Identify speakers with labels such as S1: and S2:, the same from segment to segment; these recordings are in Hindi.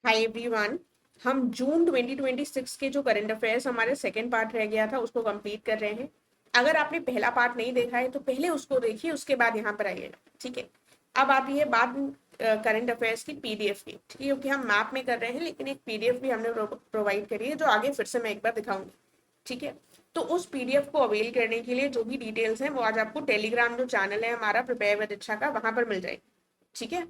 S1: Hi everyone. हम जून 2026 के जो करंट अफेयर्स हमारे सेकंड पार्ट रह गया था उसको कंप्लीट कर रहे हैं। अगर आपने पहला पार्ट नहीं देखा है तो पहले उसको देखिए, उसके बाद यहाँ पर आइएगा। ठीक है। अब आती है बात करंट अफेयर्स की पीडीएफ की। ठीक है, क्योंकि हम मैप में कर रहे हैं लेकिन एक पीडीएफ भी हमने प्रोवाइड करी है जो आगे फिर से मैं एक बार दिखाऊंगी। ठीक है। तो उस पीडीएफ को अवेल करने के लिए जो भी डिटेल्स हैं वो आज आपको टेलीग्राम जो चैनल है हमारा प्रिपेयर विद इच्छा का, वहां पर मिल जाएगी। ठीक है।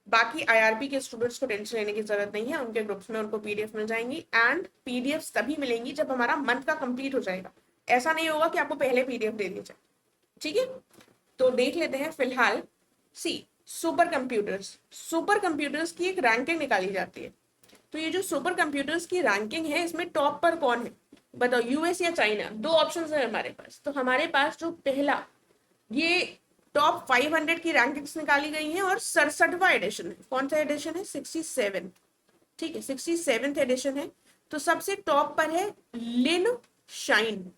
S1: बाकी आईआरबी के स्टूडेंट्स को टेंशन लेने की जरूरत नहीं है, उनके ग्रुप्स में उनको पीडीएफ मिल जाएंगी। एंड पीडीएफ तभी मिलेंगी जब हमारा मंथ का कंप्लीट हो जाएगा। ऐसा नहीं होगा कि आपको पहले पीडीएफ दे दी जाए। ठीक है। तो देख लेते हैं फिलहाल। सी सुपर कंप्यूटर्स की एक रैंकिंग निकाली जाती है। तो ये जो सुपर कंप्यूटर्स की रैंकिंग है इसमें टॉप पर कौन है बताओ, यूएस या चाइना? दो ऑप्शन है हमारे पास। तो हमारे पास जो पहला ये टॉप 500 की रैंकिंग्स निकाली गई हैं और 67वां एडिशन है। कौन सा एडिशन है? 67। ठीक है, 67th एडिशन है। तो सबसे टॉप पर है लिन शाइन।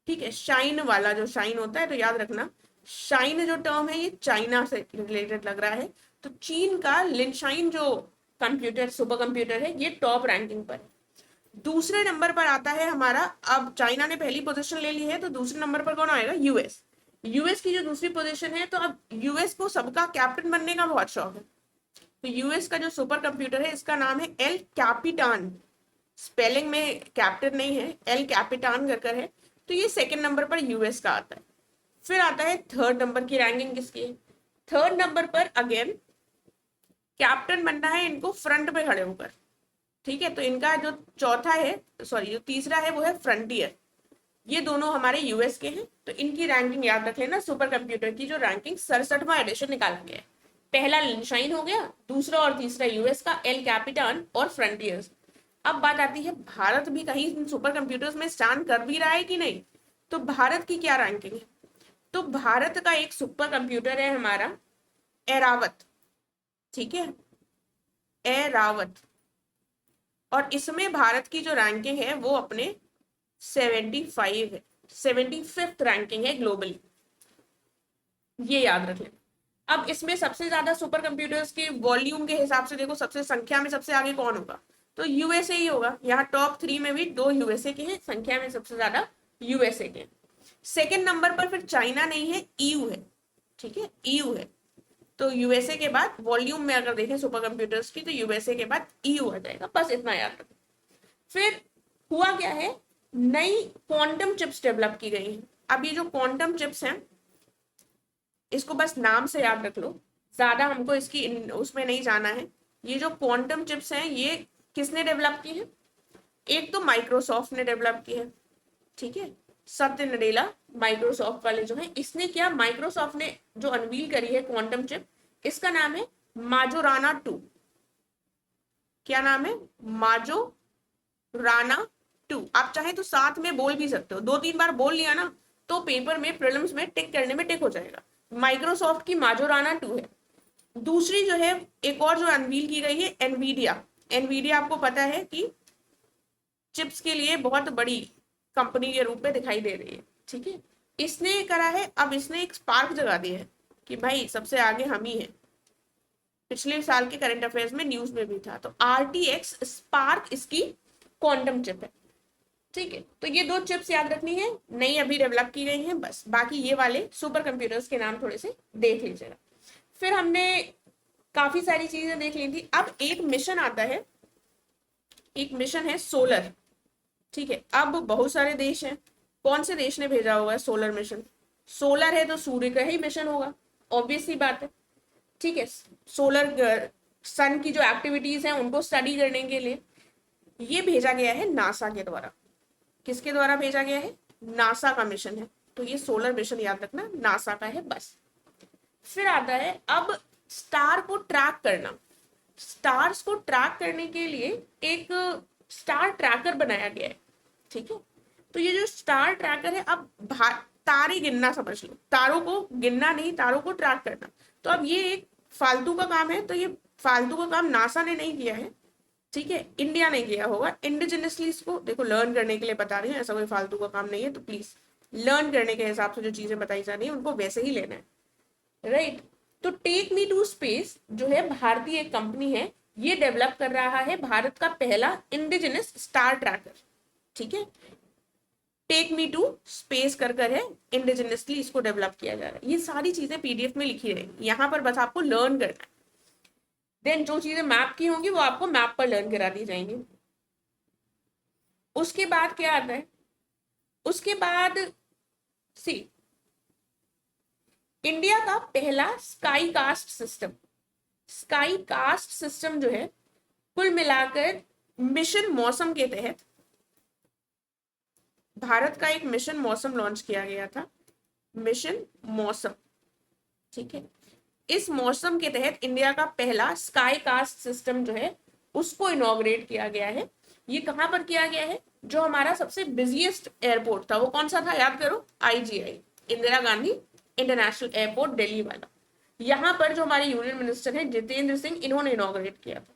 S1: ठीक है, शाइन वाला जो शाइन होता है, तो याद रखना शाइन जो टर्म है ये चाइना से रिलेटेड लग रहा है। तो चीन का लिनशाइन जो कंप्यूटर सुपर कंप्यूटर है ये टॉप रैंकिंग पर है। दूसरे नंबर पर आता है हमारा, अब चाइना ने पहली पोजीशन ले ली है तो दूसरे नंबर पर कौन आएगा? यूएस। यूएस की जो दूसरी पोजीशन है, तो अब यूएस को सबका कैप्टन बनने का बहुत शौक है। तो यूएस का जो सुपर कंप्यूटर है इसका नाम है एल कैपिटान। स्पेलिंग में कैप्टन नहीं है, एल कैपिटान कर है। तो ये सेकंड नंबर पर यूएस का आता है। फिर आता है थर्ड नंबर की रैंकिंग किसकी है? थर्ड नंबर पर अगेन कैप्टन बनना है इनको फ्रंट पे खड़े होकर। ठीक है, तो इनका जो चौथा है, सॉरी जो तीसरा है वो है फ्रंटियर। ये दोनों हमारे यूएस के हैं। तो इनकी रैंकिंग याद रख लेना, सुपर कंप्यूटर की जो रैंकिंग 67वां एडिशन निकाला गया है। पहला लिनशाइन हो गया, दूसरा और तीसरा यूएस का एल कैपिटान और फ्रंटियर्स। अब बात आती है भारत भी कहीं इन सुपर कंप्यूटर्स में स्टैंड कर भी रहा है कि नहीं। तो भारत की क्या रैंकिंग है? तो भारत का एक सुपर कंप्यूटर है हमारा एरावत। ठीक है, एरावत। और इसमें भारत की जो रैंकिंग है वो अपने 75 है। 75th रैंकिंग है ग्लोबली, ये याद रख लेना। अब इसमें सबसे ज्यादा सुपर कंप्यूटर्स के वॉल्यूम के हिसाब से देखो, सबसे संख्या में सबसे आगे कौन होगा? तो यूएसए ही होगा। यहाँ टॉप 3 में भी दो यूएसए के हैं, संख्या में सबसे ज्यादा यूएसए के हैं। सेकेंड नंबर पर फिर चाइना नहीं है, ईयू है। ठीक है, ईयू है। तो यूएसए के बाद वॉल्यूम में अगर देखें सुपर कंप्यूटर्स की, तो यूएसए के बाद ईयू आ जाएगा। बस इतना याद रखें। फिर हुआ क्या है, नई क्वांटम चिप्स डेवलप की गई हैं। अब ये जो क्वांटम चिप्स हैं इसको बस नाम से याद रख लो, ज्यादा हमको इसकी उसमें नहीं जाना है। ये जो क्वांटम चिप्स हैं ये किसने डेवलप की है? एक तो माइक्रोसॉफ्ट ने डेवलप की है। ठीक है, सत्य नडेला माइक्रोसॉफ्ट वाले जो है, इसने क्या, माइक्रोसॉफ्ट ने जो अनवील करी है क्वांटम चिप, इसका नाम है माजोराना 2। क्या नाम है? माजो राना 2। आप चाहे तो साथ में बोल भी सकते हो, 2-3 बार बोल लिया ना तो पेपर में प्रीलिम्स में टिक करने में टिक हो जाएगा। माइक्रोसॉफ्ट की माजोराना 2 है। दूसरी जो है एक और जो अनवील की गई है, एनवीडिया। एनवीडिया आपको पता है कि चिप्स के लिए बहुत बड़ी कंपनी के रूप में दिखाई दे रही है। ठीक है, इसने करा है, अब इसने एक स्पार्क जगा दिया है कि भाई सबसे आगे हम ही हैं। पिछले साल के करंट अफेयर्स में न्यूज में भी था। तो RTX स्पार्क इसकी क्वांटम चिप है। ठीक है, तो ये दो चिप्स याद रखनी है, नई अभी डेवलप की गई हैं बस। बाकी ये वाले सुपर कंप्यूटर्स के नाम थोड़े से देख लीजिएगा। फिर हमने काफी सारी चीजें देख ली थी। अब एक मिशन आता है, एक मिशन है सोलर। ठीक है, अब बहुत सारे देश हैं, कौन से देश ने भेजा हुआ है सोलर मिशन? सोलर है तो सूर्य का ही मिशन होगा, ऑब्वियस सी बात है। ठीक है, सोलर सन की जो एक्टिविटीज हैं उनको स्टडी करने के लिए ये भेजा गया है नासा के द्वारा। किसके द्वारा भेजा गया है? नासा का मिशन है। तो ये सोलर मिशन याद रखना नासा का है बस। फिर आता है अब स्टार को ट्रैक करना। स्टार्स को ट्रैक करने के लिए एक स्टार ट्रैकर बनाया गया है। ठीक है, तो ये जो स्टार ट्रैकर है, अब तारे गिनना समझ लो, तारों को गिनना नहीं, तारों को ट्रैक करना। तो अब ये एक फालतू का काम है, तो ये फालतू का काम नासा ने नहीं किया है। ठीक है, इंडिया ने किया होगा इंडिजिनसली। इसको देखो लर्न करने के लिए बता रही हूँ, ऐसा कोई फालतू का काम नहीं है। तो प्लीज लर्न करने के हिसाब से जो चीजें बताई जा रही है उनको वैसे ही लेना है, राइट। तो टेक मी टू स्पेस जो है भारतीय एक कंपनी है, ये डेवलप कर रहा है भारत का पहला इंडिजिनस स्टार ट्रैकर, ठीक है। टेक मी टू स्पेस कर है, इंडिजिनसली इसको डेवलप किया जा रहा है। ये सारी चीजें पीडीएफ में लिखी रहेंगी, यहाँ पर बस आपको लर्न करना है। देन जो चीजें मैप की होंगी वो आपको मैप पर लर्न करा दी जाएंगी। उसके बाद क्या आता है, उसके बाद सी इंडिया का पहला sky caste system. Sky caste system जो है कुल मिलाकर मिशन मौसम के तहत भारत का एक मिशन मौसम लॉन्च किया गया था, मिशन मौसम, ठीक है। इस मौसम के तहत इंडिया का पहला स्काई कास्ट सिस्टम जो है उसको इनॉग्रेट किया गया है। ये कहां पर किया गया है, जो हमारा सबसे बिजिएस्ट एयरपोर्ट था वो कौन सा था, याद करो, IGI, Indira Gandhi international airport Delhi वाला। यहां पर जो हमारे यूनियन मिनिस्टर हैं जितेंद्र सिंह, इन्होंने इनॉग्रेट किया था।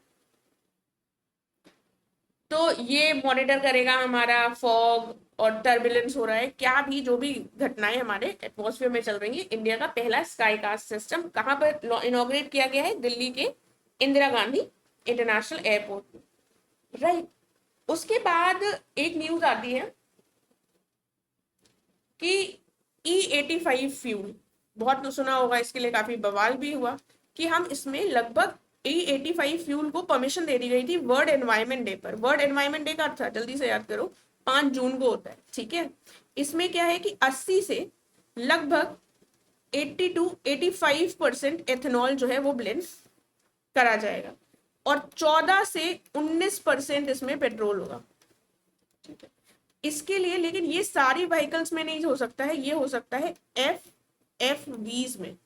S1: तो ये मॉनिटर करेगा हमारा फॉग और टर्बुलेंस हो रहा है, क्या भी जो भी घटनाएं हमारे एटमॉस्फेयर में चल रही है। इंडिया का पहला स्काई कास्ट सिस्टम कहां पर इनॉग्रेट किया गया है, दिल्ली के Indira Gandhi international airport, right. उसके बाद एक न्यूज आती है कि E85 फ्यूल, बहुत तो सुना होगा, इसके लिए काफी बवाल भी हुआ कि हम इसमें लगभग E85 फ्यूल को परमिशन दे दी गई थी वर्ल्ड एनवायरमेंट डे पर। वर्ल्ड एनवायरमेंट डे का अर्थ जल्दी से याद करो, 5 जून को होता है, ठीक है। इसमें क्या है कि 80 से लगभग 80 to 85% एथेनॉल जो है वो ब्लेंड करा जाएगा और 14 से 19% इसमें पेट्रोल होगा, ठीक है। इसके लिए लेकिन ये सारी व्हीकल्स में नहीं हो सकता है, ये हो सकता है FFVs में,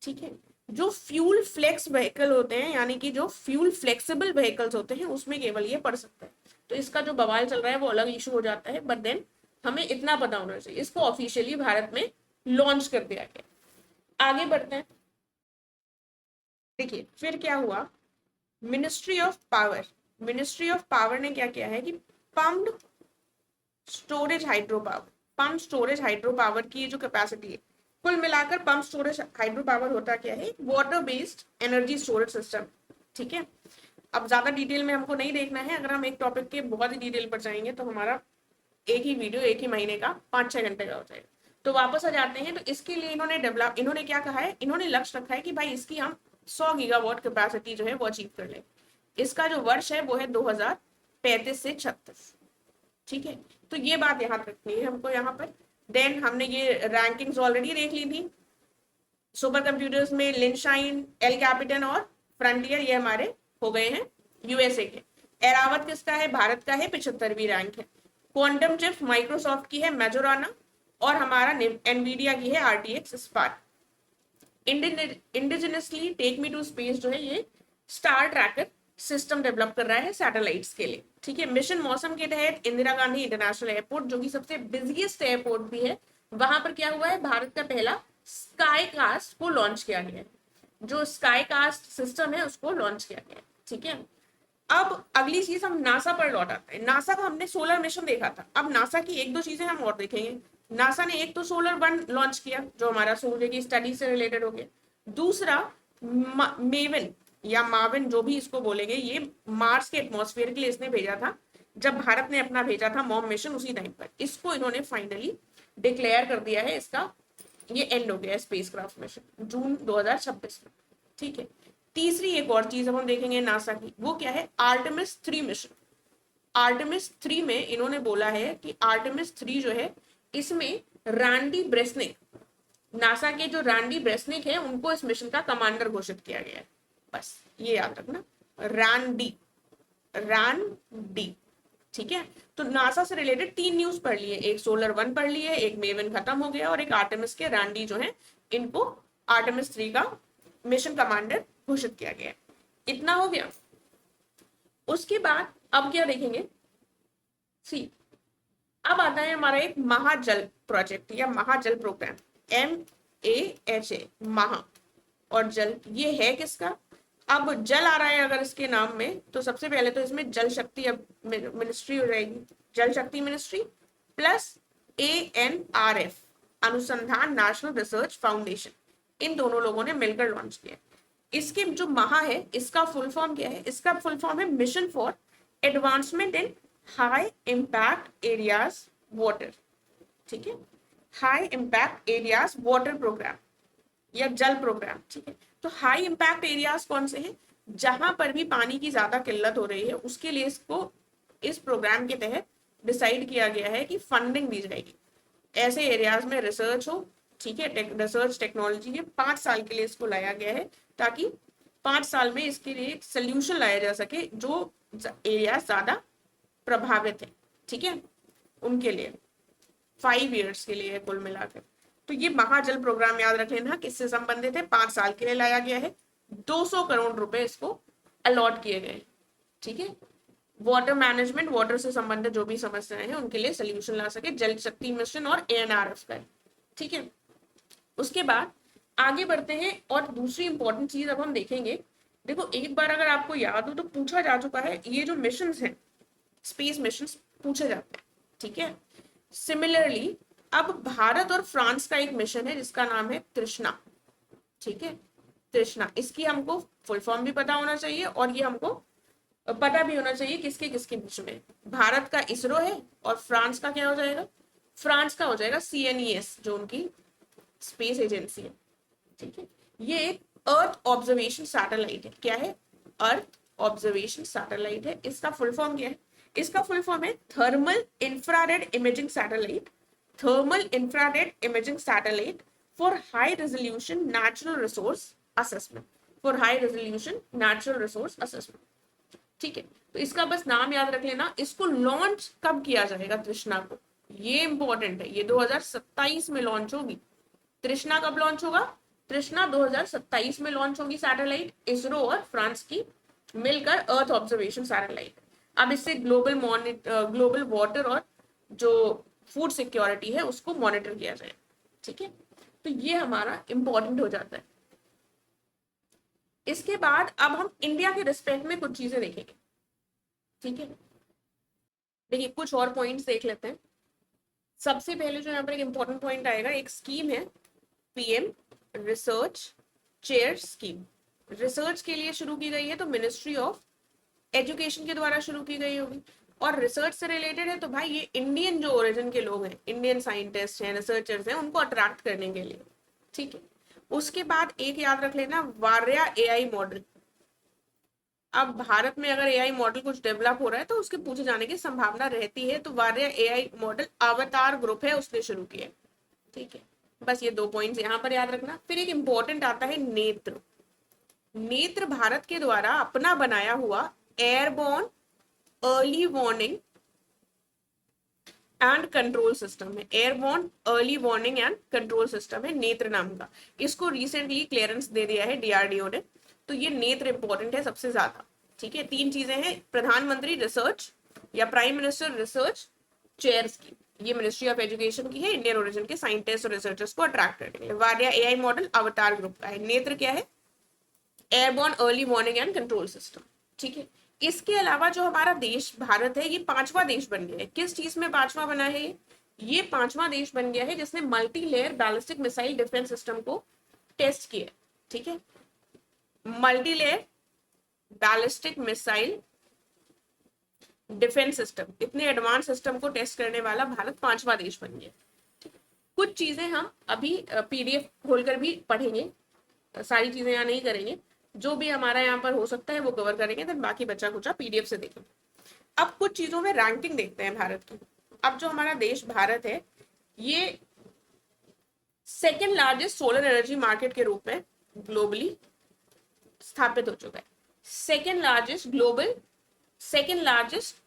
S1: ठीक है। जो फ्यूल फ्लेक्स व्हीकल होते हैं, यानी कि जो फ्यूल फ्लेक्सिबल व्हीकल्स होते हैं, उसमें केवल ये पड़ सकता है। तो इसका जो बवाल चल रहा है वो अलग इशू हो जाता है, बट देन हमें इतना पता होना चाहिए, इसको ऑफिशियली भारत में लॉन्च कर दिया गया। आगे बढ़ते हैं, देखिए फिर क्या हुआ, ministry of power, ministry of power ने क्या किया है कि pumped storage hydro power, pump storage hydro power की जो कैपेसिटी है, कुल मिलाकर पंप स्टोरेज हाइड्रो पावर होता क्या है, water based energy storage system, ठीक है। अब ज्यादा डिटेल में हमको नहीं देखना है, अगर हम एक टॉपिक के बहुत ही डिटेल पर जाएंगे तो हमारा एक ही वीडियो एक ही महीने का 5-6 घंटे का हो जाएगा। तो वापस आ जाते हैं, तो इसके लिए इन्होंने क्या कहा है, इन्होंने लक्ष्य रखा है कि भाई इसकी हम 100 गीगावाट कैपेसिटी जो है वो अचीव कर ले। इसका जो वर्ष है वो है 2035 से 36, ठीक है। तो ये बात यहाँ रखनी है हमको यहाँ पर। देन हमने ये रैंकिंग्स ऑलरेडी देख ली थी, सुपर कंप्यूटर्स में लिनशाइन, एल कैपिटन और फ्रंटियर ये हमारे हो गए हैं यूएसए के। एरावत किसका है, भारत का है, 75वीं रैंक है। क्वांटम चिप माइक्रोसॉफ्ट की है मेजोराना, और हमारा एनवीडिया की है RTX spark. Indigenously take me to space जो है ये स्टार ट्रैकर सिस्टम डेवलप कर रहा है सैटेलाइट्स के लिए, ठीक है। मिशन मौसम के तहत इंदिरा गांधी इंटरनेशनल एयरपोर्ट, जो कि सबसे बिजिएस्ट एयरपोर्ट भी है, वहां पर क्या हुआ है, भारत का पहला स्काई कास्ट को लॉन्च किया गया है। जो स्काई कास्ट सिस्टम है उसको लॉन्च किया गया है, ठीक है। अब अगली चीज हम नासा पर लौट आते हैं। नासा का हमने सोलर मिशन देखा था, अब नासा की एक दो चीजें हम और देखेंगे। नासा ने एक तो सोलर वन लॉन्च किया जो हमारा सूर्य की स्टडी से रिलेटेड हो गया। दूसरा मेवन या माविन जो भी इसको बोलेंगे, ये मार्स के एटमॉस्फेयर के लिए इसने भेजा था, जब भारत ने अपना भेजा था मॉम मिशन उसी टाइम पर। इसको इन्होंने फाइनली डिक्लेयर कर दिया है, इसका ये एंड हो गया स्पेसक्राफ्ट मिशन जून 2026 में, ठीक है। तीसरी एक और चीज हम देखेंगे नासा की, वो क्या है, आर्टेमिस 3 मिशन। आर्टेमिस 3 में इन्होंने बोला है कि आर्टेमिस 3 जो है इसमें रैंडी ब्रेसनिक, नासा के जो रैंडी ब्रेसनिक है उनको इस मिशन का कमांडर घोषित किया गया है। बस ये याद रखना, रैंडी, ठीक है। तो नासा से रिलेटेड 3 न्यूज पढ़ लिए, एक सोलर वन पढ़ लिए, एक मेवन खत्म हो गया, और एक आर्टेमिस के रैंडी जो है इनको आर्टेमिस 3 का मिशन कमांडर घोषित किया गया। इतना हो गया। उसके बाद अब क्या देखेंगे, सी अब आता है हमारा एक महाजल प्रोजेक्ट या महाजल प्रोग्राम, MAHA, महा और जल, ये है किसका। अब जल आ रहा है अगर इसके नाम में, तो सबसे पहले तो इसमें जल शक्ति अब मिनिस्ट्री हो जाएगी, जल शक्ति मिनिस्ट्री प्लस ANRF, अनुसंधान नेशनल रिसर्च फाउंडेशन, इन दोनों लोगों ने मिलकर लॉन्च किया। इसके जो महा है, इसका फुल फॉर्म क्या है? इसका फुल फॉर्म है mission for advancement in high impact areas water. ठीक है, high impact areas water program या जल प्रोग्राम। ठीक है, तो हाई इम्पैक्ट एरियाज कौन से हैं? जहां पर भी पानी की ज्यादा किल्लत हो रही है, उसके लिए इसको इस प्रोग्राम के तहत डिसाइड किया गया है कि फंडिंग दी जाएगी। ऐसे एरियाज में रिसर्च हो, ठीक है, रिसर्च टेक्नोलॉजी के 5 साल के लिए इसको लाया गया है, ताकि 5 साल में इसके लिए एक सोल्यूशन लाया जा सके जो एरिया ज्यादा प्रभावित है। ठीक है, उनके लिए 5 years के लिए कुल मिलाकर। तो ये महाजल प्रोग्राम याद रख लेना किससे संबंधित है, 5 साल के लिए लाया गया है, 200 करोड़ रुपए इसको अलॉट किए गए। ठीक है, वाटर मैनेजमेंट, वाटर से संबंधित जो भी समस्याएं हैं उनके लिए सोल्यूशन ला सके, जल शक्ति मिशन और एएनआरएफ का। ठीक है, उसके बाद आगे बढ़ते हैं और दूसरी इंपॉर्टेंट चीज अब हम देखेंगे। देखो, एक बार अगर आपको याद हो तो पूछा जा चुका है, ये जो मिशन हैं, स्पेस मिशन पूछे जाते हैं। ठीक है, सिमिलरली अब भारत और फ्रांस का एक मिशन है जिसका नाम है तृष्णा। ठीक है, तृष्णा, इसकी हमको फुल फॉर्म भी पता होना चाहिए और ये हमको पता भी होना चाहिए किसके किसके बीच में। भारत का इसरो है और फ्रांस का क्या हो जाएगा? फ्रांस का हो जाएगा CNES, जो उनकी स्पेस एजेंसी है। ठीक है, ये एक अर्थ ऑब्जर्वेशन सैटेलाइट है। क्या है? अर्थ ऑब्जर्वेशन सैटेलाइट है। इसका फुल फॉर्म क्या है? इसका फुल फॉर्म है thermal infrared imaging satellite. Thermal infrared imaging satellite for high resolution natural resource assessment. For high resolution natural resource assessment. ठीक है, तो इसका बस नाम याद रख लेना। इसको लॉन्च कब किया जाएगा तृष्णा को? ये इंपॉर्टेंट है, ये 2027 में लॉन्च होगी। तृष्णा कब लॉन्च होगा? तृष्णा 2027 में लॉन्च होगी सैटेलाइट, इसरो और फ्रांस की मिलकर अर्थ ऑब्जर्वेशन सैटेलाइट। अब इससे ग्लोबल वाटर और जो फूड सिक्योरिटी है उसको मॉनिटर किया जाए। ठीक है, तो ये हमारा इंपॉर्टेंट हो जाता है। इसके बाद अब हम इंडिया के रिस्पेक्ट में कुछ चीजें देखेंगे। ठीक है, देखिए कुछ और पॉइंट्स देख लेते हैं। सबसे पहले जो यहाँ पर एक इंपॉर्टेंट पॉइंट आएगा, एक स्कीम है PM research chair scheme. Research के लिए शुरू की गई है तो मिनिस्ट्री ऑफ एजुकेशन के द्वारा शुरू की गई होगी, और रिसर्च से रिलेटेड है तो भाई ये इंडियन जो ओरिजिन के लोग हैं, इंडियन साइंटिस्ट हैं, रिसर्चर्स हैं, उनको अट्रैक्ट करने के लिए। ठीक है, उसके बाद एक याद रख लेना, वार्या AI मॉडल। अब भारत में अगर AI मॉडल कुछ डेवलप हो रहा है तो उसके पूछे जाने की संभावना रहती है, तो वार्या AI मॉडल अवतार ग्रुप है, उसने शुरू किया। ठीक है, बस ये 2 पॉइंट्स यहाँ पर याद रखना। फिर एक इंपॉर्टेंट आता है नेत्र। नेत्र भारत के द्वारा अपना बनाया हुआ airborne early warning and control system है। Airborne early warning and control system है नेत्र नाम का। इसको रिसेंटली क्लियरेंस दे दिया है DRDO ने। तो ये नेत्र इंपॉर्टेंट है सबसे ज्यादा। ठीक है, 3 चीजें हैं, प्रधानमंत्री रिसर्च या prime minister research chair scheme, ये मिनिस्ट्री ऑफ एजुकेशन की है, इंडियन ओरिजिन के साइंटिस्ट और रिसर्चर्स को अट्रैक्ट करने के लिए। वार्या AI मॉडल अवतार ग्रुप का है। नेत्र क्या है? Airborne early warning and control system. ठीक है, इसके अलावा जो हमारा देश भारत है, ये 5वां देश बन गया है। किस चीज में 5वां बना है? ये 5वां देश बन गया है जिसने multi layer ballistic missile defence system को टेस्ट किया। ठीक है, multi layer ballistic missile defence system, इतने एडवांस सिस्टम को टेस्ट करने वाला भारत 5वां देश बन गया। कुछ चीजें हम अभी PDF खोलकर भी पढ़ेंगे, सारी चीजें यहाँ नहीं करेंगे, जो भी हमारा यहाँ पर हो सकता है वो कवर करेंगे, देन बाकी बचा कुछ PDF से देखेंगे। अब कुछ चीजों में रैंकिंग देखते हैं भारत की। अब जो हमारा देश भारत है, ये second largest solar energy market के रूप में ग्लोबली स्थापित हो चुका है। Second largest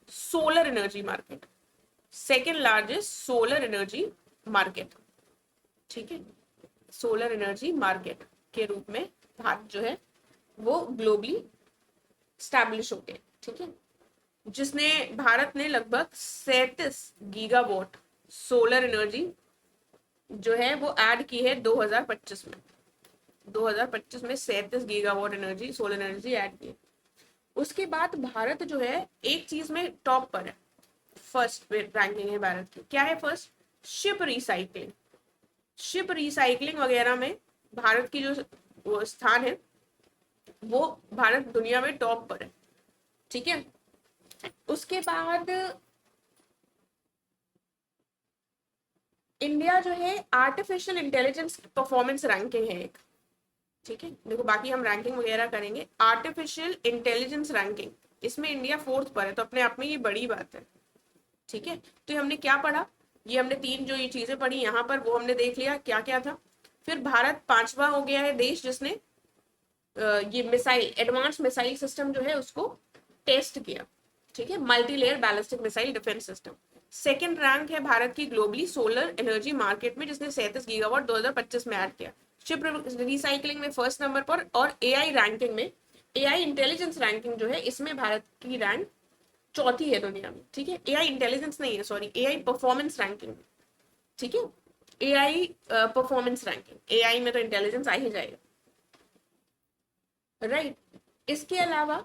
S1: solar energy market, second largest solar energy market. ठीक है, सोलर एनर्जी मार्केट के रूप में भारत जो है वो ग्लोबली स्टैब्लिश हो गए। ठीक है, जिसने भारत ने लगभग 37 गीगावाट सोलर एनर्जी जो है वो ऐड की है 2025 में। 2025 में 37 gigawatt energy, solar energy add की है। उसके बाद भारत जो है एक चीज में टॉप पर है, फर्स्ट रैंकिंग है भारत की। क्या है first? Ship recycling. Ship recycling वगैरह में भारत की जो स्थान है वो भारत दुनिया में टॉप पर है। ठीक है, उसके बाद इंडिया जो है आर्टिफिशियल इंटेलिजेंस परफॉर्मेंस रैंकिंग है एक। ठीक है, देखो बाकी हम रैंकिंग वगैरह करेंगे। आर्टिफिशियल इंटेलिजेंस रैंकिंग, इसमें इंडिया 4th पर है, तो अपने आप में ये बड़ी बात है। ठीक है, तो ये हमने क्या पढ़ा, ये हमने 3 जो ये चीजें पढ़ी यहाँ पर वो हमने देख लिया क्या क्या था। फिर भारत 5वां हो गया है देश जिसने ये मिसाइल, एडवांस मिसाइल सिस्टम जो है उसको टेस्ट किया। ठीक है, multi layer ballistic missile defence system. Second rank है भारत की ग्लोबली सोलर एनर्जी मार्केट में, जिसने 37 गीगावाट 2025 में ऐड किया। शिप रिसाइकलिंग में फर्स्ट नंबर पर, और एआई रैंकिंग में, एआई इंटेलिजेंस रैंकिंग जो है इसमें भारत की रैंक 4थी है दुनिया में। ठीक है, एआई इंटेलिजेंस नहीं है, सॉरी, एआई परफॉर्मेंस रैंकिंग। ठीक है, एआई परफॉर्मेंस रैंकिंग, एआई में तो इंटेलिजेंस आ ही जाएगा, राइट। इसके अलावा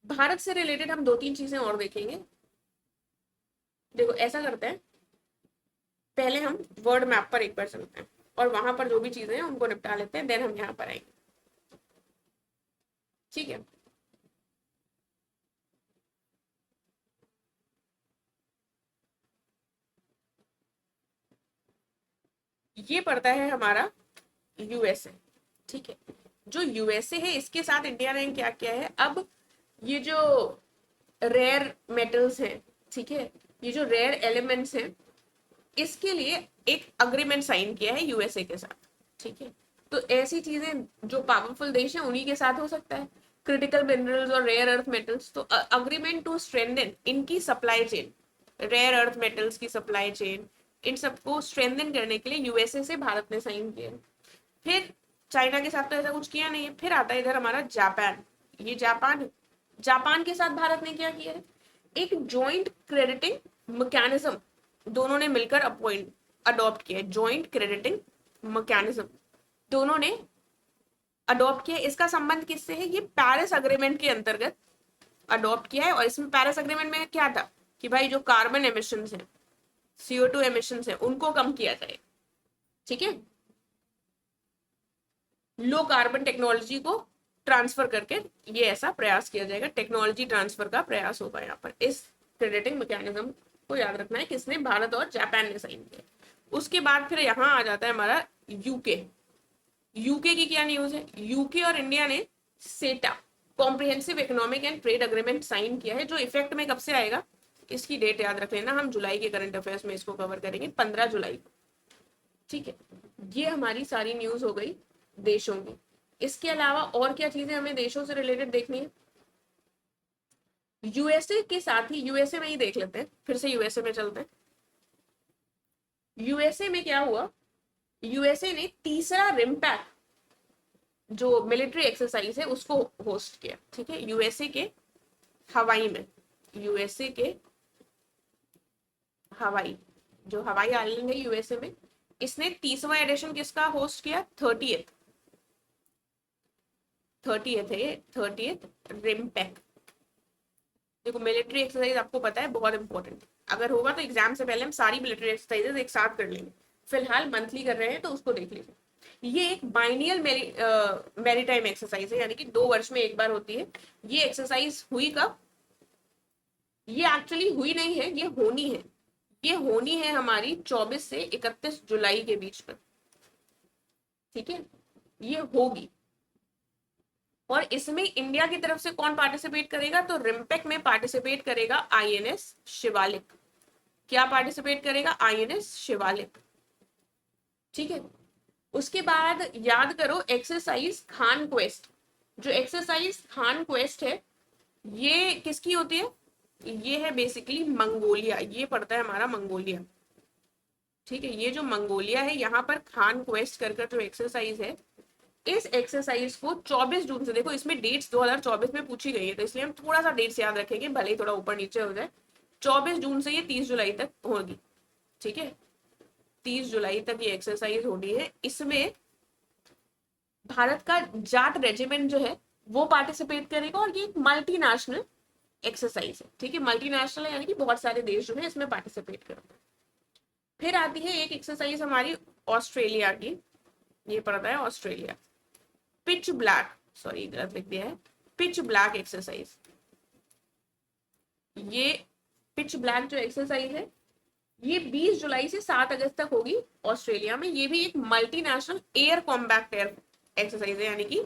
S1: भारत से रिलेटेड हम 2-3 चीजें और देखेंगे। देखो ऐसा करते हैं, पहले हम वर्ड मैप पर एक बार चलते हैं और वहां पर जो भी चीजें हैं उनको निपटा लेते हैं, देन हम यहाँ पर आएंगे। ठीक है, ये पड़ता है हमारा यूएसए। ठीक है, जो यूएसए है इसके साथ इंडिया ने क्या किया है, अब ये जो रेयर मेटल्स हैं, ठीक है, ये जो रेयर एलिमेंट्स हैं, इसके लिए एक अग्रीमेंट साइन किया है यूएसए के साथ। ठीक है, तो ऐसी चीजें जो पावरफुल देश है उन्हीं के साथ हो सकता है, क्रिटिकल मिनरल्स और रेयर अर्थ मेटल्स। तो अग्रीमेंट टू स्ट्रेंथन इनकी supply chain, rare earth metals की सप्लाई चेन, इन सबको स्ट्रेंथन करने के लिए यूएसए से भारत ने साइन किया। फिर चाइना के साथ तो ऐसा कुछ किया नहीं है। फिर आता है इधर हमारा जापान, ये जापान, जापान के साथ भारत ने क्या किया है, एक जॉइंट क्रेडिटिंग मैकेनिज्म दोनों ने मिलकर अपॉइंट अडॉप्ट किया है। जॉइंट क्रेडिटिंग मैकेनिज्म दोनों ने अडॉप्ट किया। इसका संबंध किससे है, ये पेरिस अग्रीमेंट के अंतर्गत अडॉप्ट किया है। और इसमें पेरिस अग्रीमेंट में क्या था कि भाई जो कार्बन एमिशन है, CO2 एमिशन है, उनको कम किया जाए। ठीक है, लो कार्बन टेक्नोलॉजी को ट्रांसफर करके ये ऐसा प्रयास किया जाएगा, टेक्नोलॉजी ट्रांसफर का प्रयास होगा यहाँ पर। इस क्रेडिटिंग मैकेनिज्म को याद रखना है, किसने, भारत और जापान ने साइन किया। उसके बाद फिर यहाँ आ जाता है हमारा यूके। यूके की क्या न्यूज है, यूके और इंडिया ने CETA, comprehensive economic and trade agreement sign किया है, जो इफेक्ट में कब से आएगा, इसकी डेट याद रख लेना, हम जुलाई के करंट अफेयर्स में इसको कवर करेंगे, 15 जुलाई को। ठीक है, ये हमारी सारी न्यूज हो गई देशों की। इसके अलावा और क्या चीजें हमें देशों से रिलेटेड देखनी है, यूएसए के साथ ही, यूएसए में ही देख लेते हैं, फिर से यूएसए में चलते हैं। यूएसए में क्या हुआ, यूएसए ने तीसरा रिम्पैक जो मिलिट्री एक्सरसाइज है उसको होस्ट किया। ठीक है, यूएसए के हवाई में, यूएसए के हवाई, जो हवाई आइलैंड है यूएसए में, इसने 30वां एडिशन किसका होस्ट किया, 30th है ये, 30th रिम्पैक। देखो मिलिट्री एक्सरसाइज आपको पता है बहुत इंपॉर्टेंट, अगर होगा तो एग्जाम से पहले हम सारी मिलिट्री एक्सरसाइजेज एक साथ कर लेंगे। फिलहाल मंथली कर रहे हैं तो उसको देख लीजिए। ये एक बाइनियल मैरीटाइम एक्सरसाइज है, यानी कि 2 वर्ष में एक बार होती है। ये एक्सरसाइज हुई कब, ये एक्चुअली हुई नहीं है, ये होनी है। ये होनी है हमारी 24 से 31 जुलाई के बीच में। ठीक है, ये होगी। और इसमें इंडिया की तरफ से कौन पार्टिसिपेट करेगा, तो रिम्पेक में पार्टिसिपेट करेगा आईएनएस शिवालिक। क्या पार्टिसिपेट करेगा, आईएनएस शिवालिक। ठीक है, उसके बाद याद करो एक्सरसाइज खान क्वेस्ट। जो एक्सरसाइज खान क्वेस्ट है ये किसकी होती है, ये है बेसिकली मंगोलिया, ये पड़ता है हमारा मंगोलिया। ठीक है, ये जो मंगोलिया है यहाँ पर खान क्वेस्ट कर जो एक्सरसाइज है, इस एक्सरसाइज को 24 जून से, देखो इसमें डेट्स 2024 में पूछी गई है तो इसलिए हम थोड़ा सा डेट्स याद रखेंगे, भले ही थोड़ा ऊपर नीचे हो जाए। 24 जून से ये 30 जुलाई तक होगी। ठीक है, 30 जुलाई तक ये एक्सरसाइज होनी है। इसमें भारत का जाट रेजिमेंट जो है वो पार्टिसिपेट करेगा, और ये एक मल्टीनेशनल एक्सरसाइज है। ठीक है, मल्टीनेशनल है यानी कि बहुत सारे देश जो है इसमें पार्टिसिपेट करते हैं। फिर आती है एक एक्सरसाइज हमारी ऑस्ट्रेलिया की, ये पड़ता है ऑस्ट्रेलिया, पिच ब्लैक। सॉरी गलत लिख दिया है, पिच ब्लैक एक्सरसाइज। ये पिच ब्लैक जो एक्सरसाइज है ये 20 जुलाई से 7 अगस्त तक होगी ऑस्ट्रेलिया में। ये भी एक multinational air combat air exercise है, यानी कि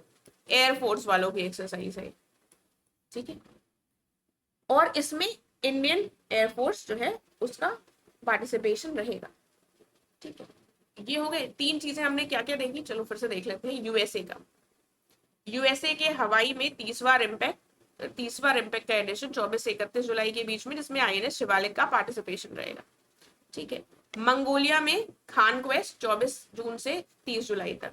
S1: एयरफोर्स वालों की एक्सरसाइज है, ठीक है। और इसमें इंडियन एयरफोर्स जो है उसका पार्टिसिपेशन रहेगा, ठीक है। ये हो गए 3 चीजें, हमने क्या क्या देखी, चलो फिर से देख लेते हैं। यूएसए का, यूएसए के हवाई में 30वां रिम्पैक्ट का एडिशन 24 से 31 जुलाई के बीच में, जिसमें आईएनएस शिवालिक का पार्टिसिपेशन रहेगा, ठीक है। मंगोलिया में खान क्वेस्ट 24 जून से 30 जुलाई तक,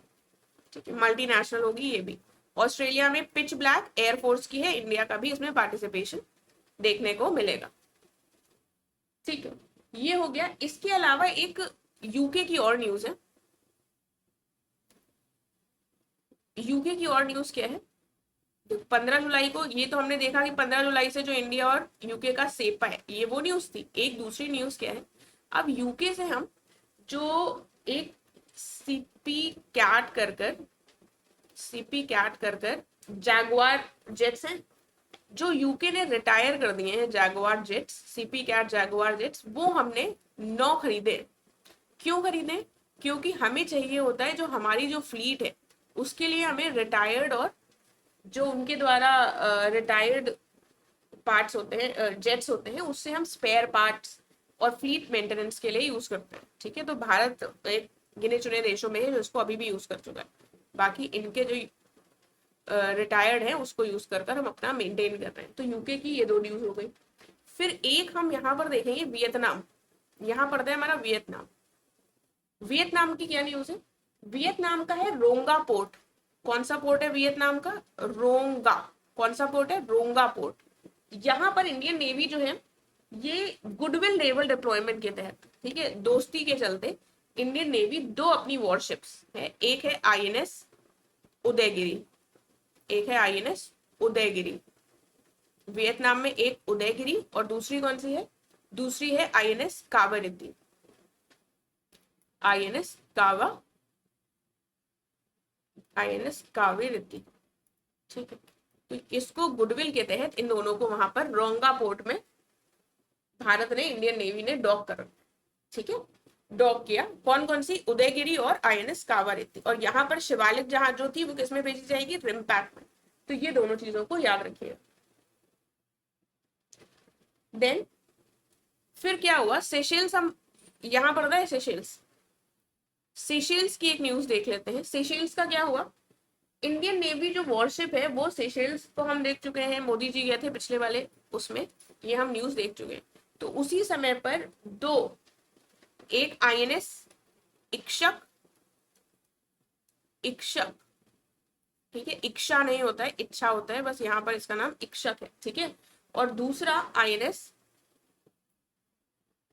S1: ठीक है, मल्टीनेशनल होगी ये भी। ऑस्ट्रेलिया में पिच ब्लैक एयरफोर्स की है, इंडिया का भी इसमें पार्टिसिपेशन देखने को मिलेगा, ठीक है। ये हो गया। इसके अलावा एक यूके की और न्यूज है। यूके की और न्यूज क्या है, 15 जुलाई को, ये तो हमने देखा कि 15 जुलाई से जो इंडिया और यूके का सेपा है, ये वो न्यूज थी। एक दूसरी न्यूज क्या है, अब यूके से हम जो एक सीपी कैट कर जैगुआर जेट्स हैं, जो यूके ने रिटायर कर दिए हैं, Jaguar jets, SEPECAT Jaguar jets, वो हमने 9 खरीदे। क्यों खरीदे, क्योंकि हमें चाहिए होता है जो हमारी जो फ्लीट है उसके लिए हमें रिटायर्ड और जो उनके द्वारा रिटायर्ड पार्ट्स होते हैं, जेट्स होते हैं, उससे हम स्पेयर पार्ट्स और फ्लीट मेंटेनेंस के लिए यूज करते हैं, ठीक है। तो भारत एक गिने चुने देशों में है जो इसको अभी भी यूज कर चुका है, बाकी इनके जो रिटायर्ड है उसको यूज कर हम अपना मेंटेन कर रहे हैं। तो यूके की ये 2 न्यूज हो गई। फिर एक हम यहाँ पर देखेंगे वियतनाम, यहाँ पड़ता है हमारा वियतनाम। वियतनाम की क्या न्यूज है, वियतनाम का है रोंगा पोर्ट। कौन सा पोर्ट है वियतनाम का, रोंगा। कौन सा पोर्ट है, रोंगा पोर्ट। यहाँ पर इंडियन नेवी जो है ये गुडविल नेवल डिप्लॉयमेंट के तहत, ठीक है, दोस्ती के चलते इंडियन नेवी 2 अपनी वॉरशिप्स है, एक है आईएनएस उदयगिरी, एक है आईएनएस उदयगिरी, वियतनाम में एक उदयगिरी, और दूसरी कौन सी है, दूसरी है आईएनएस कावेरित्ती, आईएनएस कावेरित्ती, ठीक है। तो इसको गुडविल के तहत इन दोनों को वहां पर रोंगा पोर्ट में भारत ने, इंडियन नेवी ने डॉक कर, ठीक है, डॉक किया। कौन कौन सी, उदयगिरी और आईएनएस कावेरित्ती। और यहाँ पर शिवालिक जहाज जो थी वो किसमें भेजी जाएगी, रिम्पैक में। तो ये दोनों चीजों को याद रखिएगा। देन फिर क्या हुआ, सेशेल्स, हम यहाँ पर है सेशेल्स, सेशेल्स की एक न्यूज देख लेते हैं। सेशेल्स का क्या हुआ, इंडियन नेवी जो वॉरशिप है वो सेशेल्स को हम देख चुके हैं, मोदी जी गए थे पिछले वाले उसमें, ये हम न्यूज देख चुके हैं। तो उसी समय पर 2, एक आईएनएस इक्षक, ठीक है, इच्छा नहीं होता है, इच्छा होता है, बस यहाँ पर इसका नाम इक्षक है, ठीक है। और दूसरा आईएनएस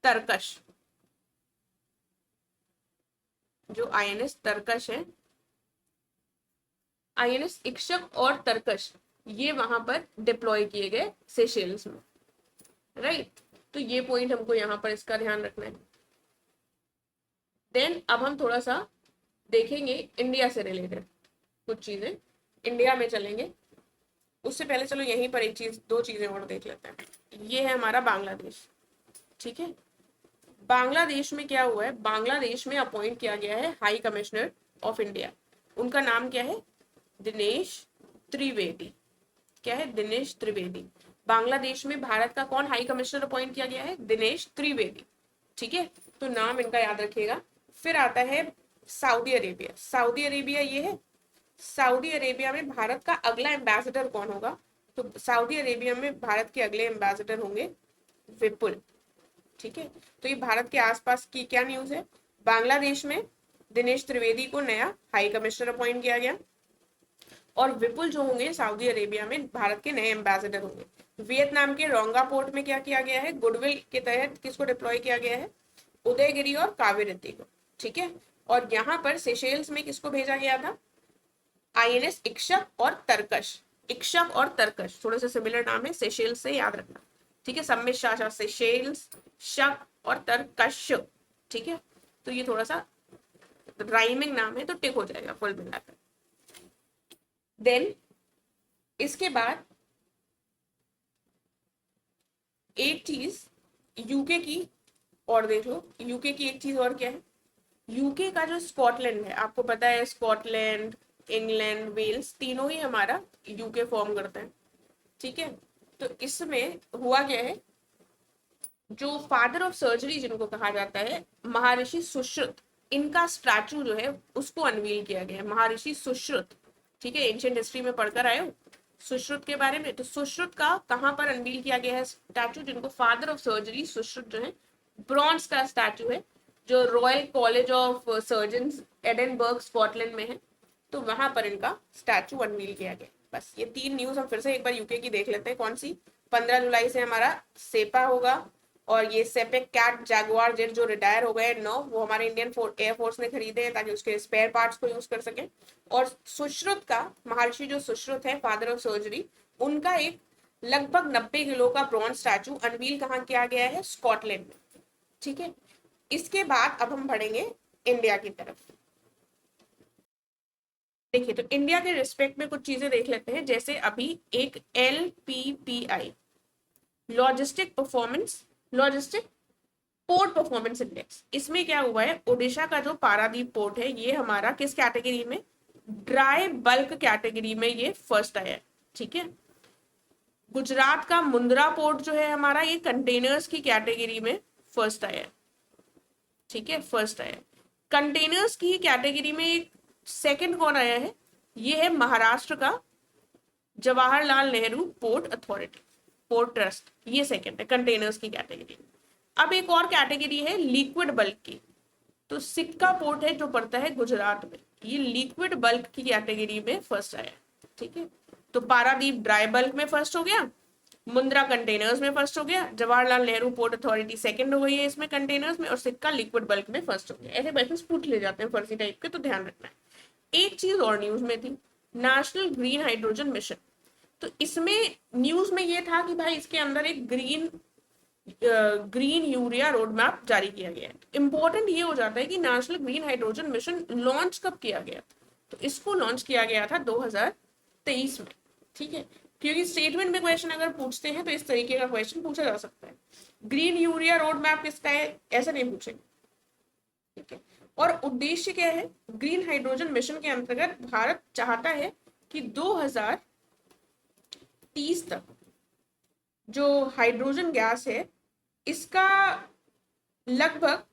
S1: तरकश, जो आईएनएस तरकश है, आईएनएस इक्षक और तरकश, ये वहां पर डिप्लॉय किए गए सेशेल्स में, राइट। तो ये पॉइंट हमको यहाँ पर इसका ध्यान रखना है। देन अब हम थोड़ा सा देखेंगे इंडिया से रिलेटेड कुछ चीजें, इंडिया में चलेंगे। उससे पहले चलो यहीं पर एक चीज, 2 चीजें और देख लेते हैं। ये है हमारा बांग्लादेश, ठीक है। बांग्लादेश में क्या हुआ है, बांग्लादेश में अपॉइंट किया गया है हाई कमिश्नर ऑफ इंडिया। उनका नाम क्या है, दिनेश त्रिवेदी। क्या है, दिनेश त्रिवेदी। बांग्लादेश में भारत का कौन हाई कमिश्नर अपॉइंट किया गया है, दिनेश त्रिवेदी, ठीक है। तो नाम इनका याद रखिएगा। फिर आता है सऊदी अरेबिया। सऊदी अरेबिया ये है, सऊदी अरेबिया में भारत का अगला एम्बेसडर कौन होगा, तो सऊदी अरेबिया में भारत के अगले एम्बेसडर होंगे विपुल, ठीक है। तो ये भारत के आसपास की क्या न्यूज है, बांग्लादेश में दिनेश त्रिवेदी को नया हाई कमिश्नर अपॉइंट किया गया, और विपुल जो होंगे सऊदी अरेबिया में भारत के नए एम्बेसडर होंगे। वियतनाम के रोंगा पोर्ट में क्या किया गया है, गुडविल के तहत किसको डिप्लॉय किया गया है, उदयगिरी और कावेरित्ती को, ठीक है। और यहाँ पर सेशेल्स में किसको भेजा गया था, आईएनएस इक्षक और तरकश। इक्षक और तरकश थोड़े से सिमिलर नाम है, सेशेल्स से याद रखना, ठीक है। सम्मिश्र शासन, सेशेल्स, शक और तरकश, ठीक है। तो ये थोड़ा सा राइमिंग नाम है तो टिक हो जाएगा कुल मिलाकर। देन इसके बाद एक चीज यूके की और देख लो, यूके की एक चीज और क्या है, यूके का जो स्कॉटलैंड है, आपको पता है स्कॉटलैंड, इंग्लैंड, वेल्स तीनों ही हमारा यूके फॉर्म करते हैं, ठीक है। तो इसमें हुआ क्या है, जो फादर ऑफ सर्जरी जिनको कहा जाता है, महर्षि सुश्रुत, इनका स्टैचू जो है उसको अनवील किया गया है, महर्षि सुश्रुत, ठीक है। एंशिएंट हिस्ट्री में पढ़कर आए हो सुश्रुत के बारे में, तो सुश्रुत का कहाँ पर अनवील किया गया है स्टैचू, जिनको फादर ऑफ सर्जरी सुश्रुत जो है, ब्रॉन्ज का स्टैचू है, जो royal college of surgeon Edinburgh Scotland में है, तो वहां पर इनका स्टैचू अनवील किया गया। बस ये 3 न्यूज हम फिर से एक बार यूके की देख लेते हैं। कौन सी? 15 जुलाई से हमारा सेपा होगा, और ये सेपेक कैट जैगुआर जेट जो रिटायर हो गए 9, वो हमारे इंडियन एयरफोर्स ने खरीदे हैं ताकि उसके स्पेयर पार्ट्स को यूज कर सके। और सुश्रुत का, महर्षि जो सुश्रुत है फादर ऑफ सर्जरी, उनका एक लगभग 90 किलो का ब्रॉन्ज स्टैचू अनवील कहाँ किया गया है? स्कॉटलैंड में, ठीक है। इसके बाद अब हम बढ़ेंगे इंडिया की तरफ। देखिए, तो इंडिया के रिस्पेक्ट में कुछ चीजें देख लेते हैं, जैसे अभी एक LPPI, logistic port performance index, इसमें क्या हुआ है, ओडिशा का जो पारादीप पोर्ट है ये हमारा किस कैटेगरी में? ड्राई बल्क कैटेगरी में ये फर्स्ट आया है, ठीक है। गुजरात का मुंद्रा पोर्ट जो है हमारा, ये कंटेनर्स की कैटेगरी में फर्स्ट आया है, ठीक है, फर्स्ट आया है। कंटेनर्स की कैटेगरी में एक सेकंड कौन आया है? ये है महाराष्ट्र का Jawaharlal Nehru port authority, port trust, ये सेकंड है कंटेनर्स की कैटेगरी में। अब एक और कैटेगरी है लिक्विड बल्क की, तो सिक्का पोर्ट है जो पड़ता है गुजरात में, ये लिक्विड बल्क की कैटेगरी में फर्स्ट आया, ठीक है। तो पारादीप ड्राई बल्क में फर्स्ट हो गया, मुंद्रा कंटेनर्स में फर्स्ट हो गया, Jawaharlal Nehru port authority second हो गई है इसमें कंटेनर्स में, और सिक्का लिक्विड बल्क में फर्स्ट हो गया। ऐसे क्वेश्चन पूछ ले जाते हैं फर्जी टाइप के, तो ध्यान रखना है। एक चीज और न्यूज में थी, नेशनल ग्रीन हाइड्रोजन मिशन, तो इसमें न्यूज में ये था कि भाई इसके अंदर एक ग्रीन यूरिया रोड मैप जारी किया गया है। इंपॉर्टेंट ये हो जाता है कि national green hydrogen mission launch कब किया गया, तो इसको लॉन्च किया गया था 2023 में, ठीक है। क्योंकि स्टेटमेंट में क्वेश्चन अगर पूछते हैं तो इस तरीके का क्वेश्चन पूछा जा सकता है, ग्रीन यूरिया रोड मैप किसका है, ऐसा नहीं पूछेंगे, ठीक है। और उद्देश्य क्या है? ग्रीन हाइड्रोजन मिशन के अंतर्गत भारत चाहता है कि 2030 तक जो हाइड्रोजन गैस है इसका लगभग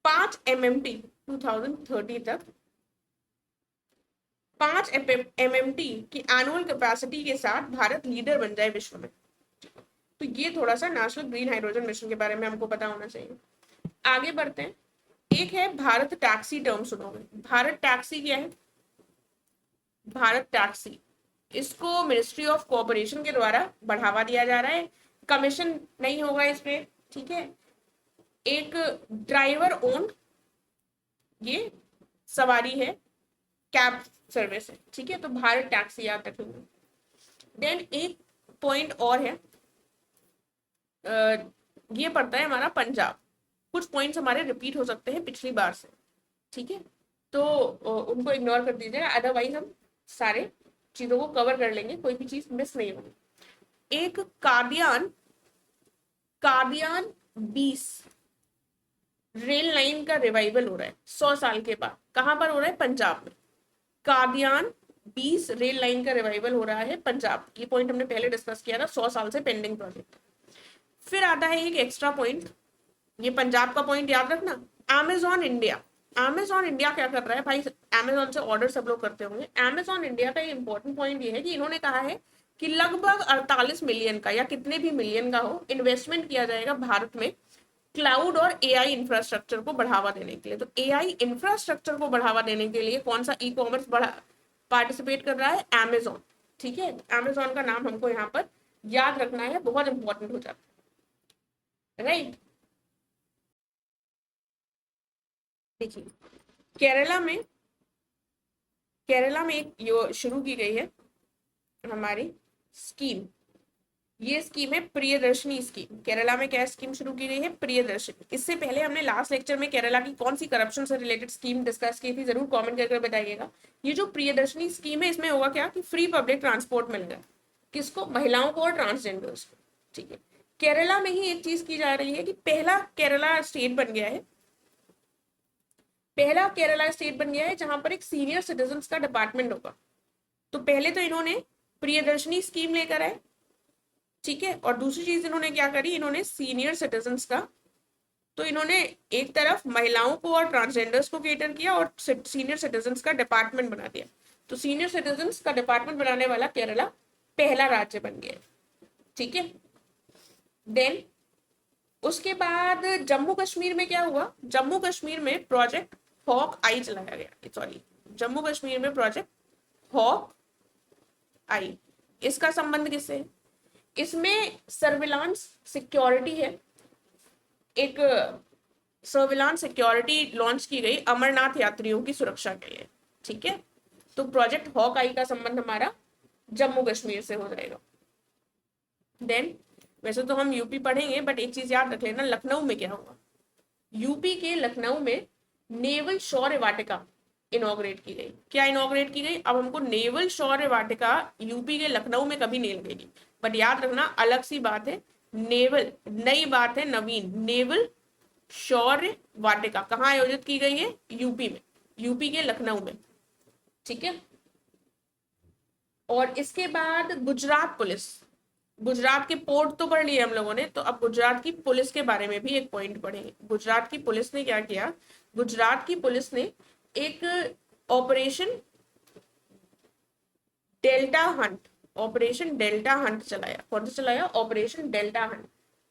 S1: 5 MMT 2030 तक 5 MMT की एनुअल कैपेसिटी के साथ भारत लीडर बन जाए विश्व में। तो ये थोड़ा सा नेशनल ग्रीन हाइड्रोजन मिशन के बारे में हमको पता होना चाहिए। आगे बढ़ते हैं। एक है भारत टैक्सी, टर्म सुनोगे, भारत टैक्सी क्या है? भारत टैक्सी, इसको मिनिस्ट्री ऑफ कोऑपरेशन के द्वारा बढ़ावा दिया जा रहा है, कमीशन नहीं होगा इस पे, ठीक है। एक ड्राइवर ओन ये सवारी है, कैब सर्विस है, ठीक है। तो भारत टैक्सी याद रखेंगे। देन एक पॉइंट और है, ये पड़ता है हमारा पंजाब, कुछ पॉइंट्स हमारे रिपीट हो सकते हैं पिछली बार से, ठीक है। तो उनको इग्नोर कर दीजिएगा, अदरवाइज हम सारे चीजों को कवर कर लेंगे, कोई भी चीज मिस नहीं होगी। एक कादियान कादियान 20 रेल लाइन का रिवाइवल हो रहा है 100 साल के बाद, कहां पर हो रहा है? पंजाब में। कादियान 20 रेल लाइन का रिवाइवल हो रहा है पंजाब, ये पॉइंट हमने पहले डिस्कस किया था, 100 साल से पेंडिंग प्रोजेक्ट। फिर आता है एक एक्स्ट्रा पॉइंट, ये पंजाब का पॉइंट याद रखना, अमेजॉन इंडिया। अमेजॉन इंडिया क्या कर रहा है भाई? अमेजॉन से ऑर्डर सब लोग करते होंगे। अमेजॉन इंडिया का इंपॉर्टेंट पॉइंट ये है कि इन्होंने कहा है कि लगभग 48 मिलियन का या कितने भी मिलियन का हो इन्वेस्टमेंट किया जाएगा भारत में क्लाउड और AI इंफ्रास्ट्रक्चर को बढ़ावा देने के लिए। तो AI इंफ्रास्ट्रक्चर को बढ़ावा देने के लिए कौन सा ई-कॉमर्स बढ़ा पार्टिसिपेट कर रहा है? अमेजॉन, ठीक है। अमेजॉन का नाम हमको यहाँ पर याद रखना है, बहुत इंपॉर्टेंट हो जाता है, राइट। देखिए, केरला में केरला में एक शुरू की गई है हमारी स्कीम, ये स्कीम है प्रियदर्शनी स्कीम। केरला में क्या स्कीम शुरू की गई है? प्रियदर्शनी। इससे पहले हमने लास्ट लेक्चर में केरला की कौन सी करप्शन से रिलेटेड स्कीम डिस्कस की थी, जरूर कमेंट करके बताइएगा। ये जो प्रियदर्शनी स्कीम है, इसमें होगा क्या कि फ्री पब्लिक ट्रांसपोर्ट मिलेगा। किसको? महिलाओं को और ट्रांसजेंडर्स को। ठीक है, केरला में ही एक चीज की जा रही है कि पहला केरला स्टेट बन गया है, पहला केरला स्टेट बन गया है जहां पर एक सीनियर सिटीजन का डिपार्टमेंट होगा। तो पहले तो इन्होंने प्रियदर्शनी स्कीम लेकर आए, ठीक है, और दूसरी चीज इन्होंने क्या करी, इन्होंने सीनियर सिटीजन का, तो इन्होंने एक तरफ महिलाओं को और ट्रांसजेंडर्स को केटर किया और सीनियर सिटीजन का डिपार्टमेंट बना दिया। तो सीनियर सिटीजन का डिपार्टमेंट बनाने वाला केरला पहला राज्य बन गया। ठीक है, देन उसके बाद जम्मू कश्मीर में क्या हुआ? जम्मू कश्मीर में प्रोजेक्ट हॉक आई चलाया गया, सॉरी, जम्मू कश्मीर में प्रोजेक्ट हॉक आई। इसका संबंध किससे है? इसमें सर्विलांस सिक्योरिटी है, एक सर्विलांस सिक्योरिटी लॉन्च की गई अमरनाथ यात्रियों की सुरक्षा के लिए। ठीक है, तो प्रोजेक्ट हॉक आई का संबंध हमारा जम्मू कश्मीर से हो जाएगा। देन वैसे तो हम यूपी पढ़ेंगे, बट एक चीज याद रख लेना, लखनऊ में क्या हुआ? यूपी के लखनऊ में नेवल शौर्य वाटिका इनॉग्रेट की गई। क्या इनॉग्रेट की गई? अब हमको नेवल शौर्य वाटिका यूपी के लखनऊ में कभी नहीं लगेगी, बट याद रखना अलग सी बात है, नेवल नई बात है, नवीन। नेवल शौर्य वाटिका कहाँ आयोजित की गई है? यूपी में, यूपी के लखनऊ में। ठीक है, और इसके बाद गुजरात पुलिस, गुजरात के पोर्ट तो पढ़ लिए हम लोगों ने, तो अब गुजरात की पुलिस के बारे में भी एक पॉइंट पढ़ेंगे। गुजरात की पुलिस ने क्या किया? गुजरात की पुलिस ने एक operation delta Hunt, operation delta Hunt चलाया। कौन सा चलाया? ऑपरेशन डेल्टा हंट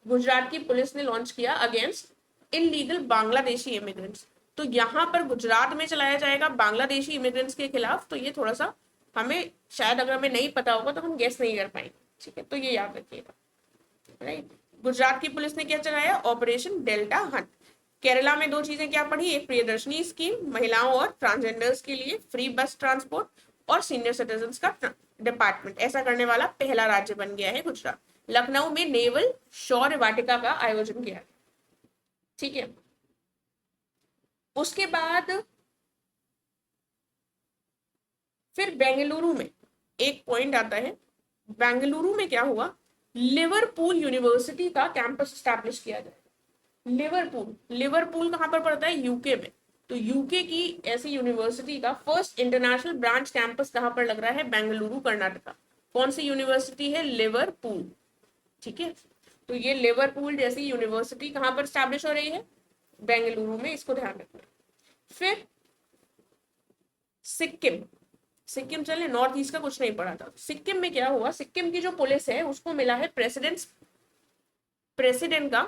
S1: गुजरात की पुलिस ने लॉन्च किया अगेंस्ट इनलीगल बांग्लादेशी इमिग्रेंट्स। तो यहाँ पर गुजरात में चलाया जाएगा बांग्लादेशी इमिग्रेंट्स के खिलाफ। तो ये थोड़ा सा हमें शायद अगर हमें नहीं पता होगा तो हम गेस नहीं कर पाएंगे। ठीक है, तो ये याद रखिएगा, राइट। गुजरात की पुलिस ने क्या चलाया? Operation delta Hunt. केरला में दो चीजें क्या पढ़ी? एक प्रियदर्शनी स्कीम महिलाओं और ट्रांसजेंडर्स के लिए फ्री बस ट्रांसपोर्ट, और सीनियर सिटीजन का डिपार्टमेंट। ऐसा करने वाला पहला राज्य बन गया है गुजरात। लखनऊ में नेवल शौर्य वाटिका का आयोजन किया। ठीक है, उसके बाद फिर बेंगलुरु में एक पॉइंट आता है। बेंगलुरु में क्या हुआ? लिवरपूल यूनिवर्सिटी का कैंपस स्टैब्लिश किया जाए। लिवरपूल, लिवरपूल कहां पर पड़ता है? यूके में। तो यूके की ऐसी यूनिवर्सिटी का फर्स्ट इंटरनेशनल ब्रांच कैंपस कहां पर लग रहा है? बेंगलुरु, कर्नाटका। कौन सी यूनिवर्सिटी है? लिवरपूल। ठीक है, तो ये लिवरपूल जैसी यूनिवर्सिटी कहां पर स्टैब्लिश हो रही है? बेंगलुरु में, इसको ध्यान रखना। फिर सिक्किम, सिक्किम चले, नॉर्थ ईस्ट का कुछ नहीं पड़ा था। सिक्किम में क्या हुआ? सिक्किम की जो पुलिस है उसको मिला है प्रेसिडेंट का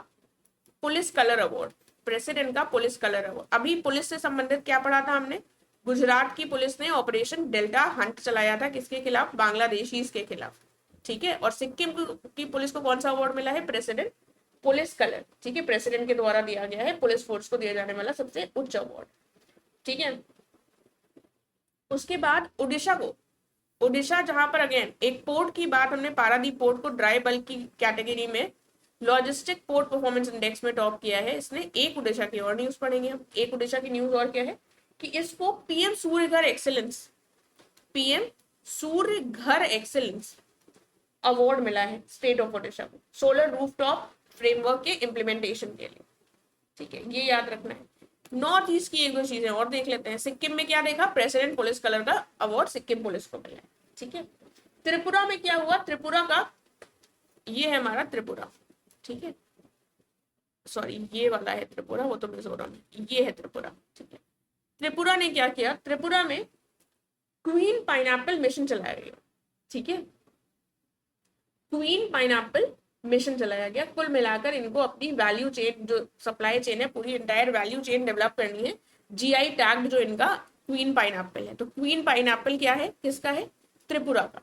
S1: पुलिस कलर अवार्ड, प्रेसिडेंट का पुलिस कलर अवार्ड। अभी पुलिस से संबंधित क्या पढ़ा था हमने? गुजरात की पुलिस ने ऑपरेशन डेल्टा हंट चलाया था, किसके खिलाफ? बांग्लादेशीज के खिलाफ। ठीक है, और सिक्किम की पुलिस को कौन सा अवार्ड मिला है? President police colour. ठीक है, प्रेसिडेंट के द्वारा दिया गया है पुलिस फोर्स को दिया जाने वाला सबसे उच्च अवार्ड। ठीक है, उसके बाद उड़ीसा को, उड़ीसा जहां पर अगेन एक पोर्ट की बात हमने, पारादीप पोर्ट को ड्राई बल्क की कैटेगरी में लॉजिस्टिक पोर्ट परफॉर्मेंस इंडेक्स में टॉप किया है इसने। एक उड़ीसा की और न्यूज पढ़ेंगे हम। एक उड़ीसा की न्यूज और क्या है कि इसको पीएम सूर्य घर एक्सेलेंस, पीएम सूर्य घर एक्सेलेंस अवार्ड मिला है स्टेट ऑफ ओडिशा को, सोलर रूफटॉप फ्रेमवर्क के इम्प्लीमेंटेशन के लिए। ठीक है, ये याद रखना है। नॉर्थ ईस्ट की एक दो चीजें और देख लेते हैं। सिक्किम में क्या देखा? प्रेसिडेंट पुलिस कलर का अवार्ड सिक्किम पुलिस को मिला है। ठीक है, त्रिपुरा में क्या हुआ? त्रिपुरा का, ये है हमारा त्रिपुरा। ठीक है, सॉरी ये वाला है त्रिपुरा, वो तो मिजोरम है, ये है त्रिपुरा। ठीक है, त्रिपुरा ने क्या किया? त्रिपुरा में क्वीन पाइनएप्पल मिशन चलाया गया। ठीक है, क्वीन पाइनएप्पल मिशन चलाया गया। कुल मिलाकर इनको अपनी वैल्यू चेन, जो सप्लाई चेन है, पूरी इंटायर वैल्यू चेन डेवलप करनी है। जीआई टैग जो इनका क्वीन पाइनएप्पल है। तो क्वीन पाइनएप्पल क्या है? किसका है? त्रिपुरा का।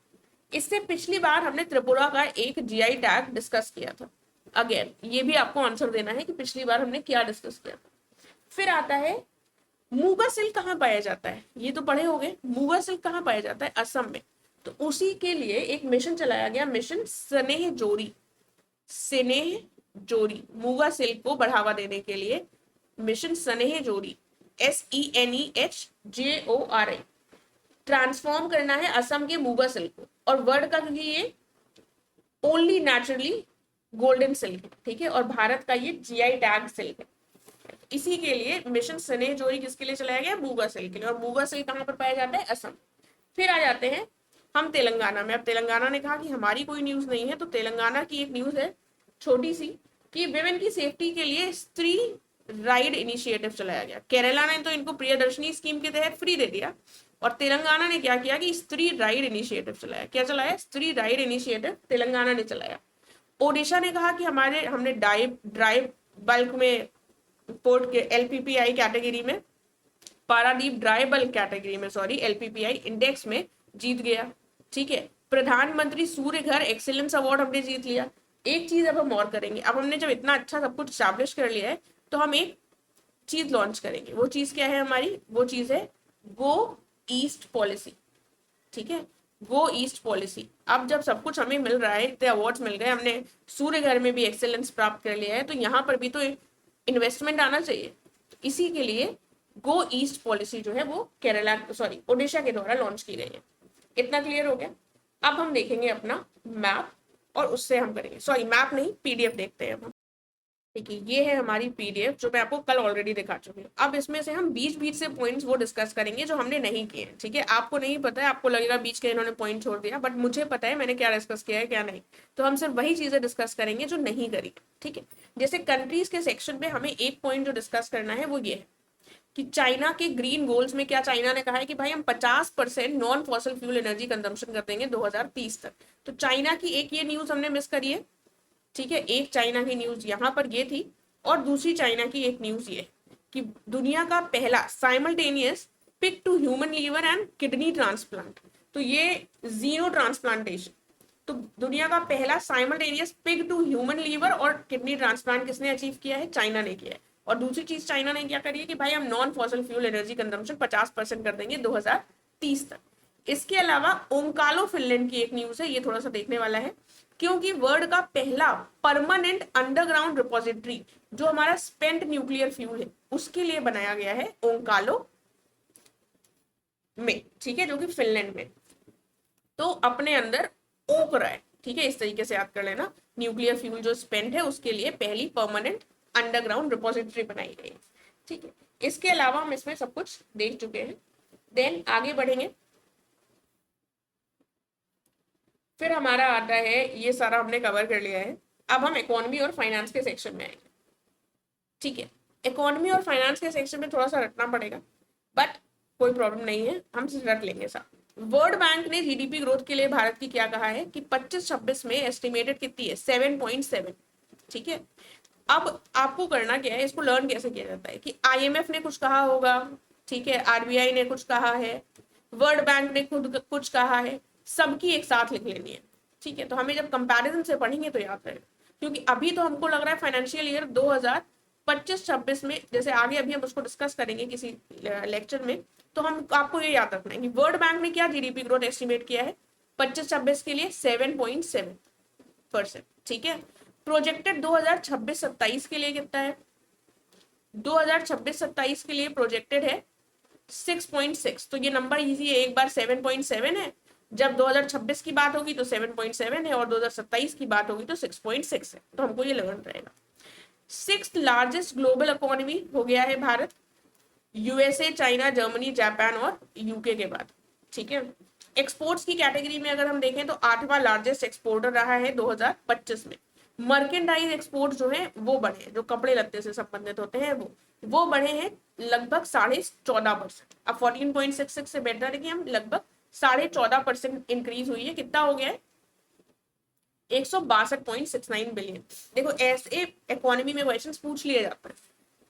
S1: इससे पिछली बार हमने त्रिपुरा का एक जीआई टैग डिस्कस किया था। अगेन ये भी आपको आंसर देना है कि पिछली बार हमने क्या डिस्कस किया था। फिर आता है मूगा सिल्क कहाँ पाया जाता है? ये तो पढ़े होंगे। मूगा सिल्क कहाँ पाया जाता है? असम में। तो उसी के लिए एक मिशन चलाया गया, मिशन स्नेह जोड़ी। स्नेह जोड़ी, मूंगा सिल्क को बढ़ावा देने के लिए मिशन स्नेह जोड़ी, SENEHJORI, ट्रांसफॉर्म करना है असम के मूंगा सिल्क को। और वर्ल्ड का, क्योंकि ये ओनली नेचुरली गोल्डन सिल्क है, ठीक है, और भारत का ये GI टैग सिल्क है। इसी के लिए मिशन स्नेह जोड़ी किसके लिए चलाया गया? मूंगा सिल्क के लिए। और मूंगा सिल्क कहाँ पर पाया जाता है? असम। फिर आ जाते हैं हम तेलंगाना में। अब तेलंगाना ने कहा कि हमारी कोई न्यूज नहीं है, तो तेलंगाना की एक न्यूज है छोटी सी, कि विमेन की सेफ्टी के लिए स्त्री राइड इनिशिएटिव चलाया गया। केरला ने तो इनको प्रियदर्शनी स्कीम के तहत फ्री दे दिया, और तेलंगाना ने क्या किया कि स्त्री राइड इनिशिएटिव चलाया। क्या चलाया? स्त्री राइड इनिशिएटिव तेलंगाना ने चलाया। ओडिशा ने कहा कि हमने ड्राई बल्क में पोर्ट के LPPI कैटेगरी में, पारादीप ड्राई बल्क कैटेगरी में, सॉरी, LPPI इंडेक्स में जीत गया। ठीक है, प्रधानमंत्री सूर्य घर एक्सीलेंस अवार्ड हमने जीत लिया। एक चीज अब हम और करेंगे, अब हमने जब इतना अच्छा सब कुछ स्टैब्लिश कर लिया है, तो हम एक चीज लॉन्च करेंगे। वो चीज क्या है हमारी? वो चीज है गो ईस्ट पॉलिसी। ठीक है, गो ईस्ट पॉलिसी। अब जब सब कुछ हमें मिल रहा है, इतने अवार्ड्स मिल गए, हमने सूर्य घर में भी एक्सेलेंस प्राप्त कर लिया है, तो यहाँ पर भी तो इन्वेस्टमेंट आना चाहिए। इसी के लिए गो ईस्ट पॉलिसी जो है वो केरला, सॉरी, ओडिशा के द्वारा लॉन्च की गई है। इतना क्लियर हो गया? अब हम देखेंगे अपना मैप, और उससे हम करेंगे, सॉरी मैप नहीं, PDF देखते हैं हम। ठीक है, ये है हमारी PDF जो मैं आपको कल ऑलरेडी दिखा चुकी हूँ। अब इसमें से हम बीच बीच से पॉइंट्स वो डिस्कस करेंगे जो हमने नहीं किए हैं। ठीक है, आपको नहीं पता है, आपको लगेगा बीच के इन्होंने पॉइंट छोड़ दिया, बट मुझे पता है मैंने क्या डिस्कस किया है क्या नहीं। तो हम सिर्फ वही चीजें डिस्कस करेंगे जो नहीं करी। ठीक है, जैसे कंट्रीज के सेक्शन में हमें एक पॉइंट जो डिस्कस करना है वो ये है कि चाइना के ग्रीन गोल्स में क्या चाइना ने कहा है कि भाई हम 50% non fossil fuel energy consumption कर देंगे 2030 तक। तो चाइना की एक ये न्यूज हमने मिस करी है। ठीक है, एक चाइना की न्यूज यहाँ पर ये थी, और दूसरी चाइना की एक न्यूज ये कि दुनिया का पहला simultaneous pig to human liver and kidney transplant, तो ये जीनो ट्रांसप्लांटेशन, तो दुनिया का पहला simultaneous pig to human liver और किडनी ट्रांसप्लांट किसने अचीव किया है? चाइना ने किया है। और दूसरी चीज चाइना ने क्या करी है कि भाई हम non fossil fuel energy consumption 50% कर देंगे 2030 तक। इसके अलावा ओंकालो फिनलैंड की एक न्यूज है, ये थोड़ा सा देखने वाला है, क्योंकि वर्ल्ड का पहला परमानेंट अंडरग्राउंड रिपोजिटरी जो हमारा स्पेंट न्यूक्लियर फ्यूल है उसके लिए बनाया गया है ओंकालो में। ठीक है, जो कि फिनलैंड में, तो अपने अंदर ओक रहा है। ठीक है, इस तरीके से याद कर लेना, न्यूक्लियर फ्यूल जो स्पेंट है उसके लिए पहली परमानेंट अंडरग्राउंड रिपोजिटरी बनाई गई। ठीक है, इसके अलावा हम इसमें सब कुछ देख चुके हैं। देन आगे बढ़ेंगे, फिर हमारा आता है, ये सारा हमने कवर कर लिया है। अब हम इकोनॉमी और फाइनेंस के सेक्शन में आएंगे। ठीक है, इकोनॉमी और फाइनेंस के सेक्शन में थोड़ा सा रटना पड़ेगा, बट कोई प्रॉब्लम नहीं है, हम सिर्फ रट लेंगे साथ। वर्ल्ड बैंक ने GDP ग्रोथ के लिए भारत की क्या कहा है कि 25-26 में एस्टिमेटेड कितनी है? 7.7। ठीक है, अब आपको करना क्या है, इसको लर्न कैसे किया जाता है कि IMF ने कुछ कहा होगा, ठीक है, RBI ने कुछ कहा है, वर्ल्ड बैंक ने खुद कुछ कहा है, सबकी एक साथ लिख लेनी है। ठीक है, तो हमें जब कंपैरिजन से पढ़ेंगे तो याद रहेगा, क्योंकि अभी तो हमको लग रहा है फाइनेंशियल ईयर 2025-26 में, जैसे आगे अभी हम उसको डिस्कस करेंगे किसी लेक्चर में, तो हम आपको ये याद रखना है कि वर्ल्ड बैंक ने क्या GDP ग्रोथ एस्टिमेट किया है 25-26 के लिए? 7.7%। ठीक है, प्रोजेक्टेड 2026-27 के लिए कितना है? 2026-27 के लिए प्रोजेक्टेड है 6.6। तो ये नंबर इजी है, एक बार 7.7 है, जब 2026 की बात होगी तो 7.7 है, और 2027 की बात होगी तो 6.6 है, तो हमको ये लर्न रहेगा। 6th लार्जेस्ट ग्लोबल इकोनॉमी हो गया है Bharat, USA, China, Germany, Japan और UK के बाद। ठीक है, एक्सपोर्ट्स की कैटेगरी में अगर हम देखें तो 8वां लार्जेस्ट एक्सपोर्टर रहा है 2025 में। मर्केंडाइज एक्सपोर्ट जो है वो बढ़े, जो कपड़े लत्ते से संबंधित होते हैं वो बढ़े हैं लगभग 14.5%। अब 14.66 से बेटर है कि हम लगभग 14.5% इंक्रीज हुई है। कितना हो गया है? 162.69 बिलियन। देखो ऐसे इकोनॉमी में क्वेश्चंस पूछ लिए जाते हैं।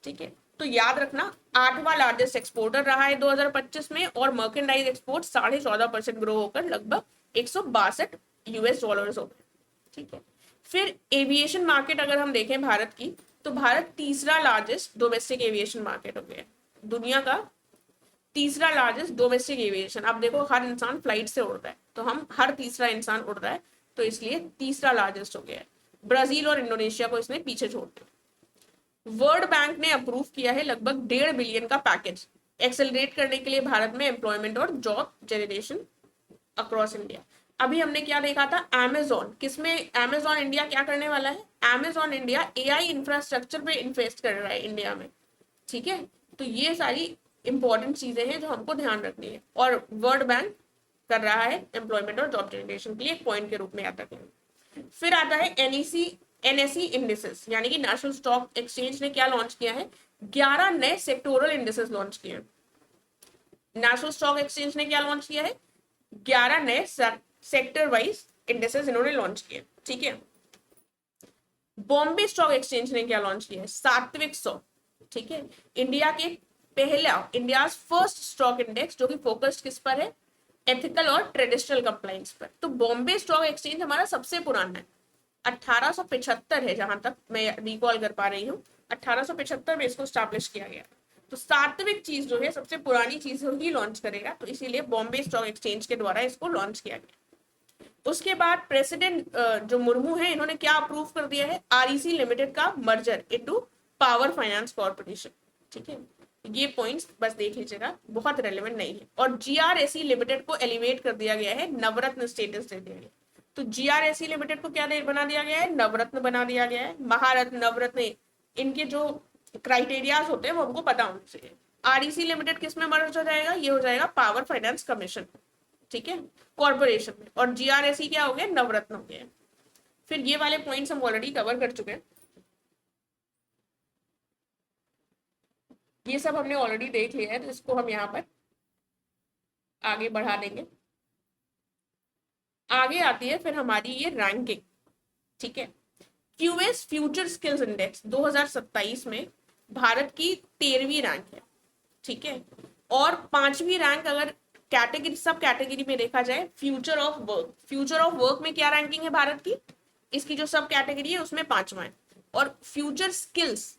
S1: ठीक है, तो याद रखना 8वां लार्जेस्ट एक्सपोर्टर रहा है 2025 में, और मर्केंडाइज एक्सपोर्ट 14.5% ग्रो होकर लगभग 162 US डॉलर्स हो गए। ठीक है, फिर एविएशन मार्केट अगर हम देखें भारत की, तो भारत तीसरा लार्जेस्ट डोमेस्टिक एविएशन मार्केट हो गया, दुनिया का तीसरा लार्जेस्ट डोमेस्टिक एविएशन। अब देखो हर इंसान फ्लाइट से उड़ रहा है, तो हम हर तीसरा इंसान उड़ रहा है, तो इसलिए तीसरा लार्जेस्ट हो गया है। ब्राजील और इंडोनेशिया को इसने पीछे छोड़ दिया। वर्ल्ड बैंक ने अप्रूव किया है लगभग 1.5 बिलियन का पैकेज एक्सेलरेट करने के लिए भारत में एम्प्लॉयमेंट और जॉब जनरेशन अक्रॉस इंडिया। अभी हमने क्या देखा था, अमेजोन, किसमें अमेजोन इंडिया क्या करने वाला है, अमेजोन इंडिया एआई इंफ्रास्ट्रक्चर पे इन्वेस्ट कर रहा है इंडिया में, ठीक है। तो ये सारी इंपॉर्टेंट चीजें हैं जो हमको ध्यान रखनी है, और वर्ल्ड बैंक कर रहा है एम्प्लॉयमेंट और जॉब जनरेशन के लिए एक पॉइंट के रूप में याद रखेंगे। फिर आता है एनएसई इंडिसेस, यानी कि नेशनल स्टॉक एक्सचेंज ने क्या लॉन्च किया है, 11 नए सेक्टोरल इंडिसेस लॉन्च किए हैं। नेशनल स्टॉक एक्सचेंज ने क्या लॉन्च किया है, 11 नए सेक्टर वाइज इंडिसेस इन्होंने लॉन्च किए, ठीक है। बॉम्बे स्टॉक एक्सचेंज ने क्या लॉन्च किया है, सात्विक 100, ठीक है। इंडिया फर्स्ट स्टॉक इंडेक्स जो कि फोकस्ड किस पर है, एथिकल और ट्रेडिशनल कंप्लायंस पर। तो बॉम्बे स्टॉक एक्सचेंज हमारा सबसे पुराना है, 1875 है, जहां तक मैं रिकॉल कर पा रही हूँ, 1875 में इसको स्टैब्लिश किया गया। तो सात्विक चीज जो है, सबसे पुरानी चीज ही लॉन्च करेगा, तो इसीलिए बॉम्बे स्टॉक एक्सचेंज के द्वारा इसको लॉन्च किया गया। उसके बाद प्रेसिडेंट जो मुर्मू है, इन्होंने क्या अप्रूव कर दिया है, आरईसी लिमिटेड का merger into power finance corporation, ठीक है। ये पॉइंट्स बस देख लीजिएगा, बहुत रेलेवेंट नहीं है। और जीआरएसई लिमिटेड को एलिवेट कर दिया गया है, नवरत्न स्टेटस दे दिया गया। तो जीआरएसई लिमिटेड को क्या बना दिया गया है, नवरत्न बना दिया गया है। महारत्न, नवरत्न, इनके जो क्राइटेरियाज होते हैं वो हमको पता होना चाहिए। आरईसी लिमिटेड किस में मर्ज हो जाएगा, ये हो जाएगा पावर फाइनेंस कमीशन, ठीक है, कॉर्पोरेशन में। और जीआरएसई क्या हो गया, नवरत्न हो गया। फिर ये वाले पॉइंट्स हम ऑलरेडी कवर कर चुके हैं, ये सब हमने ऑलरेडी देख लिया है, तो इसको हम यहाँ पर आगे बढ़ा देंगे। आगे आती है फिर हमारी ये रैंकिंग, ठीक है। क्यूएस फ्यूचर स्किल्स इंडेक्स 2027 में भारत की 13वीं रैंक है, ठीक है। और 5वीं रैंक अगर कैटेगरी, सब कैटेगरी में देखा जाए, future of work, future of work में क्या रैंकिंग है भारत की, इसकी जो सब कैटेगरी है उसमें 5वां है। और फ्यूचर स्किल्स,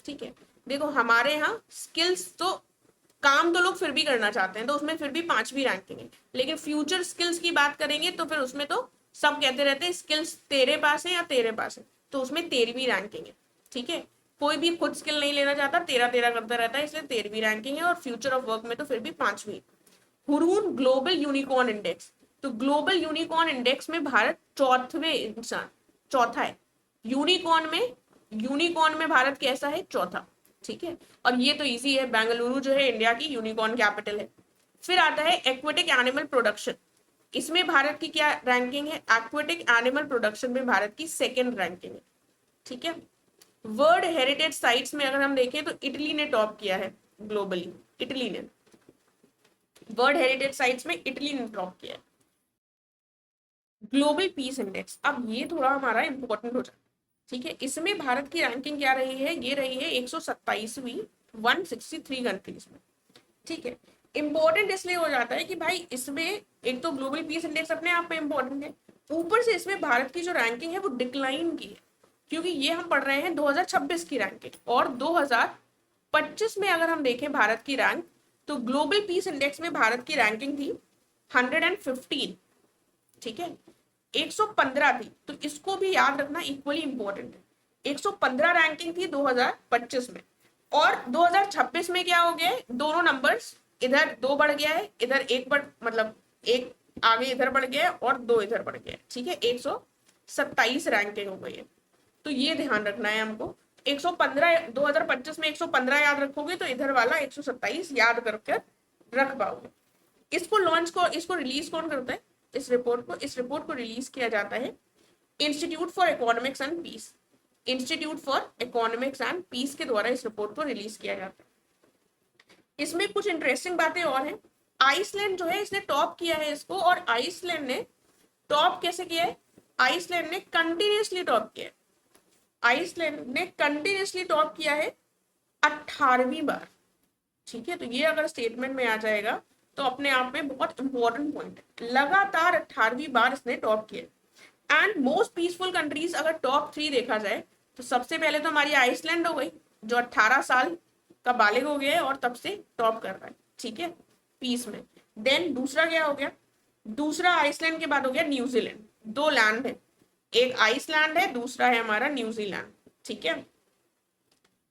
S1: ठीक है, देखो हमारे यहाँ स्किल्स तो काम तो लोग फिर भी करना चाहते हैं, तो उसमें फिर भी 5वीं रैंकिंग है। लेकिन फ्यूचर स्किल्स की बात करेंगे तो फिर उसमें तो सब कहते रहते हैं स्किल्स तेरे पास है या तेरे पास है, तो उसमें 13वीं रैंकिंग है, ठीक है। कोई भी खुद स्किल नहीं लेना चाहता, 13 करता रहता है, इसलिए 13वीं रैंकिंग है। और फ्यूचर ऑफ वर्क में तो फिर भी 5वीं। हुरून ग्लोबल यूनिकॉर्न इंडेक्स, तो ग्लोबल यूनिकॉर्न इंडेक्स में भारत चौथा है। यूनिकॉर्न में भारत कैसा है, चौथा, ठीक है। और ये तो इजी है, बेंगलुरु जो है इंडिया की यूनिकॉर्न कैपिटल है। फिर आता है एक्वेटिक एनिमल प्रोडक्शन, इसमें भारत की क्या रैंकिंग है, एक्वेटिक एनिमल प्रोडक्शन में भारत की 2nd रैंकिंग है, ठीक है। वर्ल्ड हेरिटेज साइट्स में अगर हम देखें तो इटली ने टॉप किया है ग्लोबली, इटली ने वर्ल्ड हेरिटेज साइट्स में इटली ने टॉप किया है। ग्लोबल पीस इंडेक्स, अब ये थोड़ा हमारा इंपॉर्टेंट हो जाता है, ठीक है। इसमें भारत की रैंकिंग क्या रही है, ये रही है 127वीं 163 कंट्रीज में, ठीक है। इंपॉर्टेंट इसलिए हो जाता है कि भाई इसमें एक तो ग्लोबल पीस इंडेक्स अपने आप में इंपॉर्टेंट है, ऊपर से इसमें भारत की जो रैंकिंग है वो डिक्लाइन की है, क्योंकि ये हम पढ़ रहे हैं 2026 की रैंकिंग। और 2025 में अगर हम देखें भारत की रैंक, तो ग्लोबल पीस इंडेक्स में भारत की रैंकिंग थी 115, ठीक है, 115 थी। तो इसको भी याद रखना, इक्वली इंपॉर्टेंट है। 115 रैंकिंग थी 2025 में, और 2026 में क्या हो गया, दोनों नंबर्स, इधर 2 बढ़ गया है, इधर 1 बढ़, मतलब 1 आगे इधर बढ़ गया है और 2 इधर बढ़ गया है, ठीक है। 127 रैंकिंग हो गई है, तो ये ध्यान रखना है हमको। 115 2025 में 115 याद रखोगे तो इधर वाला 127 याद करके रख पाओगे। इसको रिलीज कौन करता है, इस रिपोर्ट को रिलीज किया जाता है Institute for Economics and Peace, Institute for Economics and Peace के द्वारा इस रिपोर्ट को रिलीज किया जाता है। इसमें कुछ इंटरेस्टिंग बातें और हैं। आइसलैंड जो है इसने टॉप किया है इसको, और आइसलैंड ने टॉप कैसे किया है, आइसलैंड ने कंटिन्यूसली टॉप किया है, आइसलैंड ने कंटिन्यूसली टॉप किया है 18वीं बार, ठीक है। तो ये अगर स्टेटमेंट में आ जाएगा तो अपने आप में बहुत इंपॉर्टेंट पॉइंट है, लगातार 18वीं बार इसने टॉप किया। एंड मोस्ट पीसफुल कंट्रीज अगर टॉप 3 देखा जाए तो सबसे पहले तो हमारी आइसलैंड हो गई, जो 18 साल का बालिग हो गया है और तब से टॉप कर रहा है, ठीक है, पीस में। देन दूसरा क्या हो गया, दूसरा आइसलैंड के बाद हो गया न्यूजीलैंड। दो लैंड है, एक आइसलैंड है, दूसरा है हमारा न्यूजीलैंड, ठीक है।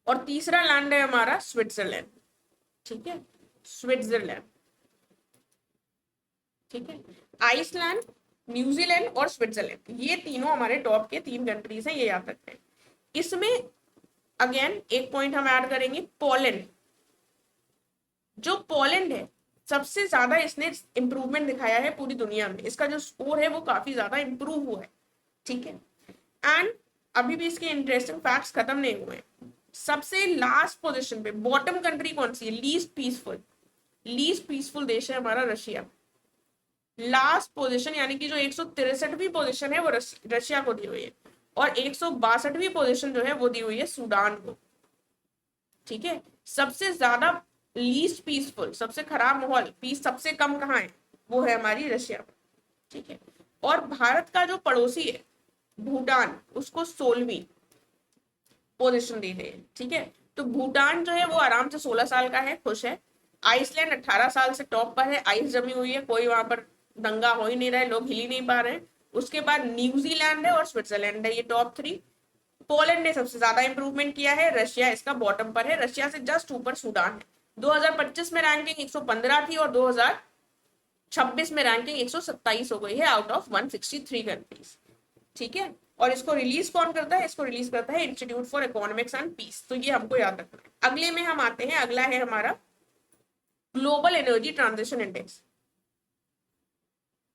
S1: और तीसरा लैंड है हमारा स्विट्जरलैंड, ठीक है, स्विट्जरलैंड, ठीक है। आइसलैंड, न्यूजीलैंड और स्विट्जरलैंड, ये तीनों हमारे टॉप के तीन कंट्रीज हैं, ये याद रखते हैं। इसमें अगेन एक पॉइंट हम ऐड करेंगे, पोलैंड। जो पोलैंड है, सबसे ज्यादा इसने इंप्रूवमेंट दिखाया है पूरी दुनिया में, इसका जो स्कोर है वो काफी ज्यादा इंप्रूव हुआ है, ठीक है। एंड अभी भी इसके इंटरेस्टिंग फैक्ट्स खत्म नहीं हुए हैं। सबसे लास्ट पोजीशन पे बॉटम कंट्री कौन सी है, लीस्ट पीसफुल देश है हमारा रशिया। लास्ट पोजीशन यानी कि जो 163वीं पोजीशन है वो रशिया को दी हुई है, और 162वीं पोजीशन जो है वो दी हुई है सूडान को, ठीक है। सबसे ज्यादा लीस्ट पीसफुल, सबसे खराब माहौल, पीस सबसे कम कहाँ है, वो है हमारी रशिया, ठीक है। और भारत का जो पड़ोसी है भूटान, उसको 16वीं पोजीशन दी गई है, ठीक है। तो भूटान जो है वो आराम से 16 साल का है, खुश है। आइसलैंड 18 साल से टॉप पर है, आइस जमी हुई है, कोई वहां पर दंगा हो ही नहीं रहा है, लोग हिल ही नहीं पा रहे हैं। उसके बाद न्यूजीलैंड है और स्विट्जरलैंड है, ये टॉप 3। पोलैंड ने सबसे ज्यादा इंप्रूवमेंट किया है, रशिया इसका बॉटम पर है, रशिया से जस्ट ऊपर सूडान है। 2025 में रैंकिंग 115 थी और 2026 में रैंकिंग 127 हो गई है आउट ऑफ 163 कंट्रीज, ठीक है। और इसको रिलीज कौन करता है, इसको रिलीज करता है Institute for Economics and Peace, तो ये हमको याद रखना है। अगले में हम आते हैं, अगला है हमारा ग्लोबल एनर्जी ट्रांजिशन इंडेक्स।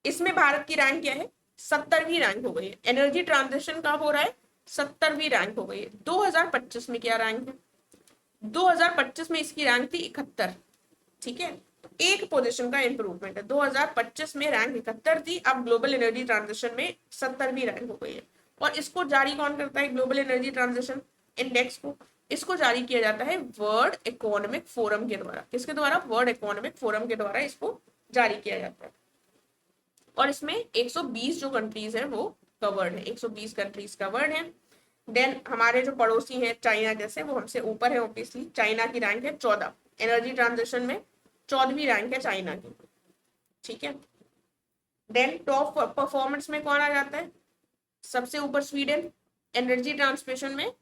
S1: इसमें भारत की रैंक क्या है, 70वीं रैंक हो गई है। एनर्जी ट्रांजिशन कब हो रहा है, 70वीं रैंक हो गई है। 2025 में क्या रैंक है, 2025 में इसकी रैंक थी 71, ठीक है। एक पोजीशन का इंप्रूवमेंट है, 2025 में रैंक 71 थी, अब ग्लोबल एनर्जी ट्रांजिशन में 70वीं रैंक हो गई है। और इसको जारी कौन करता है, ग्लोबल एनर्जी ट्रांजिशन इंडेक्स को, इसको जारी किया जाता है वर्ल्ड इकोनॉमिक फोरम के द्वारा। किसके द्वारा, वर्ल्ड इकोनॉमिक फोरम के द्वारा इसको जारी किया जाता है। और इसमें 120 जो कंट्रीज हैं वो कवर्ड है, 120 कंट्रीज कवर्ड हैं। देन हमारे जो पड़ोसी हैं चाइना जैसे, वो हमसे ऊपर है ऑब्वियसली, चाइना की रैंक है 14, एनर्जी ट्रांजिशन में 14वीं रैंक है चाइना की, ठीक है। देन टॉप परफॉर्मेंस में कौन आ जाता है, सबसे ऊपर स्वीडन, एनर्जी ट्रांसमिशन में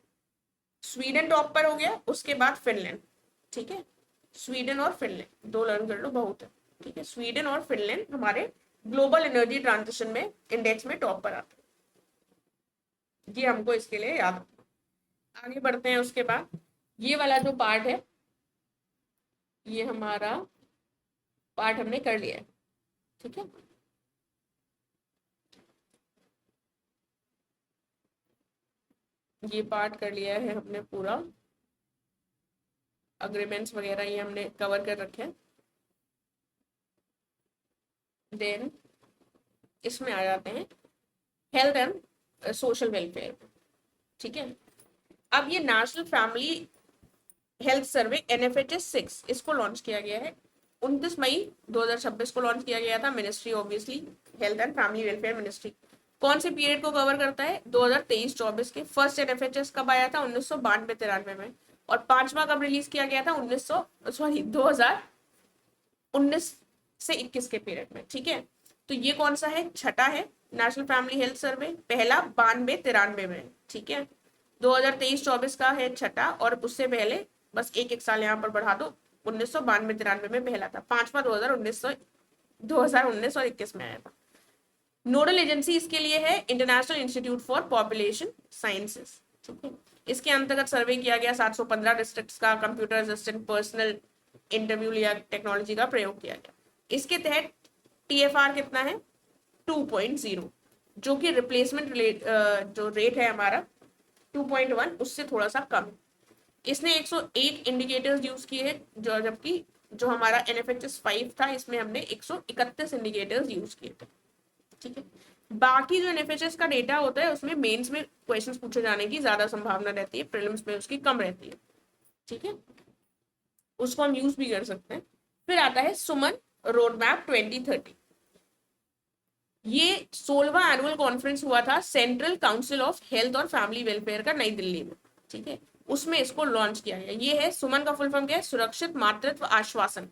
S1: स्वीडन टॉप पर हो गया, उसके बाद फिनलैंड, ठीक है। स्वीडन और फिनलैंड दो लर्न कर लो, बहुत है, ठीक है। स्वीडन और फिनलैंड हमारे ग्लोबल एनर्जी ट्रांजिशन में इंडेक्स में टॉप पर आते हैं, ये हमको इसके लिए याद रखना। आगे बढ़ते हैं, उसके बाद ये वाला जो पार्ट है, ये हमारा पार्ट हमने कर लिया है, ठीक है। ये पार्ट कर लिया है हमने पूरा, अग्रीमेंट्स वगैरह ये हमने कवर कर रखे हैं। देन इसमें आ जाते हैं हेल्थ एंड सोशल वेलफेयर, ठीक है। अब ये national family health survey NFHS 6 इसको लॉन्च किया गया है, 29 मई 2026 को लॉन्च किया गया था। Ministry obviously health and family welfare ministry कौन से पीरियड को कवर करता है, 2023-24 के। फर्स्ट NFHS कब आया था, 1992-93 में। और पांचवा कब रिलीज किया गया था, 2019 से 21 के पीरियड में, ठीक है। तो ये कौन सा है, छठा है नेशनल फैमिली हेल्थ सर्वे, पहला 92-93 में, ठीक है। 2023-24 का है छठा, और उससे पहले बस एक साल यहाँ पर बढ़ा दो, 1992-93 में पहला था। पांचवा 2019 और 21 में आया था। नोडल एजेंसी इसके लिए है international institute for population sciences, ठीक है। इसके अंतर्गत सर्वे किया गया 715 डिस्ट्रिक्ट्स का, कंप्यूटर असिस्टेंट पर्सनल इंटरव्यू लिया, टेक्नोलॉजी का प्रयोग किया गया। इसके तहत TFR कितना है, 2.0, जो कि रिप्लेसमेंट जो रेट है हमारा 2.1 उससे थोड़ा सा कम। इसने 101 इंडिकेटर्स यूज किए हैं, जो जबकि जो हमारा NFHS 5 था इसमें हमने 131 इंडिकेटर्स यूज किए थे, ठीक है। बाकी जो NFHS का डेटा होता है उसमें मेंस में क्वेश्चंस पूछे जाने की ज्यादा संभावना रहती है, प्रीलिम्स में उसकी कम रहती है, ठीक है। उसको हम यूज भी कर सकते हैं। फिर आता है सुमन रोड मैप 2030। ये 16वां एनुअल कॉन्फ्रेंस हुआ था सेंट्रल काउंसिल ऑफ हेल्थ और फैमिली वेलफेयर का नई दिल्ली में, ठीक है। उसमें इसको लॉन्च किया गया। ये है सुमन का फुल फॉर्म क्या है, सुरक्षित मातृत्व आश्वासन।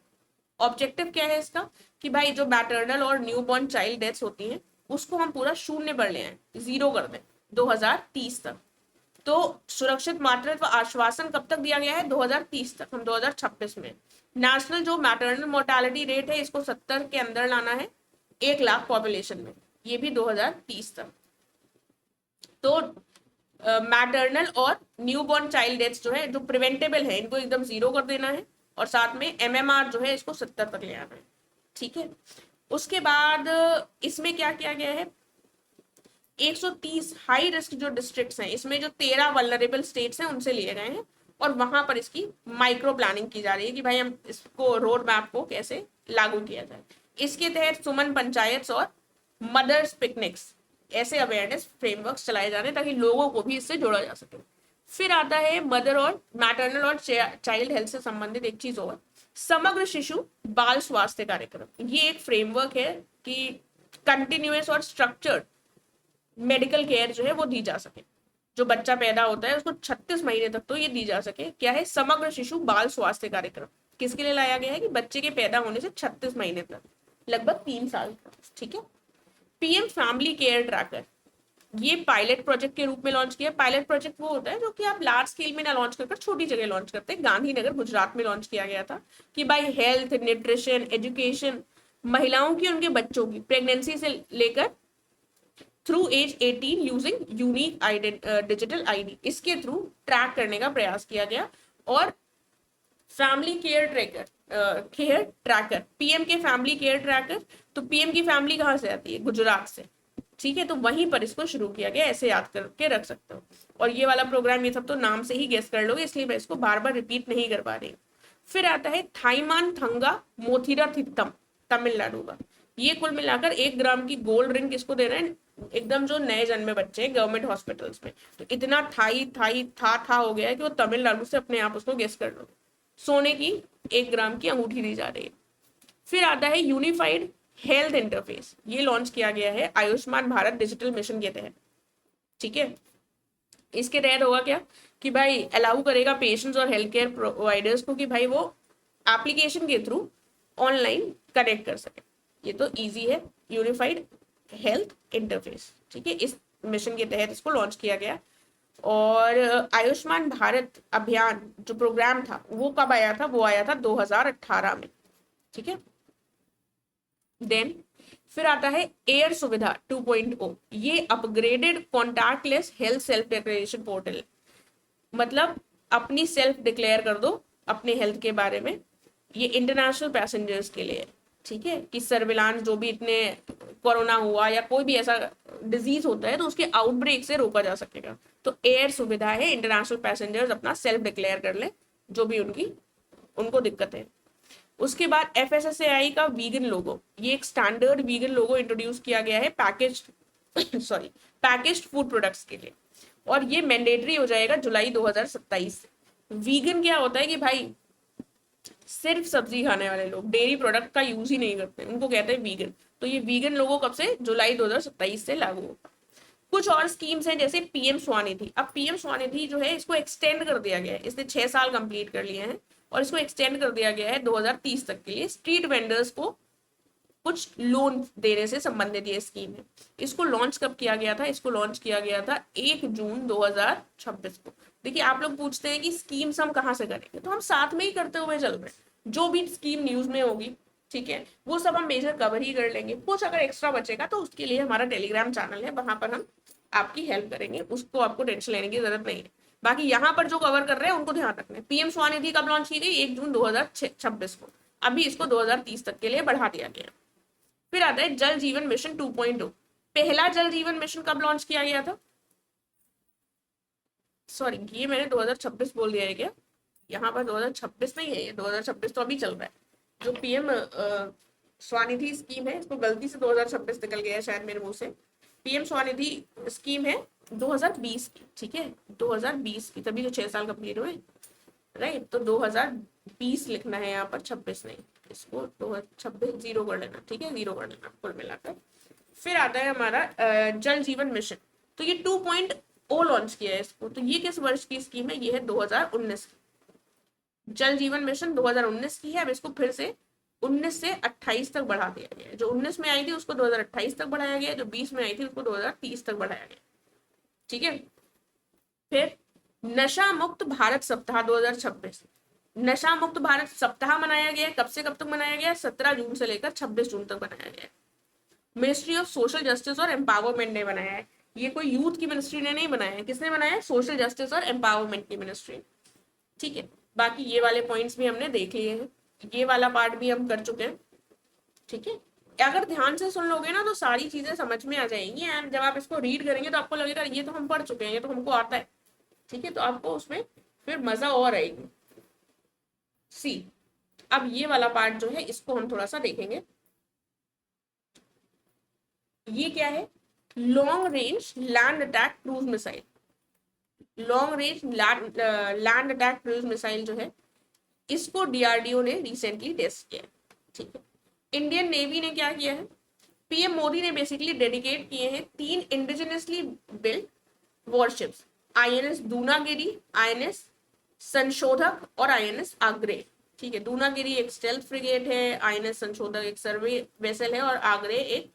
S1: ऑब्जेक्टिव क्या है इसका कि भाई जो मैटरनल और न्यूबॉर्न चाइल्ड डेथ्स होती हैं उसको हम पूरा शून्य पर ले आए, 0 कर दें 2030 तक। तो सुरक्षित मातृत्व आश्वासन कब तक दिया गया है? 2030 तक। हम 2026 में नेशनल जो मैटरनल मोर्टालिटी रेट है इसको 70 के अंदर लाना है 1 लाख पॉपुलेशन में, ये भी 2030 तक। तो मैटरनल और न्यूबॉर्न चाइल्ड डेथ्स जो है जो प्रिवेंटेबल है इनको एकदम 0 कर देना है, और साथ में एमएमआर जो है इसको 70 तक ले आना है, ठीक है। उसके बाद इसमें क्या किया गया है, 130 हाई रिस्क जो डिस्ट्रिक्ट्स हैं इसमें जो 13 वल्नरेबल स्टेट्स हैं उनसे लिए गए हैं, और वहां पर इसकी माइक्रो प्लानिंग की जा रही है कि भाई हम इसको रोड मैप को कैसे लागू किया जाए। इसके तहत सुमन पंचायत और मदर्स पिकनिक्स ऐसे अवेयरनेस फ्रेमवर्क चलाए जा रहे हैं ताकि लोगों को भी इससे जोड़ा जा सके। फिर आता है मदर और मैटरनल और चाइल्ड हेल्थ से संबंधित एक चीज और, समग्र शिशु बाल स्वास्थ्य कार्यक्रम। ये एक फ्रेमवर्क है कि कंटिन्यूअस और स्ट्रक्चर्ड मेडिकल केयर जो है वो दी जा सके, जो बच्चा पैदा होता है उसको 36 महीने तक तो ये दी जा सके। क्या है? समग्र शिशु बाल स्वास्थ्य कार्यक्रम। किसके लिए लाया गया है? कि बच्चे के पैदा होने से 36 महीने तक, लगभग 3 साल तक, ठीक है। पीएम फैमिली केयर ट्रैकर, ये पायलट प्रोजेक्ट के रूप में लॉन्च किया। पायलट प्रोजेक्ट वो होता है जो कि आप लार्ज स्केल में ना लॉन्च कर छोटी जगह लॉन्च करते हैं। गांधीनगर गुजरात में लॉन्च किया गया था कि भाई हेल्थ, न्यूट्रिशन, एजुकेशन, महिलाओं की, उनके बच्चों की प्रेगनेंसी से लेकर through age 18 using unique digital ID, इसके थ्रू ट्रैक करने का प्रयास किया गया। और फैमिली केयर ट्रैकर, पीएम के फैमिली केयर ट्रैकर, तो पीएम की फैमिली कहाँ से आती है? गुजरात से, ठीक है। तो वहीं पर इसको शुरू किया गया, ऐसे याद करके रख सकते हो। और ये वाला प्रोग्राम ये सब तो नाम से ही गेस कर लोगे, इसलिए मैं इसको बार बार रिपीट नहीं कर पा रही। फिर आता है थाईमान थंगा मोथिरा थित्तम, तमिलनाडु का। ये कुल मिलाकर 1 ग्राम की गोल्ड रिंग किसको दे रहे हैं? एकदम जो नए जन्मे बच्चे हैं गवर्नमेंट हॉस्पिटल्स में। तो इतना थाई थाई था हो गया है कि वो तमिलनाडु से अपने आप उसको गेस कर लो। सोने की 1 ग्राम की अंगूठी दी जा रही है। फिर आता है यूनिफाइड हेल्थ इंटरफेस, ये लॉन्च किया गया है आयुष्मान भारत डिजिटल मिशन के तहत, ठीक है। इसके तहत होगा क्या कि भाई अलाउ करेगा पेशेंट्स और हेल्थ केयर प्रोवाइडर्स को कि भाई वो एप्लीकेशन के थ्रू ऑनलाइन कनेक्ट कर सके। ये तो इजी है, यूनिफाइड हेल्थ इंटरफेस, ठीक है। इस मिशन के तहत इसको लॉन्च किया गया। और आयुष्मान भारत अभियान जो प्रोग्राम था वो कब आया था? वो आया था 2018 में, ठीक है। देन फिर आता है एयर सुविधा 2.0, ये upgraded contactless health self declaration portal. मतलब अपनी सेल्फ डिक्लेयर कर दो अपने हेल्थ के बारे में, ये इंटरनेशनल पैसेंजर्स के लिए, ठीक है। कि सर्विलांस जो भी इतने कोरोना हुआ या कोई भी ऐसा डिजीज होता है तो उसके आउटब्रेक से रोका जा सकेगा। तो एयर सुविधा है, इंटरनेशनल पैसेंजर्स अपना सेल्फ डिक्लेयर कर ले जो भी उनको दिक्कत है। उसके बाद FSSAI का वीगन लोगो, ये एक स्टैंडर्ड वीगन लोगो इंट्रोड्यूस किया गया है पैकेज्ड फूड प्रोडक्ट्स के लिए, और ये मैंडेटरी हो जाएगा जुलाई 2027 से। वीगन क्या होता है कि भाई सिर्फ सब्जी खाने वाले लोग डेयरी प्रोडक्ट का यूज ही नहीं करते, उनको कहते हैं वीगन। तो ये वीगन लोगों कब से? जुलाई 2027 से लागू होगा। कुछ और स्कीम्स हैं जैसे पीएम स्वनिधि। अब पीएम स्वनिधि जो है इसको एक्सटेंड कर दिया गया है, इसने 6 साल कंप्लीट कर लिए हैं और इसको एक्सटेंड कर दिया गया है 2030 तक के लिए। स्ट्रीट वेंडर्स को कुछ लोन देने से संबंधित ये स्कीम है। इसको लॉन्च कब किया गया था? इसको लॉन्च किया गया था 1 जून 2026 को। देखिए आप लोग पूछते हैं कि स्कीम्स हम कहाँ से करेंगे, तो हम साथ में ही करते हुए चल रहे हैं। जो भी स्कीम न्यूज में होगी, ठीक है, वो सब हम मेजर कवर ही कर लेंगे। कुछ अगर एक्स्ट्रा बचेगा तो उसके लिए हमारा टेलीग्राम चैनल है, वहां पर हम आपकी हेल्प करेंगे, उसको आपको टेंशन लेने की जरूरत नहीं है। बाकी यहाँ पर जो कवर कर रहे हैं उनको ध्यान रखना है। पीएम स्वनिधि कब लॉन्च की गई? 1 जून 2026 को। अभी इसको 2030 तक के लिए बढ़ा दिया गया। फिर आता है जल जीवन मिशन 2.0। पहला जल जीवन मिशन कब लॉन्च किया गया था? सॉरी, ये मैंने 2026 बोल दिया है क्या? यहाँ पर 2026 नहीं है, ये 2026 तो अभी चल रहा है। जो पीएम स्वनिधि स्कीम है इसको गलती से 2026 निकल गया है शायद मेरे मुंह से। पीएम स्वनिधि स्कीम है 2020 की, ठीक है, 2020 की, तभी तो 6 साल कंप्लीट हुए, राइट। तो 2020 लिखना है यहाँ पर, 26 नहीं, इसको 2026 जीरो कर लेना, ठीक है, जीरो कर लेना कुल मिलाकर। फिर आता है हमारा जल जीवन मिशन, तो ये 2.0 लॉन्च किया है इसको। तो ये किस वर्ष की स्कीम है? ये है 2019 की। जल जीवन मिशन 2019 की है। अब इसको फिर से 19 से 28 तक बढ़ा दिया गया है। जो 19 में आई थी उसको 2028 तक बढ़ाया गया, जो 20 में आई थी उसको 2030 तक बढ़ाया गया। ठीक है। फिर नशा मुक्त भारत सप्ताह 2026, नशा मुक्त भारत सप्ताह मनाया गया। कब से कब तक मनाया गया? 17 जून से लेकर 26 जून तक मनाया गया। मिनिस्ट्री ऑफ सोशल जस्टिस और एम्पावरमेंट ने बनाया है। ये कोई यूथ की मिनिस्ट्री ने नहीं बनाया है, किसने बनाया है? सोशल जस्टिस और एम्पावरमेंट की मिनिस्ट्री। ठीक है। बाकी ये वाले पॉइंट्स भी हमने देख लिए हैं, ये वाला पार्ट भी हम कर चुके हैं। ठीक है। अगर ध्यान से सुन लोगे ना तो सारी चीजें समझ में आ जाएंगी, एंड जब आप इसको रीड करेंगे तो आपको लगेगा ये तो हम पढ़ चुके हैं, ये तो हमको आता है। ठीक है। तो आपको उसमें फिर मजा और आएगी। सी, अब ये वाला पार्ट जो है इसको हम थोड़ा सा देखेंगे। ये क्या है? Long range land attack cruise missile. Long range land attack cruise missile जो है इसको डीआरडीओ ने रिसेंटली टेस्ट किया है। ठीक है। इंडियन नेवी ने क्या किया है? पीएम मोदी ने बेसिकली डेडिकेट किए हैं 3 indigenously built warships, INS Dunagiri, INS संशोधक और आईएनएस आग्रे। ठीक है। दूनागिरी एक स्टेल्थ फ्रिगेट है, आईएनएस संशोधक एक सर्वे वेसल है और आग्रे एक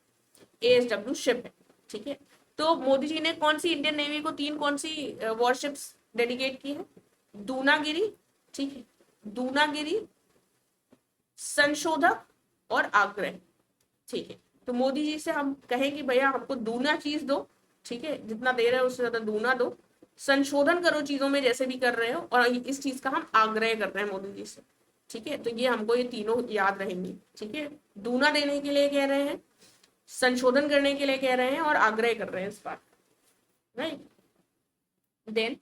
S1: एएसडब्ल्यू शिप है। ठीक है। तो मोदी जी ने कौन सी इंडियन नेवी को 3 कौन सी वॉरशिप्स डेडिकेट की है? दूनागिरी, ठीक है, दूनागिरी, संशोधक और आग्रह। ठीक है। तो मोदी जी से हम कहें कि भैया हमको दूना चीज दो, ठीक है, जितना दे रहे हो उससे ज्यादा दूना दो, संशोधन करो चीजों में जैसे भी कर रहे हो, और इस चीज का हम आग्रह कर रहे हैं मोदी जी से। ठीक है। तो ये हमको ये तीनों याद रहेंगी। ठीक है। दूना देने के लिए कह रहे हैं, संशोधन करने के लिए कह रहे हैं और आग्रह कर रहे हैं इस बात, राइट। देन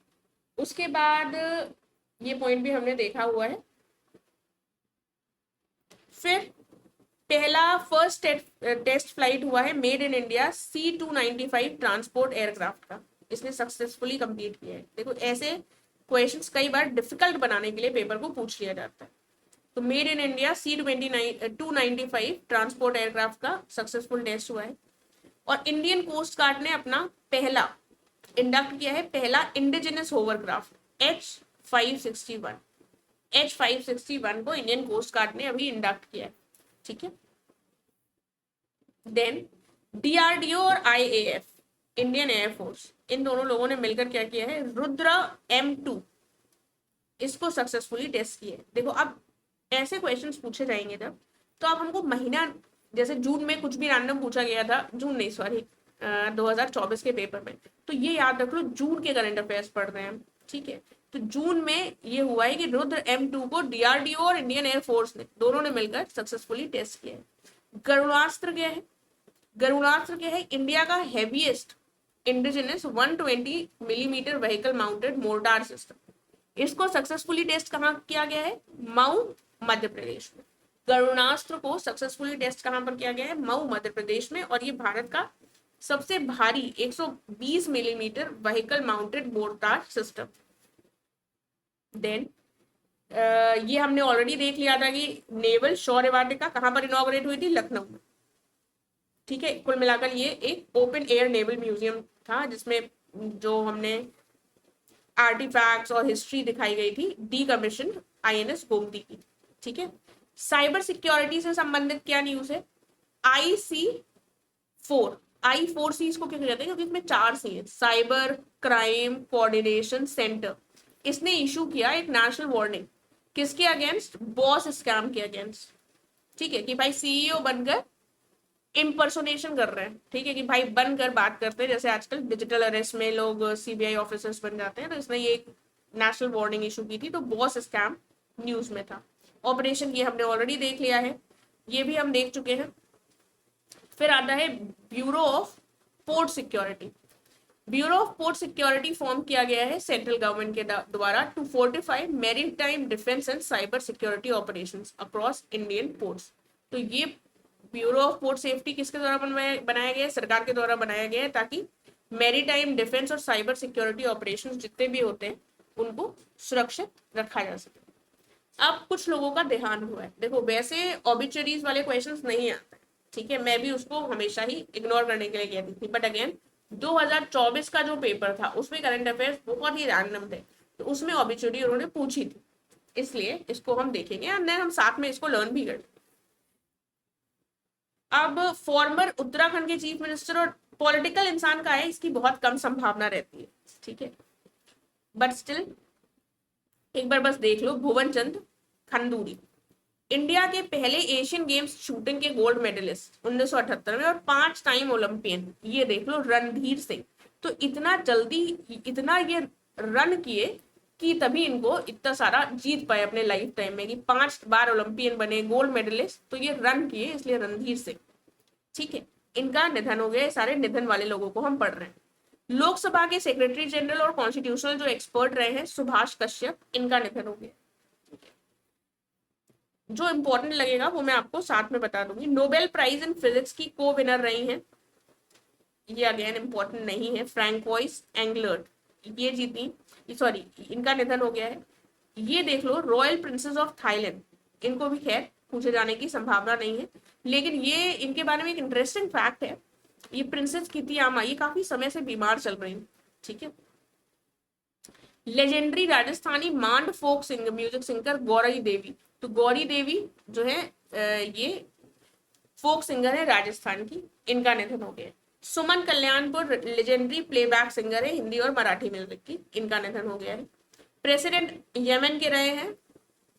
S1: उसके बाद ये पॉइंट भी हमने देखा हुआ है। फिर पहला फर्स्ट टेस्ट फ्लाइट हुआ है made in India C-295 transport aircraft का, इसने सक्सेसफुली कंप्लीट किया है। देखो ऐसे क्वेश्चंस कई बार डिफिकल्ट बनाने के लिए पेपर को पूछ लिया जाता है। तो made in India C-295 transport aircraft का सक्सेसफुल टेस्ट हुआ है। और इंडियन कोस्ट गार्ड ने अपना पहला इंडक्ट किया है, पहला इंडिजिनस होवरक्राफ्ट H-561। H-561 को इंडियन कोस्ट गार्ड ने अभी इंडक्ट किया है। ठीक है। देन डीआरडीओ और आईएएफ, इंडियन एयरफोर्स, इन दोनों लोगों ने मिलकर क्या किया है? रुद्रा M2 इसको सक्सेसफुली टेस्ट किया है। देखो अब ऐसे क्वेश्चंस पूछे जाएंगे जब, तो आप हमको महीना, जैसे जून में कुछ भी रैंडम पूछा गया था, जून नहीं सॉरी 2024 के पेपर में, तो ये याद रख लो जून के करंट अफेयर्स पढ़ रहे हैं। ठीक है। तो जून में ये हुआ है कि रुद्र M2 को डीआरडीओ और इंडियन एयरफोर्स ने दोनों ने मिलकर सक्सेसफुली टेस्ट किया है। गरुणास्त्र क्या है? गरुणास्त्र क्या है? इंडिया का heaviest indigenous 120 millimetre vehicle mounted mortar system. इसको सक्सेसफुली टेस्ट कहाँ किया गया है? मऊ, मध्य प्रदेश में। गरुणास्त्र को सक्सेसफुली टेस्ट कहाँ पर किया गया है? मऊ, मध्य प्रदेश में। और ये भारत का सबसे भारी 120 millimetre vehicle mounted mortar system. Then ये हमने ऑलरेडी देख लिया था कि नेवल शौर्य वाटिका कहाँ पर इनॉग्रेट हुई थी? लखनऊ में। ठीक है। कुल मिलाकर ये एक ओपन एयर नेवल म्यूजियम था जिसमें जो हमने आर्टिफैक्ट्स और हिस्ट्री दिखाई गई थी डीकमीशन आईएनएस गोमती की। ठीक है। साइबर सिक्योरिटी से संबंधित क्या न्यूज है? I-4 I4C को क्या कहते हैं? क्योंकि इसमें 4 सी है, साइबर क्राइम कोऑर्डिनेशन सेंटर। इसने इशू किया एक नेशनल वार्निंग, किसके अगेंस्ट? बॉस स्कैम के अगेंस्ट। ठीक है। कि भाई सीईओ बनकर इम्पर्सोनेशन कर रहे हैं। ठीक है। कि भाई बनकर बात करते हैं, जैसे आजकल डिजिटल अरेस्ट में लोग सीबीआई ऑफिसर्स बन जाते हैं, तो इसने ये एक नेशनल वार्निंग इशू की थी। तो बॉस स्कैम न्यूज में था। ऑपरेशन ये हमने ऑलरेडी देख लिया है, ये भी हम देख चुके हैं। फिर आता है Bureau of Port Security. Bureau of Port Security form किया गया है सेंट्रल गवर्नमेंट के द्वारा to fortify maritime defence and cyber security operations across Indian ports. तो ये ब्यूरो ऑफ पोर्ट सेफ्टी किसके द्वारा बनाया गया है? सरकार के द्वारा बनाया गया है, ताकि मैरीटाइम डिफेंस और साइबर सिक्योरिटी ऑपरेशंस जितने भी होते हैं उनको सुरक्षित रखा जा सके। अब कुछ लोगों का देहांत हुआ है। देखो वैसे ऑबिचुरीज वाले क्वेश्चंस नहीं आते, ठीक है, मैं भी उसको हमेशा ही इग्नोर करने के लिए कहती थी, बट अगेन 2024 का जो पेपर था उसमें करंट अफेयर्स बहुत ही रैंडम थे, तो उसमें ऑबिचुरी उन्होंने पूछी थी, इसलिए इसको हम देखेंगे और हम साथ में इसको लर्न भी करेंगे। अब फॉर्मर उत्तराखंड के चीफ मिनिस्टर और पॉलिटिकल इंसान का है, इसकी बहुत कम संभावना रहती है, ठीक है, बट स्टिल एक बार बस देख लो, भुवन चंद खंडूरी, इंडिया के पहले एशियन गेम्स शूटिंग के गोल्ड मेडलिस्ट 1978 में और 5 टाइम ओलंपियन, ये देख लो रणधीर सिंह। तो इतना जल्दी इतना ये रन किए कि तभी इनको इतना सारा जीत पाए अपने लाइफ टाइम में, कि 5 बार ओलंपियन बने, गोल्ड मेडलिस्ट, तो ये रन किए, इसलिए रणधीर सिंह, ठीक है। इनका निधन हो गया, सारे निधन वाले लोगों को हम पढ़ रहे हैं। लोकसभा के सेक्रेटरी जनरल और कॉन्स्टिट्यूशनल जो एक्सपर्ट रहे हैं सुभाष कश्यप, इनका निधन हो गया। जो इंपॉर्टेंट लगेगा वो मैं आपको साथ में बता दूंगी। नोबेल प्राइज इन फिजिक्स की को विनर रही हैं, ये अगेन इंपॉर्टेंट नहीं है, फ्रैंकोइस एंगलर्ट, ये जीती, सॉरी इनका निधन हो गया है। ये देख लो रॉयल प्रिंसेस ऑफ थाईलैंड, इनको भी खैर पूछे जाने की संभावना नहीं है, लेकिन ये इनके बारे में एक इंटरेस्टिंग फैक्ट है, ये प्रिंसेस कितियामा ये काफी समय से बीमार चल रही है, ठीक है। Legendary Rajasthani Mand folk singer music singer Gauri Devi, तो गौरी देवी जो है ये फोक सिंगर है राजस्थान की, इनका निधन हो गया। Suman Kalyanpur legendary playback singer है हिंदी और मराठी म्यूजिक की, इनका निधन हो गया है। प्रेसिडेंट यमन के रहे हैं,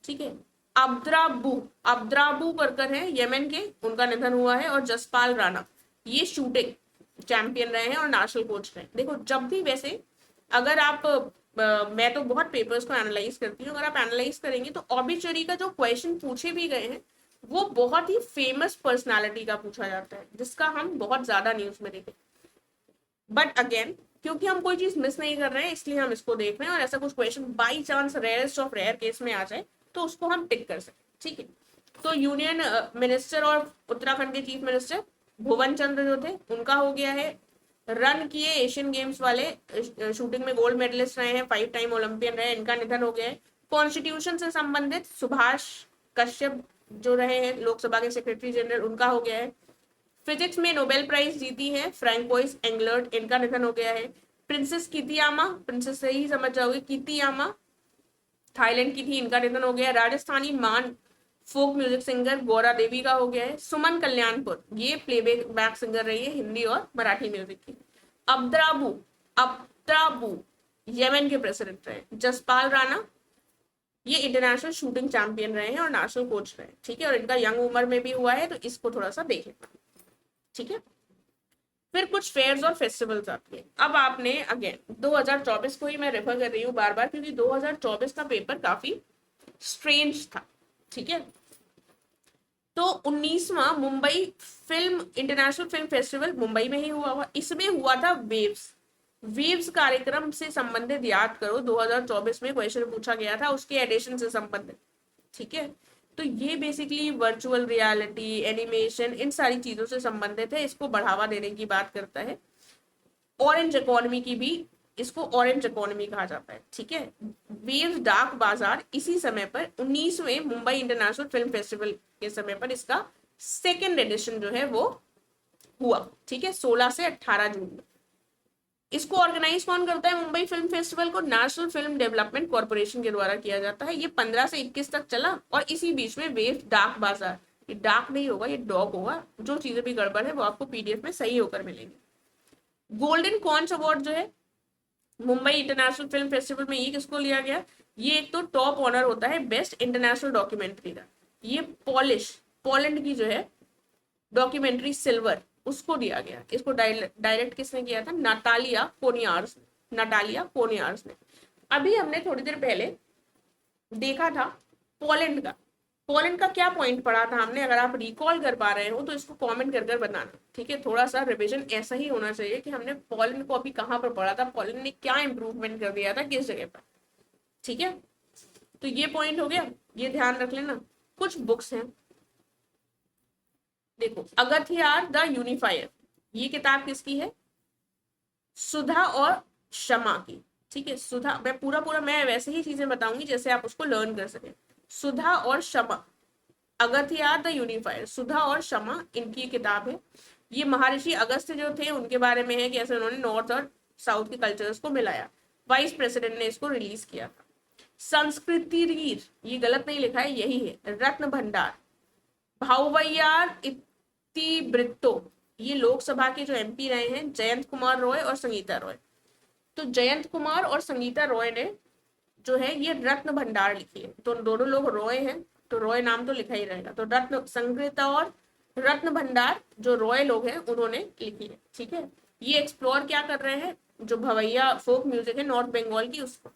S1: ठीक है, अब्द्राबू करकर है यमन के, उनका निधन हुआ है। और जसपाल राणा ये शूटिंग चैंपियन रहे हैं और नेशनल कोच रहे हैं। देखो जब भी वैसे अगर आप मैं तो बहुत पेपर्स को एनालाइज करती हूँ, अगर आप एनालाइज करेंगे तो ऑबिचुरी का जो क्वेश्चन पूछे भी गए हैं वो बहुत ही फेमस पर्सनालिटी का पूछा जाता है, जिसका हम बहुत ज्यादा न्यूज में देखें। बट अगेन क्योंकि हम कोई चीज मिस नहीं कर रहे हैं इसलिए हम इसको देख रहे हैं, और ऐसा कुछ question by chance rarest of rare case में आ जाए तो उसको हम टिक कर सकते, ठीक है। तो यूनियन मिनिस्टर और उत्तराखंड के चीफ मिनिस्टर भुवन चंद्र जो थे उनका हो गया है। रन किए एशियन गेम्स वाले शूटिंग में गोल्ड मेडलिस्ट रहे हैं, 5 टाइम ओलंपियन रहे, इनका निधन हो गया है। कॉन्स्टिट्यूशन से संबंधित सुभाष कश्यप जो रहे हैं लोकसभा के सेक्रेटरी जनरल, उनका हो गया है। फिजिक्स में नोबेल प्राइज जीती है फ्रैंकोइस एंगलर्ट, इनका निधन हो गया है। प्रिंसेस कितियामा, प्रिंसेस से ही समझ जाओगे, कितियामा थाईलैंड की थी, इनका निधन हो गया। राजस्थानी मान folk music singer Gaura Devi का हो गया है। सुमन कल्याणपुर ये प्लेबैक सिंगर रही है हिंदी और मराठी म्यूजिक की। अब्द्राबू यमन के प्रेसिडेंट रहे। जसपाल राणा ये इंटरनेशनल शूटिंग चैंपियन रहे हैं और नेशनल कोच रहे, ठीक है, और इनका यंग उम्र में भी हुआ है, तो इसको थोड़ा सा देख लेना, ठीक है। फिर कुछ फेयर्स और फेस्टिवल्स आते हैं। अब आपने अगेन 2024 को ही मैं रेफर कर रही हूँ बार बार, क्योंकि 2024 का पेपर काफी स्ट्रेंज था, ठीक है। तो 19वां Mumbai film international film festival Mumbai में ही हुआ, इसमें हुआ था वेव्स कार्यक्रम से संबंधित याद करो 2024 में क्वेश्चन पूछा गया था उसके एडिशन से संबंधित, ठीक है। तो ये बेसिकली वर्चुअल रियलिटी एनिमेशन इन सारी चीजों से संबंधित है, इसको बढ़ावा देने की बात करता है। ऑरेंज इकोनॉमी की भी, इसको ऑरेंज इकोनॉमी कहा जाता है, ठीक है। वेव्स डार्क बाजार इसी समय पर 19वें मुंबई इंटरनेशनल फिल्म फेस्टिवल के समय पर इसका सेकेंड एडिशन जो है वो हुआ, ठीक है, 16 से 18 जून में। इसको ऑर्गेनाइज कौन करता है मुंबई फिल्म फेस्टिवल को? नेशनल फिल्म डेवलपमेंट कॉर्पोरेशन के द्वारा किया जाता है। ये 15 से 21 तक चला, और इसी बीच में वेव डार्क बाजार, ये डार्क नहीं होगा ये डॉग होगा, जो चीजें भी गड़बड़ है वो आपको पीडीएफ में सही होकर मिलेंगे। गोल्डन कॉन्च अवार्ड जो है मुंबई इंटरनेशनल फिल्म फेस्टिवल में ये किसको लिया गया? ये एक तो टॉप ऑनर होता है बेस्ट इंटरनेशनल डॉक्यूमेंट्री का, ये पोलैंड की जो है डॉक्यूमेंट्री सिल्वर उसको दिया गया। इसको डायरेक्ट किसने किया था? नाटालिया कोनियार्स ने। अभी हमने थोड़ी देर पहले देखा था पोलैंड का क्या पॉइंट पढ़ा था हमने, अगर आप रिकॉल कर पा रहे हो तो इसको कमेंट कर बताना, ठीक है। थोड़ा सा रिवीजन ऐसा ही होना चाहिए कि हमने पोलैंड को अभी कहाँ पर पढ़ा था, पोलैंड ने क्या इंप्रूवमेंट कर दिया था किस जगह पर, ठीक है। तो ये पॉइंट हो गया, ये ध्यान रख लेना। कुछ बुक्स हैं, देखो अगथियार द यूनिफायर, ये किताब किसकी है? सुधा और शमा की, ठीक है। सुधा, मैं पूरा मैं वैसे ही चीजें बताऊंगी जैसे आप उसको लर्न कर सके। सुधा और शमा, अगथियार द यूनिफायर, सुधा और शमा इनकी किताब है। ये महर्षि अगस्त्य जो थे उनके बारे में है, कि ऐसे उन्होंने नॉर्थ और साउथ के कल्चर्स को मिलाया। वाइस प्रेसिडेंट ने इसको रिलीज किया था। संस्कृति रीर, ये गलत नहीं लिखा है, यही है। रत्न भंडार, भाऊवैयार इतिवृत्तो, ये लोकसभा के जो एमपी रहे हैं जयंत कुमार रॉय और संगीता रॉय। तो जयंत कुमार और संगीता रॉय ने जो है ये रत्न भंडार लिखी है। तो दोनों लोग रॉय हैं तो रॉय नाम तो लिखा ही रहेगा। तो रत्न संगीता और रत्न भंडार जो रॉय लोग हैं उन्होंने लिखी है। ठीक है, ये एक्सप्लोर क्या कर रहे हैं, जो भवैया फोक म्यूजिक है नॉर्थ बंगाल की उसको।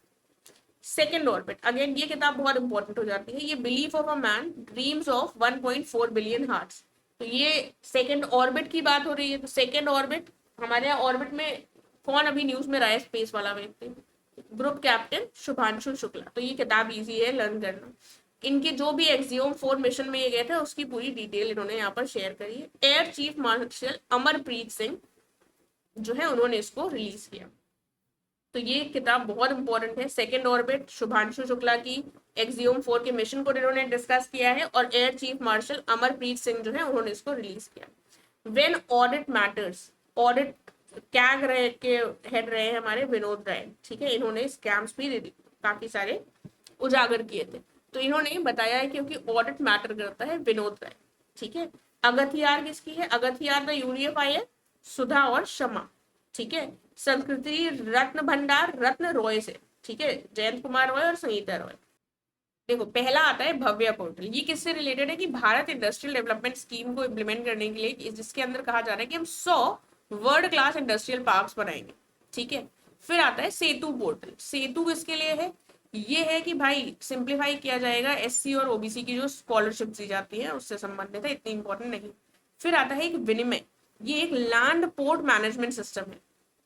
S1: सेकेंड ऑर्बिट, अगेन ये किताब बहुत इंपॉर्टेंट हो जाती है। ये belief of a man dreams of 1.4 billion hearts. तो ये सेकेंड ऑर्बिट की बात हो रही है। तो सेकेंड ऑर्बिट, हमारे यहाँ ऑर्बिट में कौन अभी न्यूज में रहा है स्पेस वाला व्यक्ति, ग्रुप कैप्टन शुभांशु शुक्ला। तो ये किताब इजी है लर्न करना। इनके जो भी एक्सियोम 4 मिशन में ये गए थे उसकी पूरी डिटेल इन्होंने यहाँ पर शेयर करी है। Air chief marshal Amarpreet Singh जो है उन्होंने इसको रिलीज किया। तो ये किताब बहुत इंपॉर्टेंट है। सेकेंड ऑर्बिट शुभांशु शुक्ला की एक्सियोम 4 के मिशन को इन्होंने डिस्कस किया है और air chief marshal Amarpreet Singh जो है उन्होंने इसको रिलीज किया। When audit matters, audit CAG रहे के हेड रहे हैं हमारे विनोद राय। ठीक है, इन्होंने स्कैम्स भी काफी सारे उजागर किए थे। तो इन्होंने बताया है क्योंकि ऑडिट मैटर करता है विनोद राय। ठीक है, अगथियार किसकी है, अगथियार द यूनिफाई है सुधा और शमा। ठीक है, संस्कृति रत्न भंडार रत्न रॉय से। ठीक है, जयंत कुमार रॉय और संगीता रॉय। देखो पहला आता है भव्य पोर्टल। ये किससे रिलेटेड है कि भारत इंडस्ट्रियल डेवलपमेंट स्कीम को इम्प्लीमेंट करने के लिए, जिसके अंदर कहा जा रहा है कि हम 100 वर्ल्ड क्लास इंडस्ट्रियल पार्क्स बनाएंगे। ठीक है, फिर आता है सेतु पोर्टल। सेतु किसके लिए है, ये है कि भाई सिंप्लीफाई किया जाएगा एससी और ओबीसी की जो स्कॉलरशिप दी जाती है उससे संबंधित है, इतनी इंपॉर्टेंट नहीं। फिर आता है एक विनिमय, ये एक लैंड पोर्ट मैनेजमेंट सिस्टम है।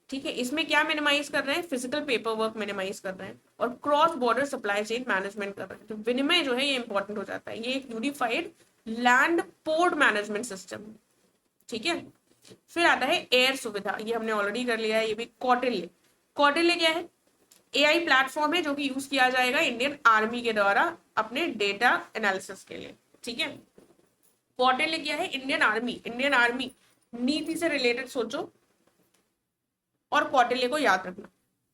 S1: ठीक है, इसमें क्या मिनिमाइज कर रहे हैं, फिजिकल पेपर वर्क मिनिमाइज कर रहे हैं और cross border supply chain management कर रहे हैं। तो विनिमय जो है ये इंपॉर्टेंट हो जाता है, ये एक unified land port management system. ठीक है, फिर आता है एयर सुविधा, ये हमने ऑलरेडी कर लिया है। ये भी कौटिल्य। कौटिल्य क्या है, एआई प्लेटफॉर्म है जो कि यूज किया जाएगा इंडियन आर्मी के द्वारा अपने डेटा एनालिसिस के लिए। ठीक है, कौटिल्य क्या है, इंडियन आर्मी नीति से रिलेटेड सोचो और कौटिल्य को याद रखना।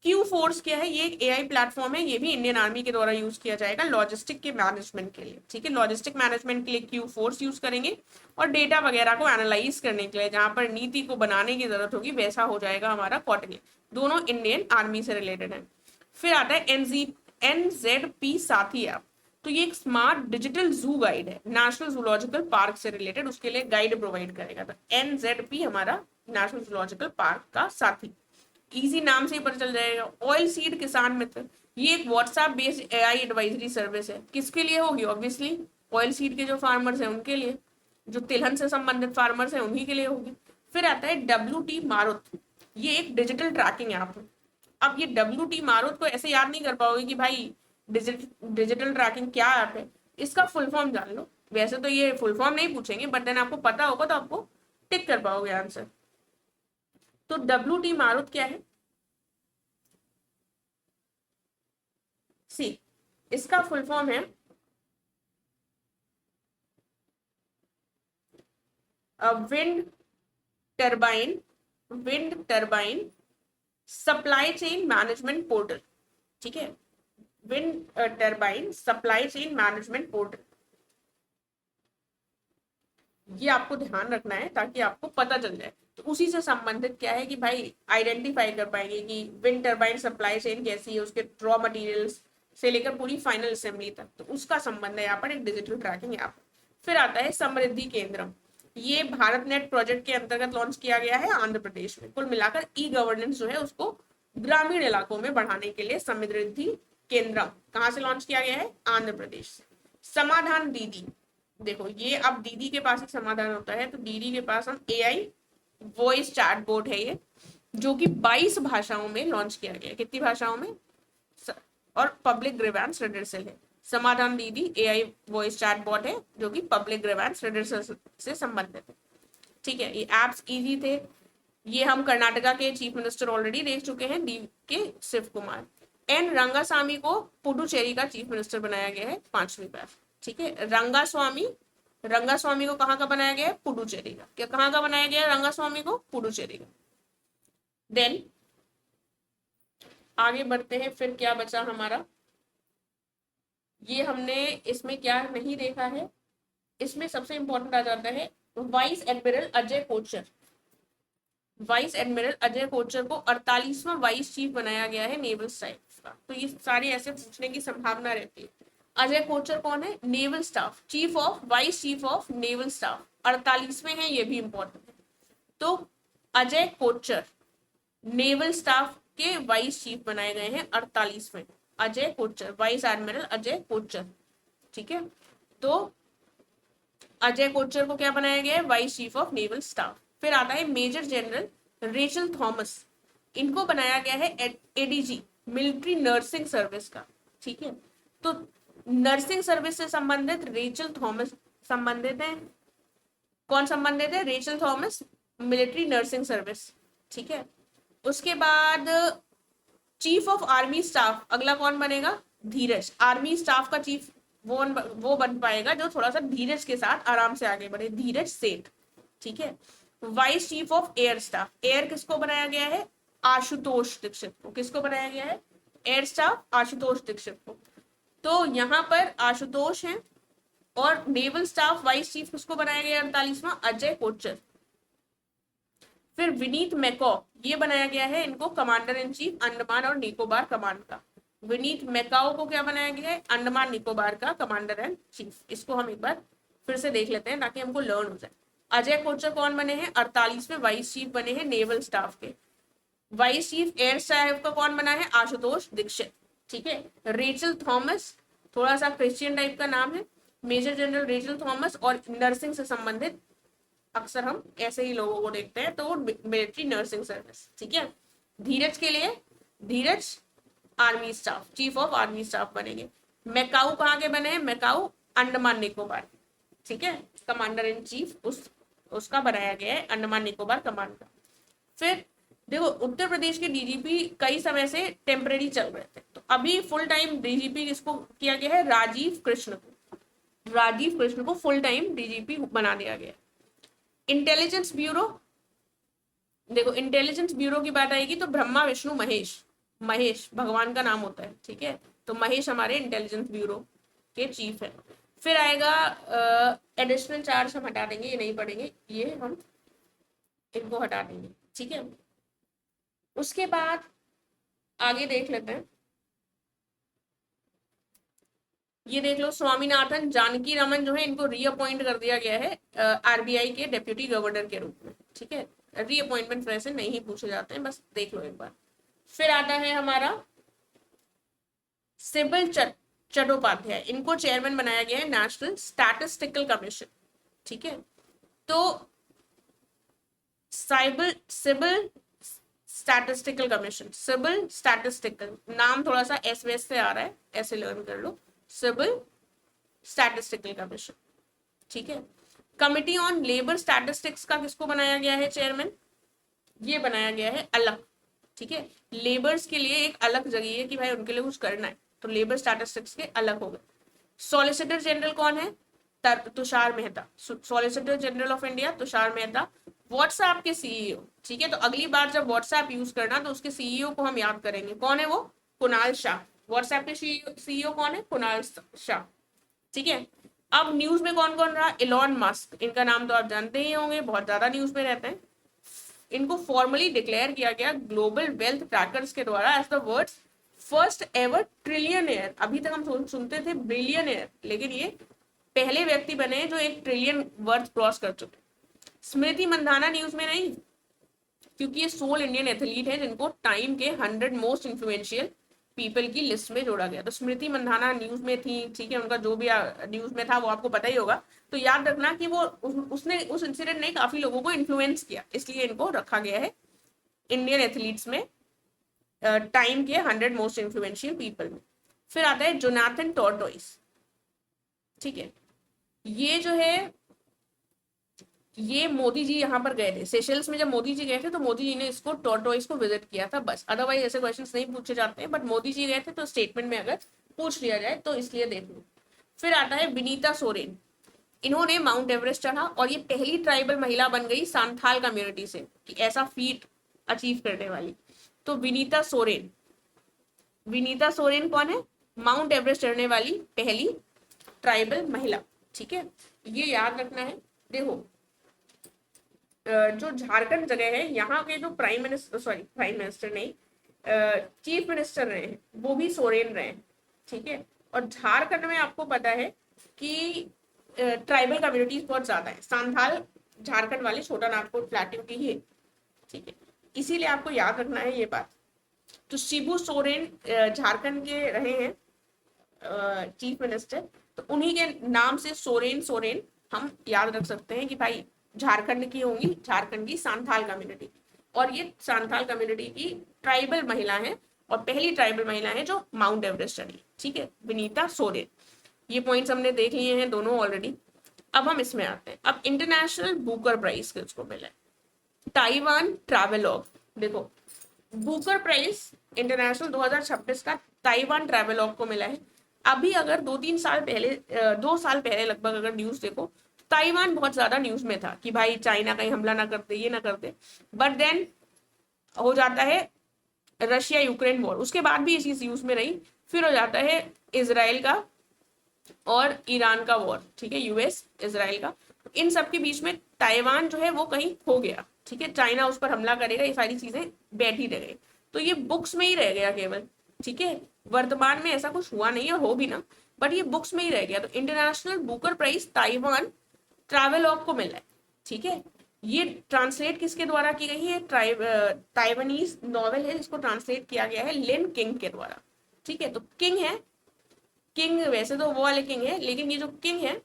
S1: क्यू फोर्स क्या है, ये एक एआई प्लेटफॉर्म है, ये भी इंडियन आर्मी के द्वारा यूज किया जाएगा लॉजिस्टिक के मैनेजमेंट के लिए। ठीक है, लॉजिस्टिक मैनेजमेंट के लिए क्यू फोर्स यूज करेंगे और डेटा वगैरह को एनालाइज करने के लिए जहां पर नीति को बनाने की जरूरत होगी वैसा हो जाएगा हमारा कौटिल्य। दोनों इंडियन आर्मी से रिलेटेड है। फिर आता है NZP साथी ऐप। तो ये एक स्मार्ट डिजिटल जू गाइड है, नेशनल जूलॉजिकल पार्क से रिलेटेड, उसके लिए गाइड प्रोवाइड करेगा। तो NZP हमारा नेशनल जूलॉजिकल पार्क का साथी, इजी नाम से ही पता चल जाएगा। ऑयल सीड किसान मित्र, ये एक WhatsApp based AI advisory service है। किसके लिए होगी, ऑब्वियसली ऑयल सीड के जो फार्मर्स हैं उनके लिए, जो तिलहन से संबंधित फार्मर्स हैं उन्हीं के लिए होगी। फिर आता है WT मारुत, ये एक डिजिटल ट्रैकिंग ऐप है। अब ये WT मारुत को ऐसे याद नहीं कर पाओगे कि भाई डिजिटल ट्रैकिंग क्या ऐप है, इसका फुल फॉर्म जान लो। वैसे तो ये फुल फॉर्म नहीं पूछेंगे बट देन आपको पता होगा तो आपको टिक कर पाओगे आंसर। तो WT मारुत क्या है, सी इसका फुल फॉर्म है wind turbine supply chain management portal. ठीक है, wind turbine supply chain management portal, ये आपको ध्यान रखना है ताकि आपको पता चल जाए। तो उसी से संबंधित क्या है कि भाई आइडेंटिफाई कर पाएंगे कि विंड टर्बाइन सप्लाई चेन कैसी है, उसके रॉ मटेरियल्स से लेकर पूरी फाइनल असेंबली तक, तो उसका संबंध है यहाँ पर एक डिजिटल ट्रैकिंग ऐप। फिर आता है समृद्धि केंद्रम, ये भारत नेट प्रोजेक्ट के अंतर्गत लॉन्च किया गया है आंध्र प्रदेश में। कुल मिलाकर ई गवर्नेंस जो है उसको ग्रामीण इलाकों में बढ़ाने के लिए समृद्धि केंद्रम कहाँ से लॉन्च किया गया है, आंध्र प्रदेश से। समाधान दीदी, देखो ये अब दीदी के पास ही समाधान होता है। तो दीदी के पास हम एआई वॉइस चैटबॉट है ये, जो कि 22 भाषाओं में लॉन्च किया गया है। कितनी भाषाओं में, और पब्लिक ग्रीवेंस रिडर्सल है। समाधान दीदी एआई वॉइस चैटबॉट है जो कि पब्लिक ग्रीवेंस रिडर्सल से संबंधित है। ठीक है, ये एप्स इजी थे। ये हम कर्नाटका के चीफ मिनिस्टर ऑलरेडी देख चुके हैं, DK शिव कुमार। N रंगास्वामी को पुडुचेरी का चीफ मिनिस्टर बनाया गया है 5वीं बार। ठीक है, रंगास्वामी को कहाँ का बनाया गया है, पुडुचेरी का। क्या कहाँ का बनाया गया है रंगास्वामी को, पुडुचेरी का। देन आगे बढ़ते हैं, फिर क्या बचा हमारा, ये हमने इसमें क्या नहीं देखा है। इसमें सबसे इंपॉर्टेंट आ जाता है vice admiral Ajay Kochar, vice admiral Ajay Kochar को 48वां वाइस चीफ बनाया गया है नेवल स्टाफ का। तो ये सारे ऐसे पूछने की संभावना रहती है। अजय कोचर कौन है? Naval staff chief of, vice chief of naval staff, 48वें हैं, ये भी इंपॉर्टेंट है। तो अजय कोचर नेवल स्टाफ के वाइस चीफ बनाए गए हैं 48वें, अजय कोचर, वाइस एडमिरल अजय कोचर। ठीक है, तो अजय कोचर को क्या बनाया गया है? Vice chief of naval staff. फिर आता है मेजर जनरल रेचल थॉमस, इनको बनाया गया है एडीजी मिलिट्री नर्सिंग सर्विस का। ठीक है, तो नर्सिंग सर्विस से संबंधित रेचल थॉमस संबंधित है। कौन संबंधित है? Rachel Thomas, military nursing service. ठीक है, उसके बाद चीफ ऑफ आर्मी स्टाफ अगला कौन बनेगा? धीरज। आर्मी स्टाफ का चीफ वो बन पाएगा जो थोड़ा सा धीरज के साथ आराम से आगे बढ़े, धीरज सेठ। ठीक है, vice chief of air staff, air किसको बनाया गया है? आशुतोष दीक्षित को। किसको बनाया गया है? एयर स्टाफ आशुतोष दीक्षित को। तो यहाँ पर आशुतोष है। और नेवल स्टाफ वाइस चीफ किसको बनाया गया? 48वां अजय कोचर। फिर विनीत मैकॉ, ये बनाया गया है इनको कमांडर इन चीफ अंडमान और निकोबार कमांड का। विनीत मैकाओ को क्या बनाया गया है? अंडमान निकोबार का कमांडर एंड चीफ। इसको हम एक बार फिर से देख लेते हैं ताकि हमको लर्न हो जाए। अजय कोचर कौन बने हैं? 48वें वाइस चीफ बने हैं नेवल स्टाफ के। वाइस चीफ एयर स्टाफ का कौन बना है? आशुतोष दीक्षित। ठीक है, रेचल थॉमस थोड़ा सा क्रिश्चियन टाइप का नाम है, मेजर जनरल रेचल थॉमस, और नर्सिंग से संबंधित अक्सर हम ऐसे ही लोगों को देखते हैं, तो वो मिलिट्री नर्सिंग सर्विस। ठीक है, धीरज के लिए Dheeraj army staff, chief of army staff बनेंगे। मैकाऊ कहाँ के बने हैं? मैकाऊ अंडमान निकोबार। ठीक है, कमांडर इन चीफ उसका बनाया गया है अंडमान निकोबार कमांड का। फिर देखो, उत्तर प्रदेश के डीजीपी कई समय से टेम्परेरी चल रहे थे, तो अभी फुल टाइम डीजीपी किसको किया गया है? राजीव कृष्ण को। राजीव कृष्ण को फुल टाइम डीजीपी बना दिया गया। इंटेलिजेंस ब्यूरो, देखो इंटेलिजेंस ब्यूरो की बात आएगी तो ब्रह्मा विष्णु महेश, महेश भगवान का नाम होता है। ठीक है, तो महेश हमारे इंटेलिजेंस ब्यूरो के चीफ है। फिर आएगा एडिशनल चार्ज, हम हटा देंगे, ये नहीं पढ़ेंगे, ये हम इनको हटा देंगे। ठीक है, उसके बाद आगे देख लेते हैं। ये देख लो, स्वामीनाथन जानकी रमन जो है इनको रीअपॉइंट कर दिया गया है आरबीआई के डेप्यूटी गवर्नर के रूप में। ठीक है, रीअपॉइंटमेंट वैसे नहीं पूछे जाते हैं, बस देख लो एक बार। फिर आता है हमारा सिबिल चट्टोपाध्याय, इनको चेयरमैन बनाया गया है नेशनल स्टैटिस्टिकल कमीशन। ठीक है, तो CIBIL statistical commission, CIBIL statistical, नाम थोड़ा सा एस वेस से आ रहा है, ऐसे लर्न कर लो, सिबिल स्टैटिस्टिकल कमीशन। ठीक है, कमिटी ऑन लेबर स्टैटिस्टिक्स का किसको बनाया गया है चेयरमैन? ये बनाया गया है अलग। ठीक है, लेबर्स के लिए एक अलग जगह है कि भाई उनके लिए कुछ करना है, तो लेबर स्टैटिस्टिक्स के अलग हो गए। सॉलिसिटर जनरल कौन है? Tushar Mehta, solicitor general of India Tushar Mehta, WhatsApp के सीईओ। ठीक है, तो अगली बार जब व्हाट्सएप यूज करना तो उसके सीईओ को हम याद करेंगे, कौन है वो? कुणाल शाह। व्हाट्सएप के सीईओ कौन है? कुणाल शाह। ठीक है, अब न्यूज में कौन कौन रहा? इलॉन मस्क, इनका नाम तो आप जानते ही होंगे, बहुत ज्यादा न्यूज में रहते हैं। इनको फॉर्मली डिक्लेयर किया गया ग्लोबल वेल्थ ट्रैकर्स के द्वारा as the world's first ever trillionaire. अभी तक हम सुनते थे बिलियनियर, लेकिन ये पहले व्यक्ति बने जो 1 ट्रिलियन वर्थ क्रॉस कर चुके। स्मृति मंधाना न्यूज में नहीं, क्योंकि ये सोल इंडियन एथलीट है जिनको टाइम के 100 मोस्ट इन्फ्लुएंशियल पीपल की लिस्ट में जोड़ा गया, तो स्मृति मंधाना न्यूज में थी। ठीक है, उनका जो भी न्यूज में था वो आपको पता ही होगा, तो याद रखना कि वो उसने उस इंसिडेंट ने काफी लोगों को इन्फ्लुएंस किया, इसलिए इनको रखा गया है इंडियन एथलीट्स में टाइम के 100 मोस्ट इन्फ्लुएंशियल पीपल में। फिर आता है जोनाथन टॉर्टोइस। ठीक है, ये जो है ये मोदी जी यहाँ पर गए थे सेशल्स में, जब मोदी जी गए थे तो मोदी जी ने इसको टॉर्टोइस को विजिट किया था, बस। अदरवाइज ऐसे क्वेश्चंस नहीं पूछे जाते हैं, बट मोदी जी गए थे तो स्टेटमेंट में अगर पूछ लिया जाए तो इसलिए देख लो। फिर आता है विनीता सोरेन, इन्होंने माउंट एवरेस्ट चढ़ा और ये पहली ट्राइबल महिला बन गई सांथाल कम्युनिटी से कि ऐसा फीट अचीव करने वाली। तो विनीता सोरेन, विनीता सोरेन कौन है? माउंट एवरेस्ट चढ़ने वाली पहली ट्राइबल महिला। ठीक है, ये याद रखना है। देखो जो झारखंड जगह है, यहाँ के जो प्राइम मिनिस्टर नहीं, चीफ मिनिस्टर रहे हैं वो भी सोरेन रहे हैं, ठीक है। और झारखंड में आपको पता है कि ट्राइबल कम्युनिटीज बहुत ज्यादा है, सांथाल झारखंड वाले छोटा नागपुर प्लेट्यू की ही है, ठीक है। इसीलिए आपको याद रखना है ये बात। तो शिबू सोरेन झारखंड के रहे हैं चीफ मिनिस्टर, तो उन्हीं के नाम से सोरेन सोरेन हम याद रख सकते हैं कि भाई झारखंड की होंगी, झारखंड की सांथाल कम्युनिटी। और ये सांथाल कम्युनिटी की ट्राइबल महिला है, और पहली ट्राइबल महिला है जो माउंट एवरेस्ट चढ़ी, ठीक है, विनीता सोरेन। ये पॉइंट्स हमने देख लिए हैं दोनों ऑलरेडी। अब हम इसमें आते हैं। अब इंटरनेशनल बुकर प्राइज किसको मिला है? Taiwan travelogue. देखो, बुकर प्राइज इंटरनेशनल 2026 का ताइवान ट्रैवलॉग को मिला है। अभी अगर 2-3 साल पहले, 2 साल पहले लगभग अगर न्यूज देखो, तो ताइवान बहुत ज्यादा न्यूज में था कि भाई चाइना कहीं हमला ना करते, ये ना करते। बट देन हो जाता है रशिया यूक्रेन वॉर, उसके बाद भी इसी न्यूज में रही। फिर हो जाता है इसराइल का और ईरान का वॉर, ठीक है, यूएस इसराइल का। इन सब के बीच में ताइवान जो है वो कहीं खो गया, ठीक है। चाइना उस पर हमला करेगा, ये सारी चीजें बैठी रह गई, तो ये बुक्स में ही रह गया केवल, ठीक है। वर्तमान में ऐसा कुछ हुआ नहीं और हो भी ना, बट ये बुक्स में ही रह गया। तो International Booker Prize Taiwan travelogue को मिला है, ठीक है। ये ट्रांसलेट किसके द्वारा की गई है? ताइवानीज नॉवेल है जिसको ट्रांसलेट किया गया है लिन किंग के द्वारा, ठीक है। तो किंग है, किंग वैसे तो वो वाले किंग है, लेकिन ये जो किंग है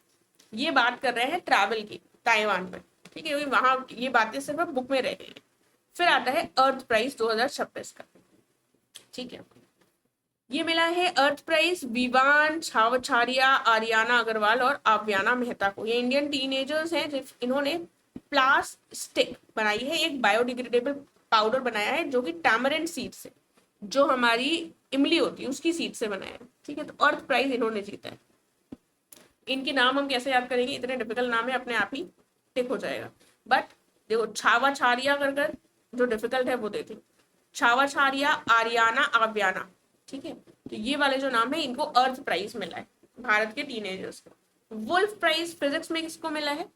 S1: ये बात कर रहे हैं ट्रैवल की ताइवान में, ठीक है। वहां ये बातें सिर्फ बुक में रह गई है। फिर आता है अर्थ प्राइज 2026 का, ठीक है। ये मिला है अर्थ प्राइज विवान छावछारिया, आरियाना अग्रवाल और आव्याना मेहता को। ये इंडियन टीनेजर्स हैं, इन्होंने प्लास्टिक बनाई है, एक बायोडिग्रेडेबल पाउडर बनाया है जो कि टैमरिंड सीड से, जो हमारी इमली होती है उसकी सीड से बनाया है, ठीक है। तो अर्थ प्राइज इन्होंने जीता है। इनके नाम हम कैसे याद करेंगे? इतने डिफिकल्ट नाम है, अपने आप ही टिक हो जाएगा। बट देखो, छावा छारिया कर जो डिफिकल्ट है वो देखिए, छावा छारिया, आरियाना, आव्याना, ठीक है। तो ये वाले जो नाम है इनको अर्थ प्राइज मिला है भारत के टीनेजर्स को। वुल्फ प्राइज फिजिक्स में किसको मिला है?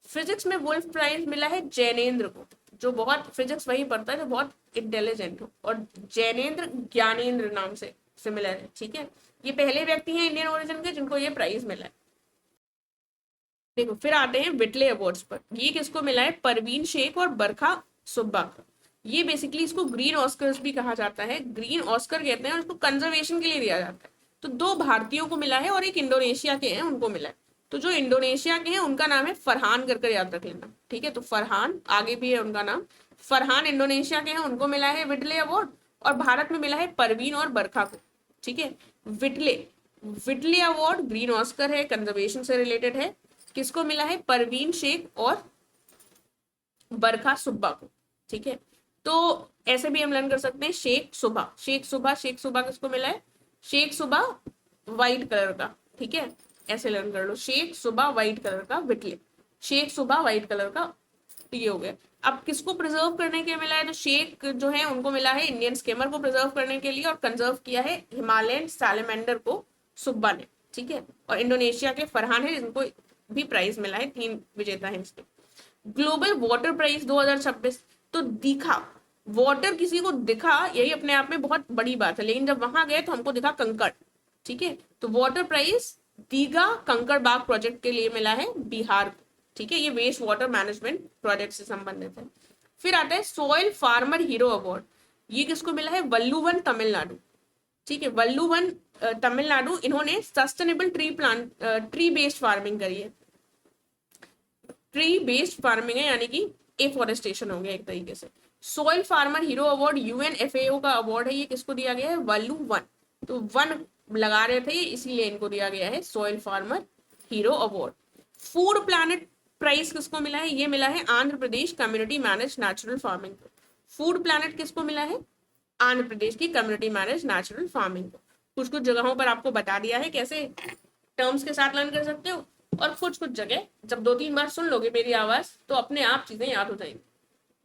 S1: फिजिक्स में वुल्फ प्राइज मिला है जैनेन्द्र को, जो बहुत फिजिक्स वही पढ़ता है जो बहुत इंटेलिजेंट हो, और जैनेन्द्र ज्ञानेन्द्र नाम से सिमिलर है, ठीक है। ये पहले व्यक्ति हैं इंडियन ओरिजिन के जिनको ये प्राइज मिला है। देखो, फिर आते हैं विटले अवार्ड्स पर। ये किसको मिला है? परवीन शेख और बरखा सुब्बा को। ये बेसिकली इसको ग्रीन ऑस्कर्स भी कहा जाता है, ग्रीन ऑस्कर कहते हैं, और इसको कंजर्वेशन के लिए दिया जाता है। तो 2 भारतीयों को मिला है और एक इंडोनेशिया के हैं उनको मिला है। तो जो इंडोनेशिया के हैं उनका नाम है फरहान, कर याद रख लेना, ठीक है। तो फरहान आगे भी है उनका नाम, फरहान इंडोनेशिया के हैं, उनको मिला है विटले अवार्ड। और भारत में मिला है परवीन और बरखा को, ठीक है। विटले विटले अवार्ड ग्रीन ऑस्कर है, कंजर्वेशन से रिलेटेड है। किसको मिला है? परवीन शेख और बरखा सुब्बा को, ठीक है। तो ऐसे भी हम लर्न कर सकते हैं शेख सुबह, शेख सुबह, शेख सुबह किसको मिला है? शेख सुबह व्हाइट कलर का, ठीक है, ऐसे लर्न कर लो, शेख सुबह व्हाइट कलर का विटले, शेख सुबह व्हाइट कलर का, ये हो गया। अब किसको प्रिजर्व करने के मिला है? तो शेख जो है उनको मिला है इंडियन स्केमर को प्रिजर्व करने के लिए, और कंजर्व किया है हिमालयन सैलेमेंडर को सुब्बा ने, ठीक है। और इंडोनेशिया के फरहान है जिनको भी प्राइज मिला है, 3 विजेता है इसके। ग्लोबल वाटर प्राइज 2026, तो दिखा, वाटर किसी को दिखा यही अपने आप में बहुत बड़ी बात है, लेकिन जब वहां गए तो हमको दिखा कंकड़, ठीक है। तो वाटर प्राइज दीघा कंकड़ बाग प्रोजेक्ट के लिए मिला है बिहार को, ठीक है। ये वेस्ट वाटर मैनेजमेंट प्रोजेक्ट से संबंधित है। फिर आता है सॉइल फार्मर हीरो अवार्ड। ये किसको मिला है? वल्लुवन तमिलनाडु, ठीक है। वल्लुवन तमिलनाडु, इन्होंने सस्टेनेबल ट्री बेस्ड फार्मिंग करी है। ट्री बेस्ड फार्मिंग है, यानी कि एफोरेस्टेशन हो गया एक तरीके से। Soil farmer hero award UNFAO का अवार्ड है, ये किसको दिया गया है? वल्लू वन, तो वन लगा रहे थे इसीलिए इनको दिया गया है soil farmer hero award. Food planet prize किसको मिला है? ये मिला है Andhra Pradesh community manage natural farming को। फूड प्लैनेट किसको मिला है? आंध्र प्रदेश की कम्युनिटी मैनेज नेचुरल फार्मिंग को। कुछ कुछ जगहों पर आपको बता दिया है कैसे टर्म्स के साथ लर्न कर सकते हो, और कुछ कुछ जगह जब 2-3 बार सुन लोगे मेरी आवाज तो अपने आप चीजें याद हो जाएंगी,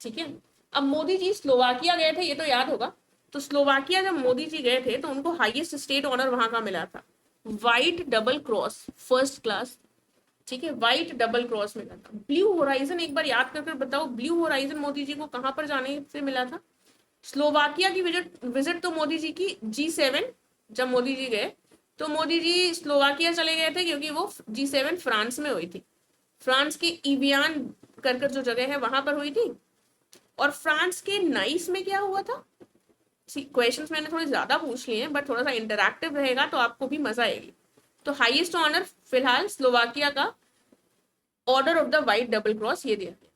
S1: ठीक है। अब मोदी जी स्लोवाकिया गए थे, ये तो याद होगा। तो स्लोवाकिया जब मोदी जी गए थे तो उनको हाईएस्ट स्टेट ऑनर वहां का मिला था, white double cross first class ठीक है, व्हाइट डबल क्रॉस मिला था। ब्लू होराइजन एक बार याद कर बताओ, ब्लू होराइजन मोदी जी को कहां पर जाने से मिला था? स्लोवाकिया की विजिट तो मोदी जी की G7, जब मोदी जी गए तो मोदी जी स्लोवाकिया चले गए थे क्योंकि वो G7 फ्रांस में हुई थी। फ्रांस के इवियान कर जो जगह है वहां पर हुई थी। और फ्रांस के नाइस में क्या हुआ था? क्वेश्चंस मैंने थोड़े ज्यादा पूछ लिए हैं, बट थोड़ा सा इंटरैक्टिव रहेगा तो आपको भी मजा आएगी। तो हाईएस्ट ऑनर फिलहाल स्लोवाकिया का order of the white double cross ये दिया गया।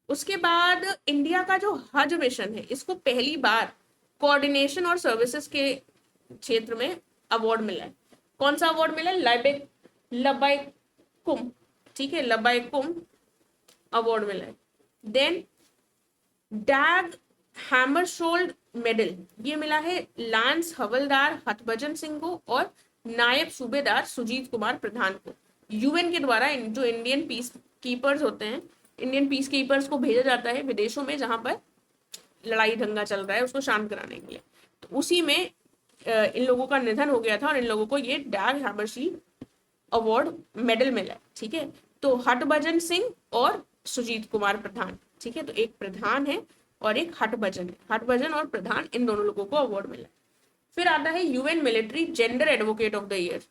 S1: उसके बाद इंडिया का जो हज मिशन है, इसको पहली बार कोऑर्डिनेशन और सर्विसेज के क्षेत्र में अवार्ड मिला है। कौन सा अवार्ड मिला? लबाइकुम, ठीक है, लबाइकुम अवार्ड मिला है। देन डैग हैमरशोल्ड मेडल ये मिला है लांस हवलदार हथभजन सिंह को और नायब सूबेदार सुजीत कुमार प्रधान को। यूएन के द्वारा जो इंडियन पीस कीपर्स होते हैं, इंडियन पीस कीपर्स को भेजा जाता है विदेशों में जहां पर लड़ाई दंगा चल रहा है उसको शांत कराने के लिए। तो उसी में इन लोगों का निधन हो गया था और इन लोगों को ये डैग हैमरशील्ड अवार्ड मेडल मिला है। ठीक है, तो हटभजन सिंह और सुजीत कुमार प्रधान, ठीक है, तो एक प्रधान है और एक हटभजन है। हटभजन और प्रधान इन दोनों लोगों को अवार्ड मिला है। फिर आता है UN military gender advocate of the year.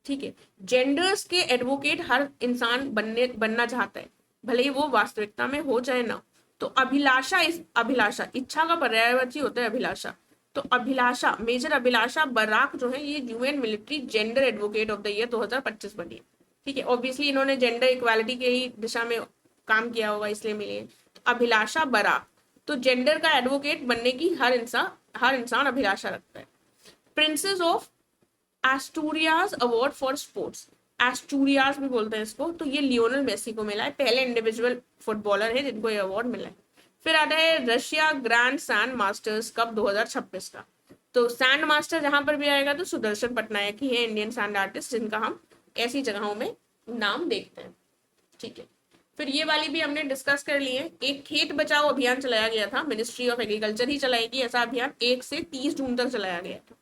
S1: ठीक है, जेंडर्स के एडवोकेट हर इंसान बनना चाहता है, भले ही वो वास्तविकता में हो चाहे ना। तो अभिलाषा इच्छा का पर्यायवाची होता है अभिलाषा। तो अभिलाषा, मेजर अभिलाषा बराक जो है ये UN military gender advocate of the year 2025 बनी है। ठीक है, ऑब्वियसली इन्होंने जेंडर इक्वालिटी के ही दिशा में काम किया होगा इसलिए मिली है। तो अभिलाषा बराक, तो जेंडर का एडवोकेट बनने की हर इंसान अभिलाषा रखता है। Princess of Asturias award for sports, Asturias भी बोलते हैं इसको, तो ये लियोनेल मेसी को मिला है, पहले इंडिविजुअल फुटबॉलर है जिनको ये अवार्ड मिला है। फिर आता है Russia grand sand masters cup 2026 का। तो सैंड मास्टर जहां पर भी आएगा तो सुदर्शन पटनायक ही है इंडियन सैंड आर्टिस्ट, जिनका हम ऐसी जगहों में नाम देखते हैं। ठीक है, फिर ये वाली भी हमने डिस्कस कर ली है। एक खेत बचाओ अभियान चलाया गया था, मिनिस्ट्री ऑफ एग्रीकल्चर ही चलाएगी ऐसा अभियान, 1 से 30 जून तक चलाया गया था।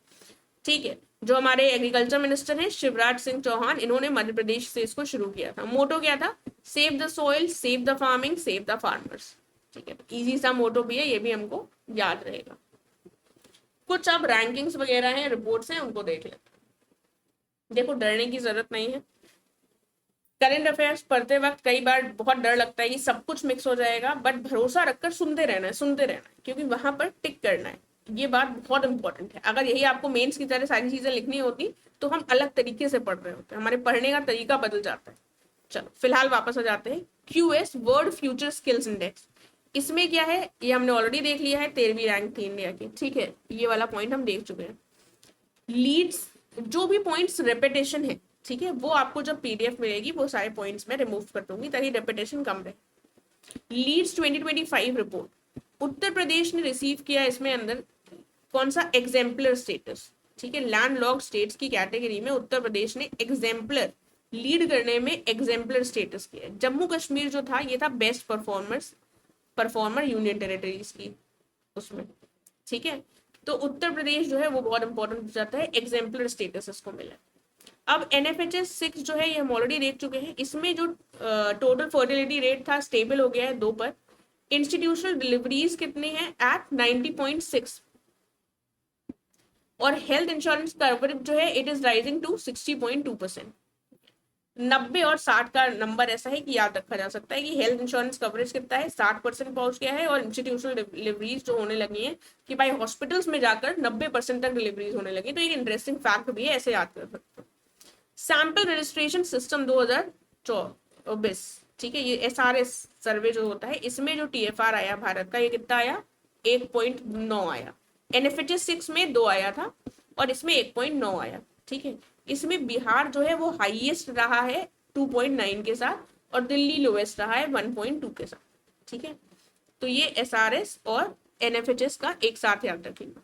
S1: ठीक है, जो हमारे एग्रीकल्चर मिनिस्टर हैं शिवराज सिंह चौहान, इन्होंने मध्य प्रदेश से इसको शुरू किया था। मोटो क्या था? Save the soil, save the farming, save the farmers. ठीक है, तो इजी सा मोटो भी है, ये भी हमको याद रहेगा। कुछ अब रैंकिंग्स वगैरह हैं, रिपोर्ट्स हैं, उनको देख लेते हैं। देखो, डरने की जरूरत नहीं है। करंट अफेयर्स पढ़ते वक्त कई बार बहुत डर लगता है कि सब कुछ मिक्स हो जाएगा, बट भरोसा रखकर सुनते रहना है, क्योंकि वहां पर टिक करना है। ये बात बहुत इंपॉर्टेंट है। अगर यही आपको मेंस की तरह सारी चीजें लिखनी होती तो हम अलग तरीके से पढ़ रहे होते, हमारे पढ़ने का तरीका बदल जाता है। चलो फिलहाल वापस आ जाते हैं। QS world future skills index, इसमें क्या है ये हमने ऑलरेडी देख लिया है, 13वीं रैंक थी इंडिया की। ठीक है, ये वाला पॉइंट हम देख चुके हैं। लीड्स, जो भी पॉइंट्स रेपिटेशन है, ठीक है, वो आपको जब PDF मिलेगी वो सारे पॉइंट्स में रिमूव कर दूंगी ताकि रेपिटेशन कम रहे। लीड्स 2025 रिपोर्ट, उत्तर प्रदेश ने रिसीव किया इसमें अंदर कौन सा? Exemplar status. ठीक है, लैंडलॉक्ड स्टेट्स की कैटेगरी में उत्तर प्रदेश ने एग्जाम्पलर, लीड करने में एग्जाम्पलर स्टेटस किया। जम्मू कश्मीर जो था ये था बेस्ट परफॉर्मर यूनियन टेरिटरीज की उसमें। ठीक है, तो उत्तर प्रदेश जो है वो बहुत इंपॉर्टेंट हो जाता है, एग्जाम्पलर स्टेटस इसको मिला। अब NFHS 6 जो है ये हम ऑलरेडी देख चुके हैं। इसमें जो टोटल फर्टिलिटी रेट था स्टेबल हो गया है 2 पर। इंस्टीट्यूशनल डिलीवरीज कितनी है? एट 90.6। और हेल्थ इंश्योरेंस कवरेज जो है इट इज राइजिंग टू 60.2%। 90 और 60 का नंबर ऐसा है कि याद रखा जा सकता है कि हेल्थ इंश्योरेंस कवरेज कितना है, 60% पहुंच गया है। और इंस्टीट्यूशनल डिलीवरीज जो होने लगी है कि भाई हॉस्पिटल्स में जाकर 90% तक डिलीवरीज होने लगी, तो एक इंटरेस्टिंग फैक्ट भी है, ऐसे याद कर सकते हो। सैंपल रजिस्ट्रेशन सिस्टम 2024, ठीक है, ये SRS सर्वे जो होता है इसमें जो TFR आया भारत का ये कितना आया? 1.9 आया। NFHS 6 में 2 आया था और इसमें 1.9 आया। ठीक है, इसमें बिहार जो है वो हाईएस्ट रहा है 2.9 के साथ और दिल्ली लोएस्ट रहा है 1.2 के साथ। ठीक है, तो ये SRS और NFHS का एक साथ याद रखेंगे।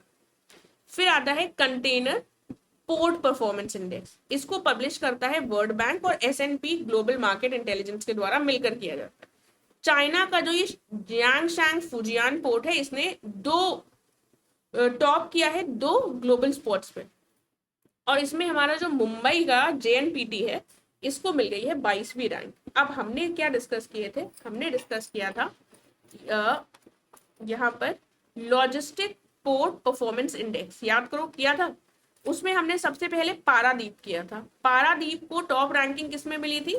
S1: फिर आता है कंटेनर पोर्ट परफॉर्मेंस इंडेक्स, इसको पब्लिश करता है वर्ल्ड बैंक और S&P ग्लोबल मार्केट इंटेलिजेंस के द्वारा मिलकर किया जाता है। चाइना का जो ये जियांगशांग फुजियान पोर्ट है इसने टॉप किया है 2 ग्लोबल स्पॉट्स पे। और इसमें हमारा जो मुंबई का JNPT है इसको मिल गई है 22वीं रैंक। अब हमने क्या डिस्कस किए थे, हमने डिस्कस किया था यहाँ पर लॉजिस्टिक पोर्ट परफॉर्मेंस इंडेक्स, याद करो किया था। उसमें हमने सबसे पहले पारादीप किया था। पारादीप को टॉप रैंकिंग किसमें मिली थी,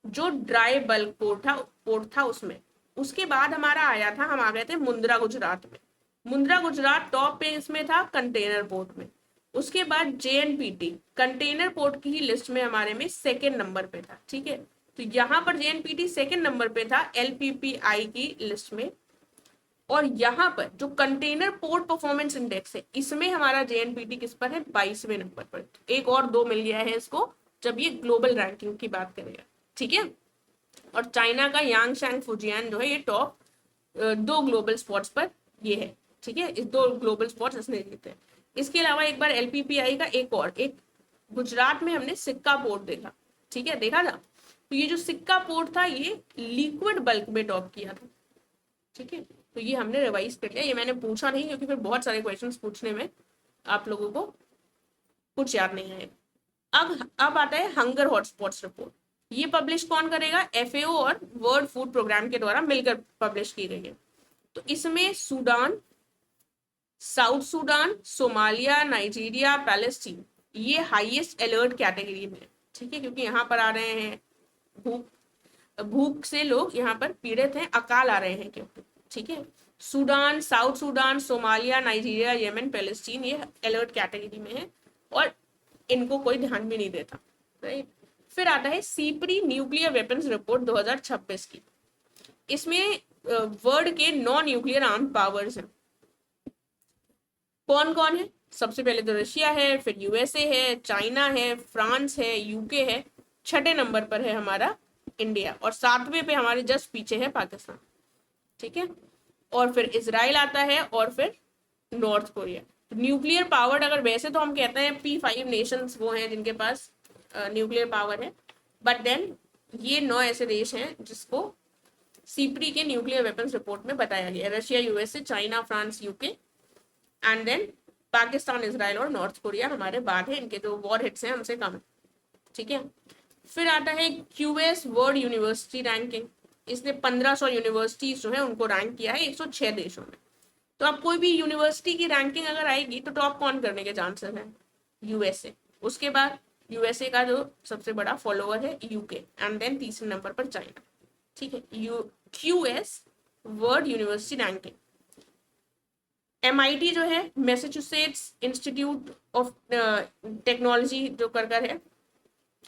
S1: जो ड्राई बल्क पोर्ट था उसमें। उसके बाद हमारा आया था, हम आ गए थे मुंद्रा गुजरात में। मुंद्रा गुजरात टॉप पे इसमें था कंटेनर पोर्ट में। उसके बाद जेएनपीटी कंटेनर पोर्ट की ही लिस्ट में हमारे में सेकेंड नंबर पे था। ठीक है, तो यहाँ पर जेएनपीटी सेकेंड नंबर पे था एलपीपीआई की लिस्ट में। और यहाँ पर जो कंटेनर पोर्ट परफॉर्मेंस इंडेक्स है, इसमें हमारा जेएनपीटी किस पर है, 22वें नंबर पर। एक और 2 मिल गया है इसको जब ये ग्लोबल रैंकिंग की बात करेगा। ठीक है, और चाइना का यांगशांग फुजियान जो है ये टॉप 2 ग्लोबल स्पॉट्स पर ये है। ठीक है, इस 2 ग्लोबल स्पॉट्स इसने जीते। इसके अलावा एक बार एलपीपीआई का एक गुजरात में हमने सिक्का पोर्ट देखा। ठीक है, देखा था। तो ये जो सिक्का पोर्ट था ये लिक्विड बल्क में टॉप किया था। ठीक है, तो ये हमने रिवाइज कर लिया। ये मैंने पूछा नहीं क्योंकि फिर बहुत सारे क्वेश्चंस पूछने में आप लोगों को कुछ याद नहीं आएगा। अब आता है हंगर हॉटस्पॉट्स रिपोर्ट। ये पब्लिश कौन करेगा, एफएओ और वर्ल्ड फूड प्रोग्राम के द्वारा मिलकर पब्लिश की गई है। तो इसमें Sudan, south Sudan, Somalia, Nigeria, Palestine ये हाईएस्ट अलर्ट कैटेगरी में। ठीक है, क्योंकि यहाँ पर आ रहे हैं भूख से लोग यहाँ पर पीड़ित हैं, अकाल आ रहे हैं क्योंकि। ठीक है, Sudan, south Sudan, Somalia, Nigeria, Yemen, Palestine ये अलर्ट कैटेगरी में है और इनको कोई ध्यान भी नहीं देता। राइट, फिर आता है सीपरी न्यूक्लियर वेपन्स रिपोर्ट 2026 की। इसमें वर्ल्ड के 9 न्यूक्लियर आर्म पावर्स हैं। कौन कौन है, सबसे पहले तो रशिया है, फिर यूएसए है, चाइना है, फ्रांस है, यूके है, छठे नंबर पर है हमारा इंडिया और 7वें पे हमारे जस्ट पीछे है पाकिस्तान। ठीक है, और फिर इजराइल आता है और फिर नॉर्थ कोरिया। न्यूक्लियर पावर्ड अगर वैसे तो हम कहते हैं P5 नेशंस वो हैं जिनके पास न्यूक्लियर पावर है, बट देन ये 9 ऐसे देश हैं जिसको सीपरी के न्यूक्लियर वेपन्स रिपोर्ट में बताया गया। Russia, USA, China, France, UK and then Pakistan, Israel और नॉर्थ कोरिया हमारे बाद है। इनके जो वॉर हिट्स हैं हमसे कम। ठीक है, फिर आता है क्यूएस वर्ल्ड यूनिवर्सिटी रैंकिंग। इसने 1500 यूनिवर्सिटीज जो है उनको रैंक किया है 106 देशों में। तो अब कोई भी यूनिवर्सिटी की रैंकिंग अगर आएगी तो टॉप कौन करने के चांसेस हैं, यूएसए। उसके बाद यूएसए का जो सबसे बड़ा फॉलोअर है यूके एंड देन तीसरे नंबर पर चाइना। ठीक है, QS world university ranking. MIT जो है मैसेच्यूसेट्स इंस्टीट्यूट ऑफ टेक्नोलॉजी जो कर है,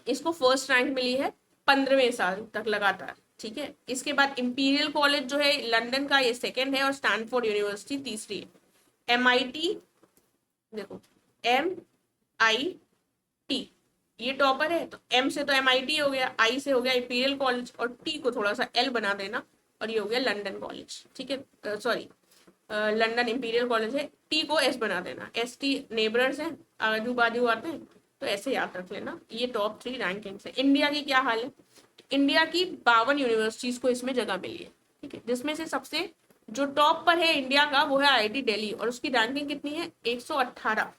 S1: इसको फर्स्ट रैंक मिली है 15वें साल तक लगातार। ठीक है, इसके बाद इंपीरियल कॉलेज जो है लंदन का ये सेकंड है और स्टैनफोर्ड यूनिवर्सिटी तीसरी है। MIT देखो MIT ये टॉपर है, तो M से तो MIT हो गया, I से हो गया इंपीरियल कॉलेज और T को थोड़ा सा L बना देना और ये हो गया लंदन कॉलेज। ठीक है, सॉरी लंदन इंपीरियल कॉलेज है, T को S बना देना, ST नेबरर्स हैं, आजू बाजू आते हैं, तो ऐसे याद रख लेना। ये टॉप 3 रैंकिंग्स है। इंडिया की क्या हाल है, इंडिया की 52 यूनिवर्सिटीज को इसमें जगह मिली है। ठीक है, जिसमें से सबसे जो टॉप पर है इंडिया का वो है IIT दिल्ली और उसकी रैंकिंग कितनी है 118।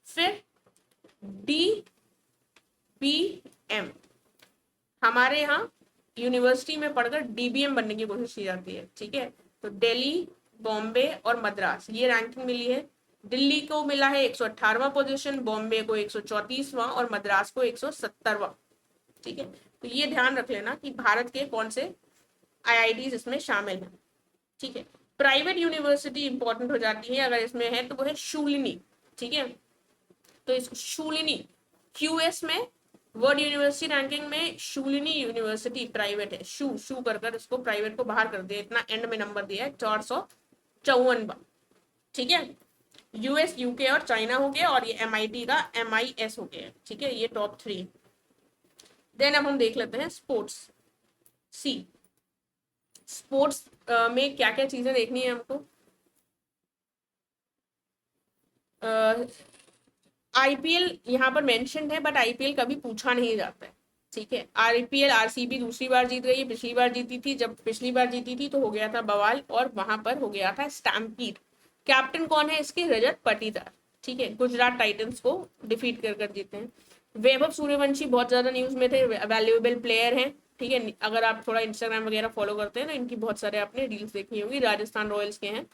S1: फिर DBM हमारे यहाँ यूनिवर्सिटी में पढ़कर DBM बनने की कोशिश की जाती है। ठीक है, तो दिल्ली, बॉम्बे और मद्रास ये रैंकिंग मिली है। दिल्ली को मिला है 118वां पोजीशन, बॉम्बे को 134वां और मद्रास को 170वां। ठीक है, तो ये ध्यान रख लेना कि भारत के कौन से IITs इसमें शामिल हैं। ठीक है, प्राइवेट यूनिवर्सिटी इंपॉर्टेंट हो जाती है अगर इसमें है तो वो है शूलिनी। ठीक है, तो इस शूलिनी QS में वर्ल्ड यूनिवर्सिटी रैंकिंग में शूलिनी यूनिवर्सिटी प्राइवेट है। शू कर इसको प्राइवेट को बाहर कर दिया, इतना एंड में नंबर दिया है 454। ठीक है, US, UK और चाइना हो गया और ये MIT का MIS हो गया। ठीक है, ये टॉप 3। देन अब हम देख लेते हैं स्पोर्ट्स C। स्पोर्ट्स में क्या क्या चीजें देखनी है हमको। IPL यहाँ पर मेंशन है बट IPL कभी पूछा नहीं जाता है। ठीक है, IPL RCB दूसरी बार जीत गई है, पिछली बार जीती थी, जब पिछली बार जीती थी तो हो गया था बवाल और वहां पर हो गया था स्टैम्पीड। कैप्टन कौन है इसके, रजत पाटीदार। ठीक है, गुजरात टाइटंस को डिफीट कर जीते हैं। वैभव सूर्यवंशी बहुत ज्यादा न्यूज में थे, वैल्यूएबल प्लेयर हैं, ठीक है। अगर आप थोड़ा इंस्टाग्राम वगैरह फॉलो करते हैं ना, इनकी बहुत सारे आपने रील्स देखी होगी, राजस्थान रॉयल्स के हैं।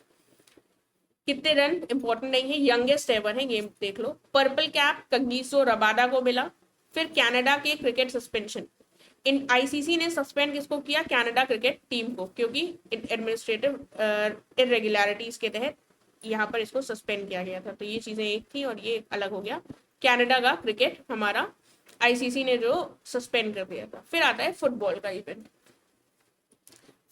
S1: कितने रन इंपॉर्टेंट नहीं है, यंगेस्ट एवर है, ये देख लो। पर्पल कैप कंगीसो रबादा को मिला। फिर कनाडा के क्रिकेट सस्पेंशन, इन आईसीसी ने सस्पेंड किसको किया, कनाडा क्रिकेट टीम को, क्योंकि एडमिनिस्ट्रेटिव इरेगुलरिटीज के तहत यहाँ पर इसको सस्पेंड किया गया था। तो ये चीजें एक थी और ये अलग हो गया, कनाडा का क्रिकेट हमारा आईसीसी ने जो सस्पेंड कर दिया था। फिर आता है फुटबॉल का इवेंट।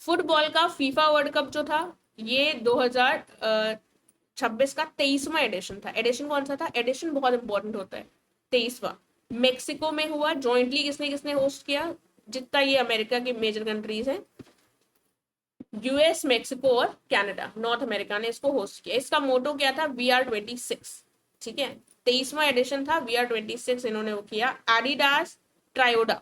S1: फुटबॉल का फीफा वर्ल्ड कप जो था, ये 2026 का 23वां एडिशन था। एडिशन कौन सा था, एडिशन बहुत इंपॉर्टेंट होता है, 23वां। मेक्सिको में हुआ, जॉइंटली किसने किसने होस्ट किया, जितना ये अमेरिका के मेजर कंट्रीज हैं, यूएस, मेक्सिको और कनाडा, नॉर्थ अमेरिका ने इसको होस्ट किया। इसका मोटो क्या था, VR26, ठीक है। 23वां एडिशन था, VR26 इन्होंने वो किया। Adidas Trionda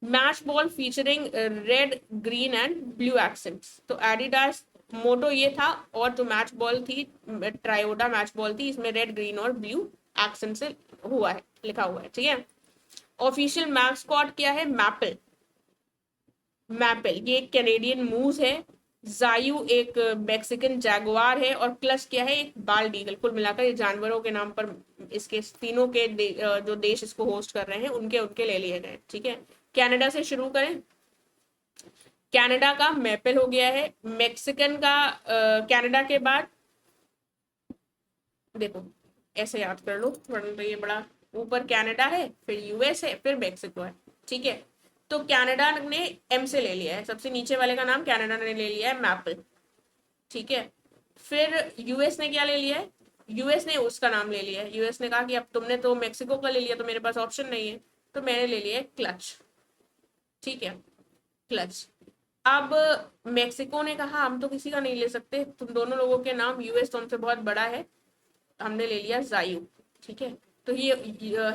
S1: match ball featuring red green and blue accents. तो एडिडास मोटो ये था, और जो मैच बॉल थी, ट्रायोडा मैच बॉल थी, इसमें रेड ग्रीन और ब्लू एक्सेंट से हुआ है, लिखा हुआ है, ठीक है। ऑफिशियल मैस्कॉट क्या है, मैपल। मैपल ये एक कैनेडियन मूज है, जायू एक मैक्सिकन जैगुआर है, और क्लच क्या है, एक बाल्ड ईगल। कुल मिलाकर ये जानवरों के नाम पर इसके तीनों के जो देश इसको होस्ट कर रहे हैं उनके उनके ले लिए गए, ठीक है। कनाडा से शुरू करें, कनाडा का मैपल हो गया है। मैक्सिकन का कनाडा के बाद देखो ऐसे याद कर लो, वरना तो ये बड़ा, ऊपर कनाडा है, फिर यूएस है, फिर मैक्सिको है, ठीक है। तो कनाडा ने एम से ले लिया है, सबसे नीचे वाले का नाम कनाडा ने ले लिया है, मैपल, ठीक है। फिर यूएस ने क्या ले लिया है, यूएस ने उसका नाम ले लिया है। यूएस ने कहा कि अब तुमने तो मैक्सिको का ले लिया, तो मेरे पास ऑप्शन नहीं है, तो मैंने ले लिया है क्लच, ठीक है, क्लच। अब मेक्सिको ने कहा हम तो किसी का नहीं ले सकते, तुम दोनों लोगों के नाम, यूएस तो हमसे बहुत बड़ा है, हमने ले लिया जायू, ठीक है। तो ये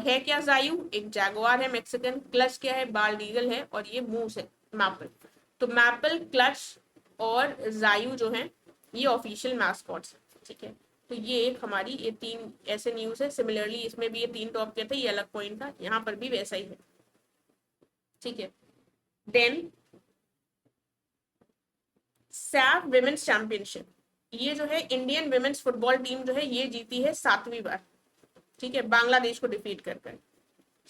S1: है क्या, जायू एक जैगुआर है मैक्सिकन, क्लच क्या है, बाल्ड ईगल है, और ये मूस है, मैपल। तो मैपल, क्लच और जायू जो है ये ऑफिशियल मैस्कॉट्स, ठीक है। तो ये एक हमारी, ये तीन ऐसे न्यूज है। सिमिलरली इसमें भी ये तीन टॉप के थे, ये अलग पॉइंट था, यहाँ पर भी वैसा ही है, ठीक है। देन सैफ विमेन्स चैंपियनशिप, ये जो है इंडियन विमेन्स फुटबॉल टीम जो है ये जीती है 7वीं बार, ठीक है, बांग्लादेश को डिफीट कर।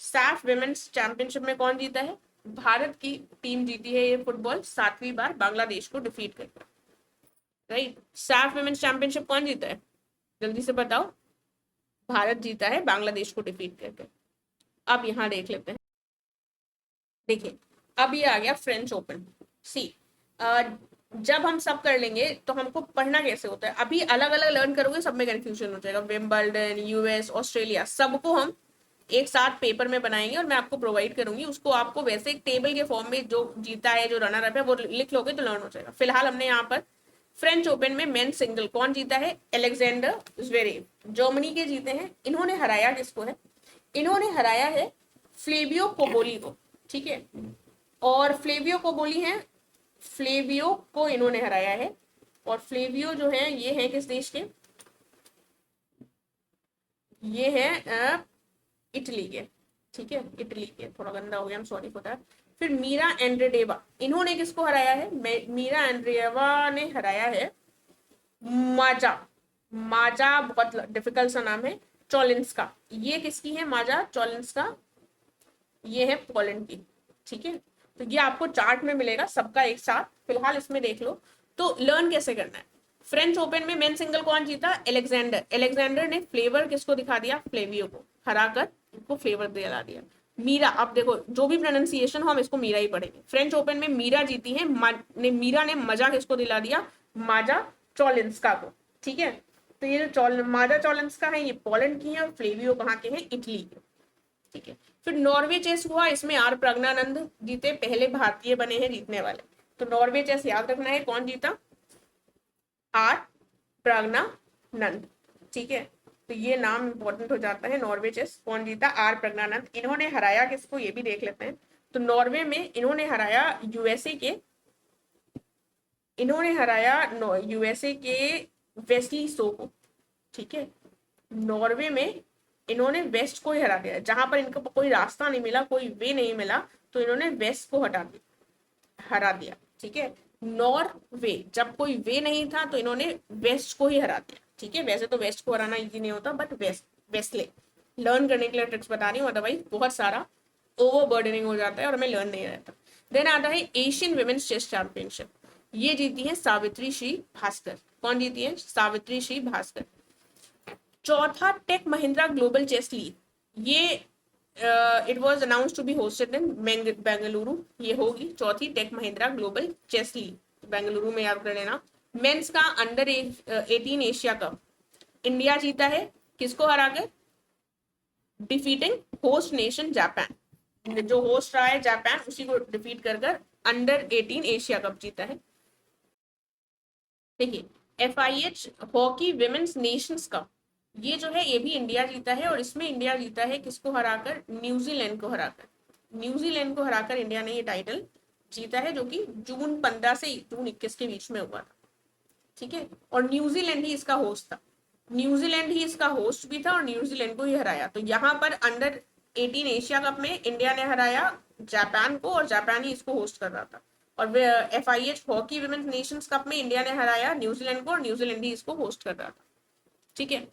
S1: सैफ विमेन्स चैंपियनशिप में कौन जीता है, भारत की टीम जीती है ये फुटबॉल 7वीं बार बांग्लादेश को डिफीट कर, राइट। सैफ विमेन्स चैंपियनशिप कौन जीता है, जल्दी से बताओ, भारत जीता है बांग्लादेश को डिफीट करके। अब यहाँ देख लेते हैं, देखिए अब ये आ गया फ्रेंच ओपन। सी जब हम सब कर लेंगे तो हमको पढ़ना कैसे होता है, अभी अलग अलग लर्न करोगे सब में कंफ्यूजन हो जाएगा। विंबलडन, यूएस, ऑस्ट्रेलिया, सबको हम एक साथ पेपर में बनाएंगे और मैं आपको प्रोवाइड करूंगी, उसको आपको वैसे एक टेबल के फॉर्म में जो जीता है, जो रनर अप है, वो लिख लोगे तो लर्न हो जाएगा। फिलहाल हमने यहाँ पर फ्रेंच ओपन में मेन सिंगल कौन जीता है, एलेक्जेंडर ज्वेरेव, जर्मनी के जीते हैं। इन्होंने हराया किसको है, इन्होंने हराया है फ्लेवियो कोबोली को, ठीक है। और फ्लेवियो कोबोली है, फ्लेवियो को इन्होंने हराया है, और फ्लेवियो जो है ये है किस देश के, ये है इटली के, ठीक है, इटली के, थोड़ा गंदा हो गया, सॉरी फॉर दैट। फिर मीरा एंड्रेडेवा, इन्होंने किसको हराया है, मीरा एंड्रेडेवा ने हराया है माजा, माजा बहुत डिफिकल्ट सा नाम है, चोलिंस्का। ये किसकी है, माजा चोलिंस्का, ये है पोलैंड की, ठीक है। तो ये आपको चार्ट में मिलेगा सबका एक साथ, फिलहाल इसमें देख लो। तो लर्न कैसे करना है, फ्रेंच ओपन में मेन सिंगल कौन जीता, एलेक्जेंडर। एलेक्जेंडर ने फ्लेवर किसको दिखा दिया, फ्लेवियो को हराकर इनको फ्लेवर दिला दिया। मीरा, अब देखो जो भी प्रोनाउंसिएशन हो हम इसको मीरा ही पढ़ेंगे। फ्रेंच ओपन में मीरा जीती है, मीरा ने मजा किसको दिला दिया, माजा चोलिंस्का को, ठीक है। तो ये जो माजा चोलिंस्का है ये पोलैंड की है, और फ्लेवियो कहाँ के हैं, इटली के, ठीक है। फिर नॉर्वे चेस हुआ, इसमें आर प्रज्ञानंद जीते, पहले भारतीय बने हैं जीतने वाले। तो नॉर्वे चेस याद रखना है, कौन जीता, आर प्रज्ञानंद, ठीक है। तो ये नाम इंपॉर्टेंट हो जाता है, नॉर्वे चेस कौन जीता, आर प्रज्ञानंद। इन्होंने हराया किसको ये भी देख लेते हैं। तो नॉर्वे में इन्होंने हराया यूएसए के, इन्होंने हराया यूएसए के वेस्ली सो को, ठीक है। नॉर्वे में इन्होंने वेस्ट को ही हरा दिया, जहां पर इनको कोई रास्ता नहीं मिला, कोई वे नहीं मिला, तो इन्होंने वेस्ट को हरा दिया। ठीक है, नॉर्वे, जब कोई वे नहीं था तो इन्होंने वेस्ट को ही हरा दिया। ठीक है, वैसे तो वेस्ट को हराना इजी नहीं होता, बट वेस्टले लर्न करने के लिए ट्रिक्स बता रही हूँ, अदरवाइज बहुत सारा ओवर बर्डनिंग हो जाता है और हमें लर्न नहीं रहता। देन आता है एशियन वुमेन्स चेस चैंपियनशिप, ये जीती है सावित्री श्री भास्कर। कौन जीती है? सावित्री श्री भास्कर। चौथा Tech Mahindra global chess league, ये it was announced to be hosted in Bengaluru, ये होगी चौथी Tech Mahindra global chess league, Bengaluru में याद कर लेना। मेंस का अंडर 18 एशिया कप इंडिया जीता है, किसको हराकर? डिफीटिंग होस्ट नेशन जापान, जो होस्ट रहा है जापान, उसी को डिफीट कर अंडर 18 एशिया कप जीता है। देखिए, FIH hockey women's Nations cup, ये जो है ये भी इंडिया जीता है, और इसमें इंडिया जीता है किसको हराकर? न्यूजीलैंड को हराकर। न्यूजीलैंड को हराकर इंडिया ने ये टाइटल जीता है, जो कि जून 15 से जून 21 के बीच में हुआ था। ठीक है, और न्यूजीलैंड ही इसका होस्ट था, न्यूजीलैंड ही इसका होस्ट भी था, और न्यूजीलैंड को ही हराया। तो यहाँ पर अंडर 18 एशिया कप में इंडिया ने हराया जापान को, और जापान ही इसको होस्ट कर रहा था। और FIH hockey women's Nations cup में इंडिया ने हराया न्यूजीलैंड को, और न्यूजीलैंड ही इसको होस्ट कर रहा था। ठीक है,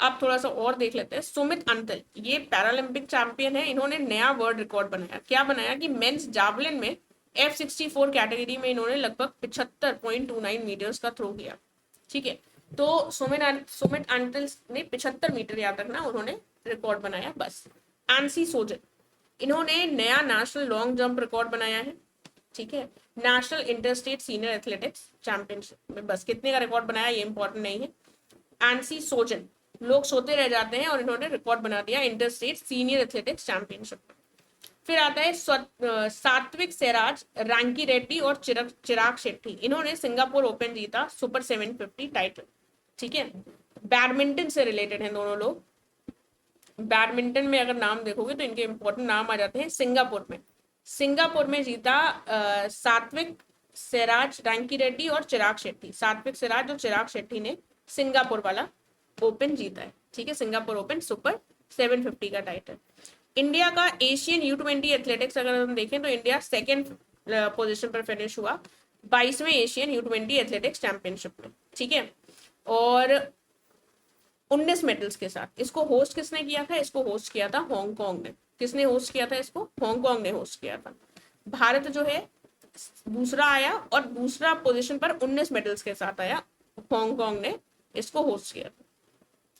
S1: अब थोड़ा सा और देख लेते हैं। सुमित अंतल, ये पैरालंपिक चैंपियन है, इन्होंने नया वर्ल्ड रिकॉर्ड बनाया। क्या बनाया कि मेंस जावलिन में F64 कैटेगरी में इन्होंने लगभग 75.29 मीटर्स का थ्रो किया। ठीक है, तो सुमित अंतल ने 75 मीटर, याद रखना, उन्होंने रिकॉर्ड बनाया बस। एनसी सोजन, इन्होंने नया नेशनल लॉन्ग जंप रिकॉर्ड बनाया है। ठीक है, national interstate senior athletics championship में, बस कितने का रिकॉर्ड बनाया ये इंपॉर्टेंट नहीं है। एनसी सोजन, लोग सोते रह जाते हैं, और इन्होंने रिकॉर्ड बना दिया इंटरस्टेट सीनियर एथलेटिक्स चैंपियनशिप। फिर आता है सात्विक सिराज, रैंकी रेड्डी और चिराग शेट्टी, इन्होंने सिंगापुर ओपन जीता, सुपर 750 टाइटल। ठीक है, बैडमिंटन से रिलेटेड हैं दोनों लोग। बैडमिंटन में अगर नाम देखोगे तो इनके इंपॉर्टेंट नाम आ जाते हैं। सिंगापुर में जीता सात्विक सिराज, रैंकी रेड्डी और चिराग शेट्टी। सात्विक सिराज और चिराग शेट्टी ने सिंगापुर वाला ओपन जीता है। ठीक है, सिंगापुर ओपन सुपर 750 का टाइटल। इंडिया का एशियन U20 एथलेटिक्स अगर हम देखें तो इंडिया सेकेंड पोजीशन पर फिनिश हुआ 22वें एशियन U20 एथलेटिक्स चैंपियनशिप में। ठीक है, और 19 मेडल्स के साथ। इसको होस्ट किसने किया था? इसको होस्ट किया था हांगकांग ने। किसने होस्ट किया था इसको? हांगकांग ने होस्ट किया था। भारत जो है दूसरा आया, और दूसरा पोजीशन पर 19 मेडल्स के साथ आया, हांगकांग ने इसको होस्ट किया था।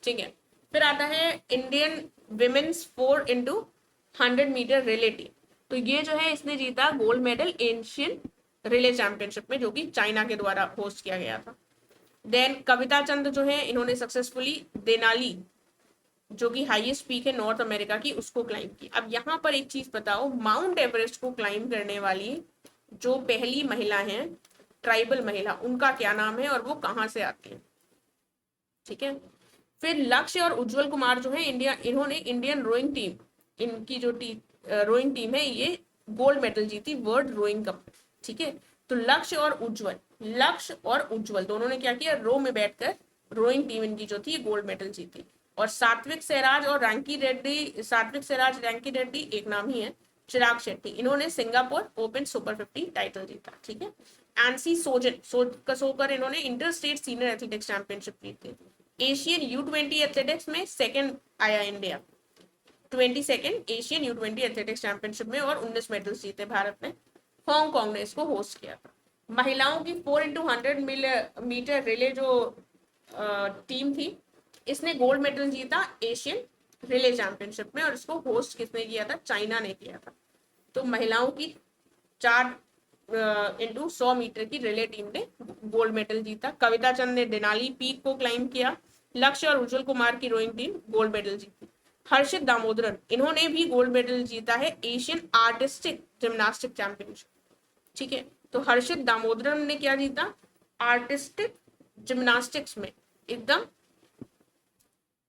S1: ठीक है, फिर आता है Indian women's 4x100 metre relay team, तो ये जो है इसने जीता gold medal Asian relay championship में, जो कि चाइना के द्वारा होस्ट किया गया था। देन कविता चंद जो है, इन्होंने सक्सेसफुली देनाली, जो कि हाईएस्ट पीक है नॉर्थ अमेरिका की, उसको क्लाइम की। अब यहाँ पर एक चीज बताओ, माउंट एवरेस्ट को क्लाइम करने वाली जो पहली महिला है, ट्राइबल महिला, उनका क्या नाम है और वो कहाँ से आती है? ठीक है, फिर लक्ष्य और उज्जवल कुमार जो है इन्होंने इंडियन रोइंग टीम, इनकी जो रोइंग टीम है, ये गोल्ड मेडल जीती वर्ल्ड रोइंग कप। ठीक है, तो लक्ष्य और उज्जवल दोनों ने क्या किया? रो में बैठकर रोइंग टीम इनकी जो थी गोल्ड मेडल जीती। और सात्विक सिराज रैंकी रेड्डी एक नाम ही है, चिराग शेट्टी, इन्होंने सिंगापुर ओपन सुपर 50 टाइटल जीता। ठीक है, एनसी सोजन इन्होंने inter state senior athletics championship जीती। एशियन U20 एथलेटिक्स में सेकंड आया India, 22nd Asian U20 athletics championship में, और 19 मेडल्स जीते भारत ने। हांगकांग ने इसको होस्ट किया था। महिलाओं की 4x100 मीटर रिले जो टीम थी, इसने गोल्ड मेडल जीता एशियन रिले चैंपियनशिप में, और इसको होस्ट किसने किया था? चाइना ने किया था। तो महिलाओं की 4x100 मीटर की रिले टीम ने गोल्ड मेडल जीता। कविता चंद ने देनाली पीक को क्लाइम किया। लक्ष्य और उज्जवल कुमार की रोइंग टीम गोल्ड मेडल जीती। हर्षित दामोदरन, इन्होंने भी गोल्ड मेडल जीता है एशियन आर्टिस्टिक जिम्नास्टिक चैंपियनशिप। ठीक है, तो हर्षित दामोदरन ने क्या जीता? आर्टिस्टिक जिम्नास्टिक्स में एकदम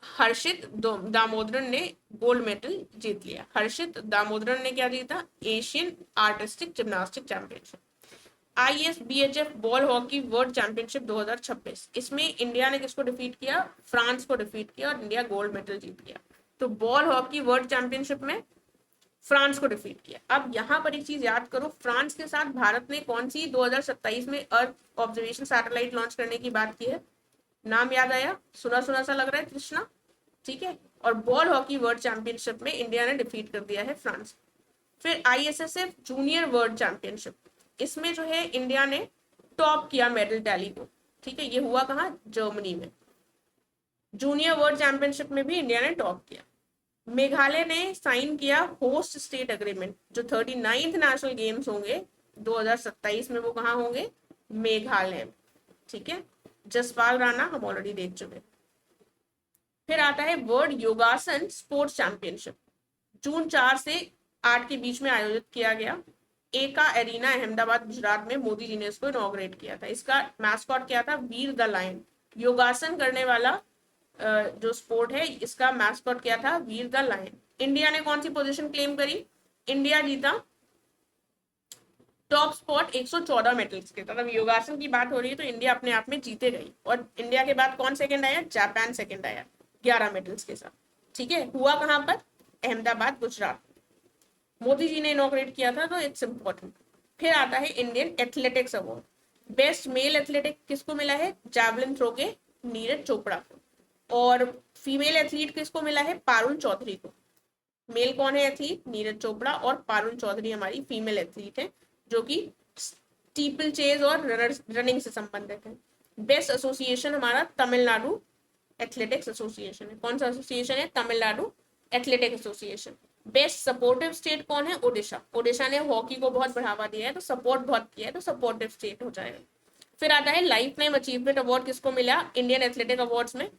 S1: हर्षित दामोदरन ने गोल्ड मेडल जीत लिया। हर्षित दामोदरन ने क्या जीता? Asian artistic gymnastic championship. ISBHF ball hockey world championship 2026, इसमें इंडिया ने किसको डिफीट किया? फ्रांस को डिफीट किया, और इंडिया गोल्ड मेडल जीत गया। तो बॉल हॉकी वर्ल्ड चैंपियनशिप में फ्रांस को डिफीट किया। अब यहाँ पर एक चीज याद करो, फ्रांस के साथ भारत ने कौन सी 2027 में अर्थ ऑब्जर्वेशन सैटेलाइट लॉन्च करने की बात की है? नाम याद आया? सुना सुना सा लग रहा है कृष्णा, ठीक है। और बॉल हॉकी वर्ल्ड चैंपियनशिप में इंडिया ने डिफीट कर दिया है फ्रांस। फिर ISSF जूनियर वर्ल्ड चैंपियनशिप, इसमें जो है इंडिया ने टॉप किया मेडल टैली को, ठीक है। ये हुआ कहाँ? जर्मनी में। जूनियर वर्ल्ड चैंपियनशिप में भी इंडिया ने टॉप किया। मेघालय ने साइन किया होस्ट स्टेट एग्रीमेंट, जो 39th नेशनल गेम्स होंगे 2027 में, वो कहाँ होंगे? मेघालय में, ठीक है। जसपाल राणा हम ऑलरेडी देख चुके। फिर आता है वर्ल्ड योगासन स्पोर्ट्स चैंपियनशिप, जून 4 से 8 के बीच में आयोजित किया गया। एका एरिना अहमदाबाद गुजरात में मोदी जी ने इसको इनॉग्रेट किया था। इसका मैस्कॉट क्या था? वीर द लायन। योगासन करने वाला जो स्पोर्ट है, इसका मैस्कॉट क्या था? वीर द लायन। इंडिया ने कौन सी पोजीशन क्लेम करी? इंडिया जीता टॉप स्पॉट 114 मेडल्स के। तब योगासन की बात हो रही है तो इंडिया अपने आप में जीते गई। और इंडिया के बाद कौन सेकंड आया? जापान सेकंड आया 11 मेडल्स के साथ, ठीक है। हुआ कहां पर? अहमदाबाद गुजरात। मोदी जी ने इनॉग्रेट किया था, तो इट्स इंपॉर्टेंट। फिर आता है Indian athletics award. Best male athletic किसको मिला है? जैवलिन थ्रो के नीरज चोपड़ा को। और फीमेल एथलीट किसको मिला है? पारुल चौधरी को। मेल कौन है एथलीट? नीरज चोपड़ा। और पारुल चौधरी हमारी फीमेल एथलीट है, जो कि स्टीपल चेज और रनिंग से संबंधित है। बेस्ट एसोसिएशन हमारा तमिलनाडु एथलेटिक्स एसोसिएशन है। कौन सा एसोसिएशन है? Tamil Nadu athletic association. Best supportive state कौन है? ओडिशा। ओडिशा ने हॉकी को बहुत बढ़ावा दिया है, तो सपोर्ट बहुत किया है, तो सपोर्टिव स्टेट हो जाएगा। फिर आता है लाइफ टाइम अचीवमेंट अवार्ड किसको मिला इंडियन एथलेटिक अवार्ड्स में?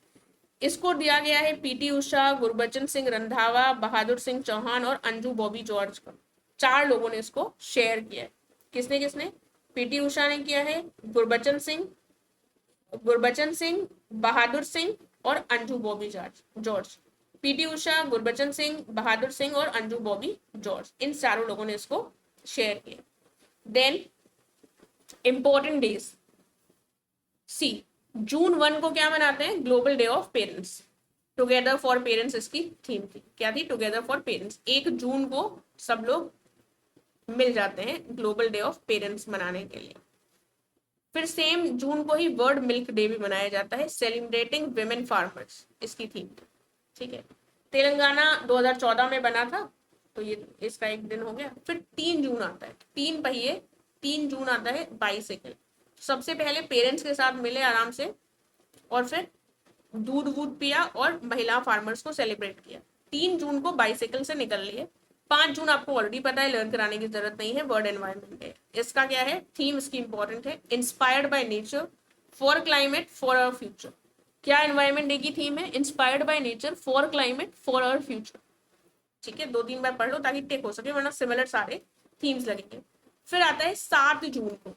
S1: इसको दिया गया है पीटी उषा, गुरबचन सिंह रंधावा, बहादुर सिंह चौहान और अंजू बॉबी जॉर्ज का। 4 लोगों ने इसको शेयर किया है। किसने किसने? पीटी उषा ने किया है, गुरबचन सिंह, बहादुर सिंह और अंजू बॉबी जॉर्ज। पीटी उषा, गुरबचन सिंह, बहादुर सिंह और अंजू बॉबी जॉर्ज, इन चारों लोगों ने इसको शेयर किया। देन इंपॉर्टेंट डेज, सी जून 1 को क्या मनाते हैं? Global day of parents. Together for parents इसकी थीम थी। क्या थी? Together for parents. 1 जून को सब लोग मिल जाते हैं ग्लोबल डे ऑफ पेरेंट्स मनाने के लिए। फिर सेम जून को ही वर्ल्ड मिल्क डे भी मनाया जाता है, सेलिब्रेटिंग विमेन फार्मर्स, इसकी थीम, ठीक है। तेलंगाना 2014 में बना था, तो ये इसका एक दिन हो गया। फिर 3 जून आता है, 3 पहिए, 3 जून आता है बाइसिकल। सबसे पहले पेरेंट्स के साथ मिले आराम से, और फिर दूध वूध पिया और महिला फार्मर्स को सेलिब्रेट किया। 3 जून को बाइसिकल से निकल लिए। 5 जून आपको ऑलरेडी पता है, लर्न कराने की जरूरत नहीं है, वर्ल्ड एनवायरनमेंट डे। इसका क्या है? थीम इसकी इंपॉर्टेंट है, inspired by nature for climate for our future. क्या एनवायरनमेंट डे की थीम है? Inspired by nature for climate for our future, ठीक है। 2-3 बार पढ़ लो ताकि टिक हो सके, वरना सिमिलर सारे थीम्स लगेंगे। फिर आता है 7 जून को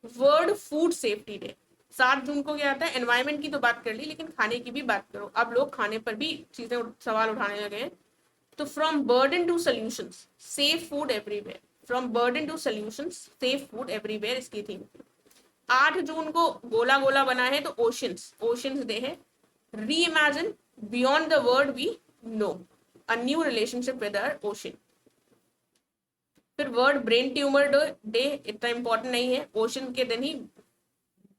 S1: वर्ल्ड फूड सेफ्टी डे। 7 जून को क्या आता है? एनवायरनमेंट की तो बात कर ली, लेकिन खाने की भी बात करो। अब लोग खाने पर भी चीजें सवाल उठाने लगे हैं। तो from burden to solutions, safe food everywhere. From burden to solutions, safe food everywhere इसकी थीम। 8 जून को गोला गोला बना है, तो ओशंस डे है। Reimagine beyond the world we know, a new relationship with our ocean. फिर वर्ल्ड ब्रेन ट्यूमर डे, इतना इंपॉर्टेंट नहीं है, ओशन के दिन ही।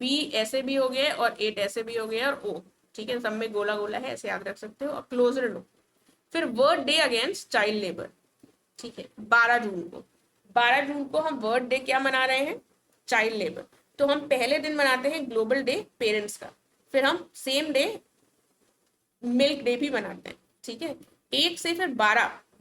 S1: बी ऐसे भी हो गया और 8 ऐसे भी हो गया, और ओ, ठीक है, सब में गोला गोला है, ऐसे याद रख सकते हो। और क्लोजर लो। फिर world day against child labour, ठीक है, 12 जून को हम वर्ल्ड डे क्या मना रहे हैं? Child labour. तो हम पहले दिन मनाते हैं ग्लोबल डे पेरेंट्स का, फिर हम सेम डे मिल्क डे भी मनाते हैं, ठीक है। 1 से फिर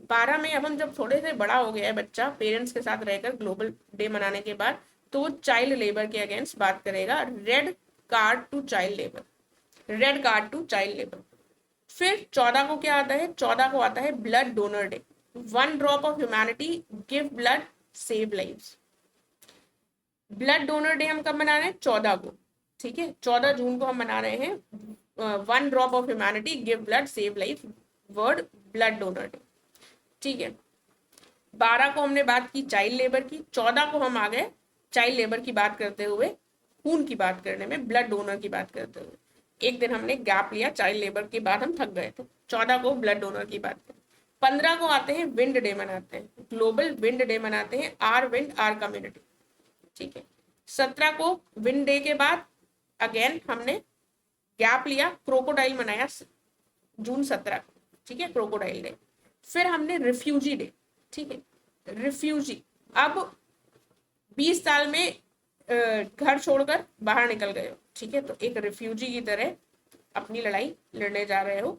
S1: 12 में अब हम जब थोड़े से बड़ा हो गया है बच्चा, पेरेंट्स के साथ रहकर ग्लोबल डे मनाने के बाद, तो वो चाइल्ड लेबर के अगेंस्ट बात करेगा। Red card to child labour. फिर 14 को क्या आता है? 14 को आता है blood donor day. 1 drop of humanity, give blood, save lives. Blood donor day हम कब मना रहे हैं? 14 को, ठीक है। 14 जून को हम मना रहे हैं 1 drop of humanity, give blood, save life, world blood donor day, ठीक है। 12 को हमने बात की चाइल्ड लेबर की, 14 को हम आ गए चाइल्ड लेबर की बात करते हुए, खून की बात करने में, ब्लड डोनर की बात करते हुए। एक दिन हमने गैप लिया चाइल्ड लेबर के बाद, हम थक गए थे। 14 को ब्लड डोनर की बात करें। 15 को आते हैं विंड डे मनाते हैं, ग्लोबल विंड डे मनाते हैं, आर विंड आर कम्युनिटी, ठीक है। 17 को विंड डे के बाद अगेन हमने गैप लिया, क्रोकोडाइल मनाया जून 17 को, ठीक है, क्रोकोडाइल डे। फिर हमने रिफ्यूजी डे, ठीक है, रिफ्यूजी, अब 20 साल में घर छोड़कर बाहर निकल गए हो, ठीक है, तो एक रिफ्यूजी की तरह अपनी लड़ाई लड़ने जा रहे हो,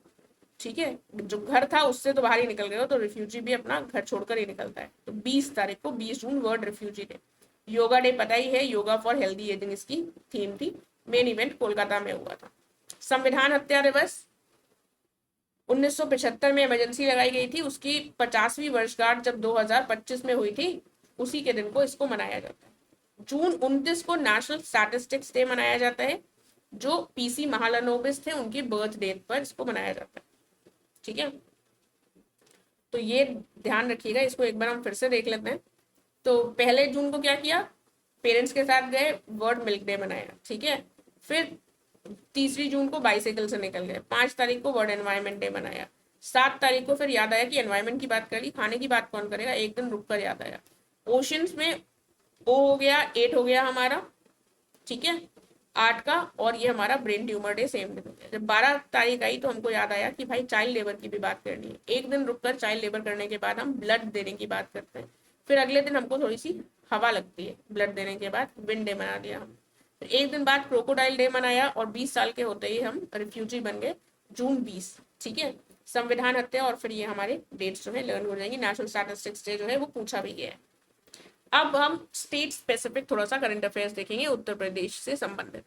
S1: ठीक है। जो घर था उससे तो बाहर ही निकल गए हो, तो रिफ्यूजी भी अपना घर छोड़कर ही निकलता है। तो 20 तारीख को 20 जून world refugee day. Yoga day पता ही है, योगा फॉर हेल्दी एजिंग इसकी थीम थी। मेन इवेंट कोलकाता में हुआ था। संविधान हत्या दिवस 1975 में इमरजेंसी लगाई गई थी, उसकी 50वीं वर्षगांठ जब 2025 में हुई थी, उसी के दिन को इसको मनाया जाता है। जून 29 को नेशनल स्टैटिस्टिक्स डे मनाया जाता है, जो पीसी महालनोबिस थे उनकी बर्थ डेट पर इसको मनाया जाता है, ठीक है। तो ये ध्यान रखिएगा, इसको एक बार हम फिर से देख लेते हैं। तो 1 जून को क्या किया, पेरेंट्स के साथ गए, वर्ल्ड मिल्क डे मनाया, ठीक है। फिर 3 जून को बाइसाइकिल से निकल गए। 5 तारीख को वर्ल्ड एनवायरनमेंट डे मनाया। 7 तारीख को फिर याद आया कि एनवायरनमेंट की बात कर ली, खाने की बात कौन करेगा, एक दिन रुक कर याद आया। ओशंस में ओ हो गया, 8 हो गया हमारा, ठीक है, 8 का, और ये हमारा ब्रेन ट्यूमर डे सेम दिन हो गया। जब 12 तारीख आई तो हमको याद आया कि भाई चाइल्ड लेबर की भी बात करनी है। एक दिन रुककर चाइल्ड लेबर करने के बाद हम ब्लड देने की बात करते हैं। फिर अगले दिन हमको थोड़ी सी हवा लगती है, ब्लड देने के बाद विंड डे मना दिया हम। फिर एक दिन बाद क्रोकोडाइल डे मनाया, और 20 साल के होते ही हम रिफ्यूजी बन गए, जून 20, ठीक है। संविधान हत्या, और फिर ये हमारे डेट्स जो है लर्न हो जाएंगी। नेशनल स्टैटिस्टिक्स डे जो है वो पूछा भी गया है। अब हम स्टेट स्पेसिफिक थोड़ा सा करंट अफेयर्स देखेंगे उत्तर प्रदेश से संबंधित।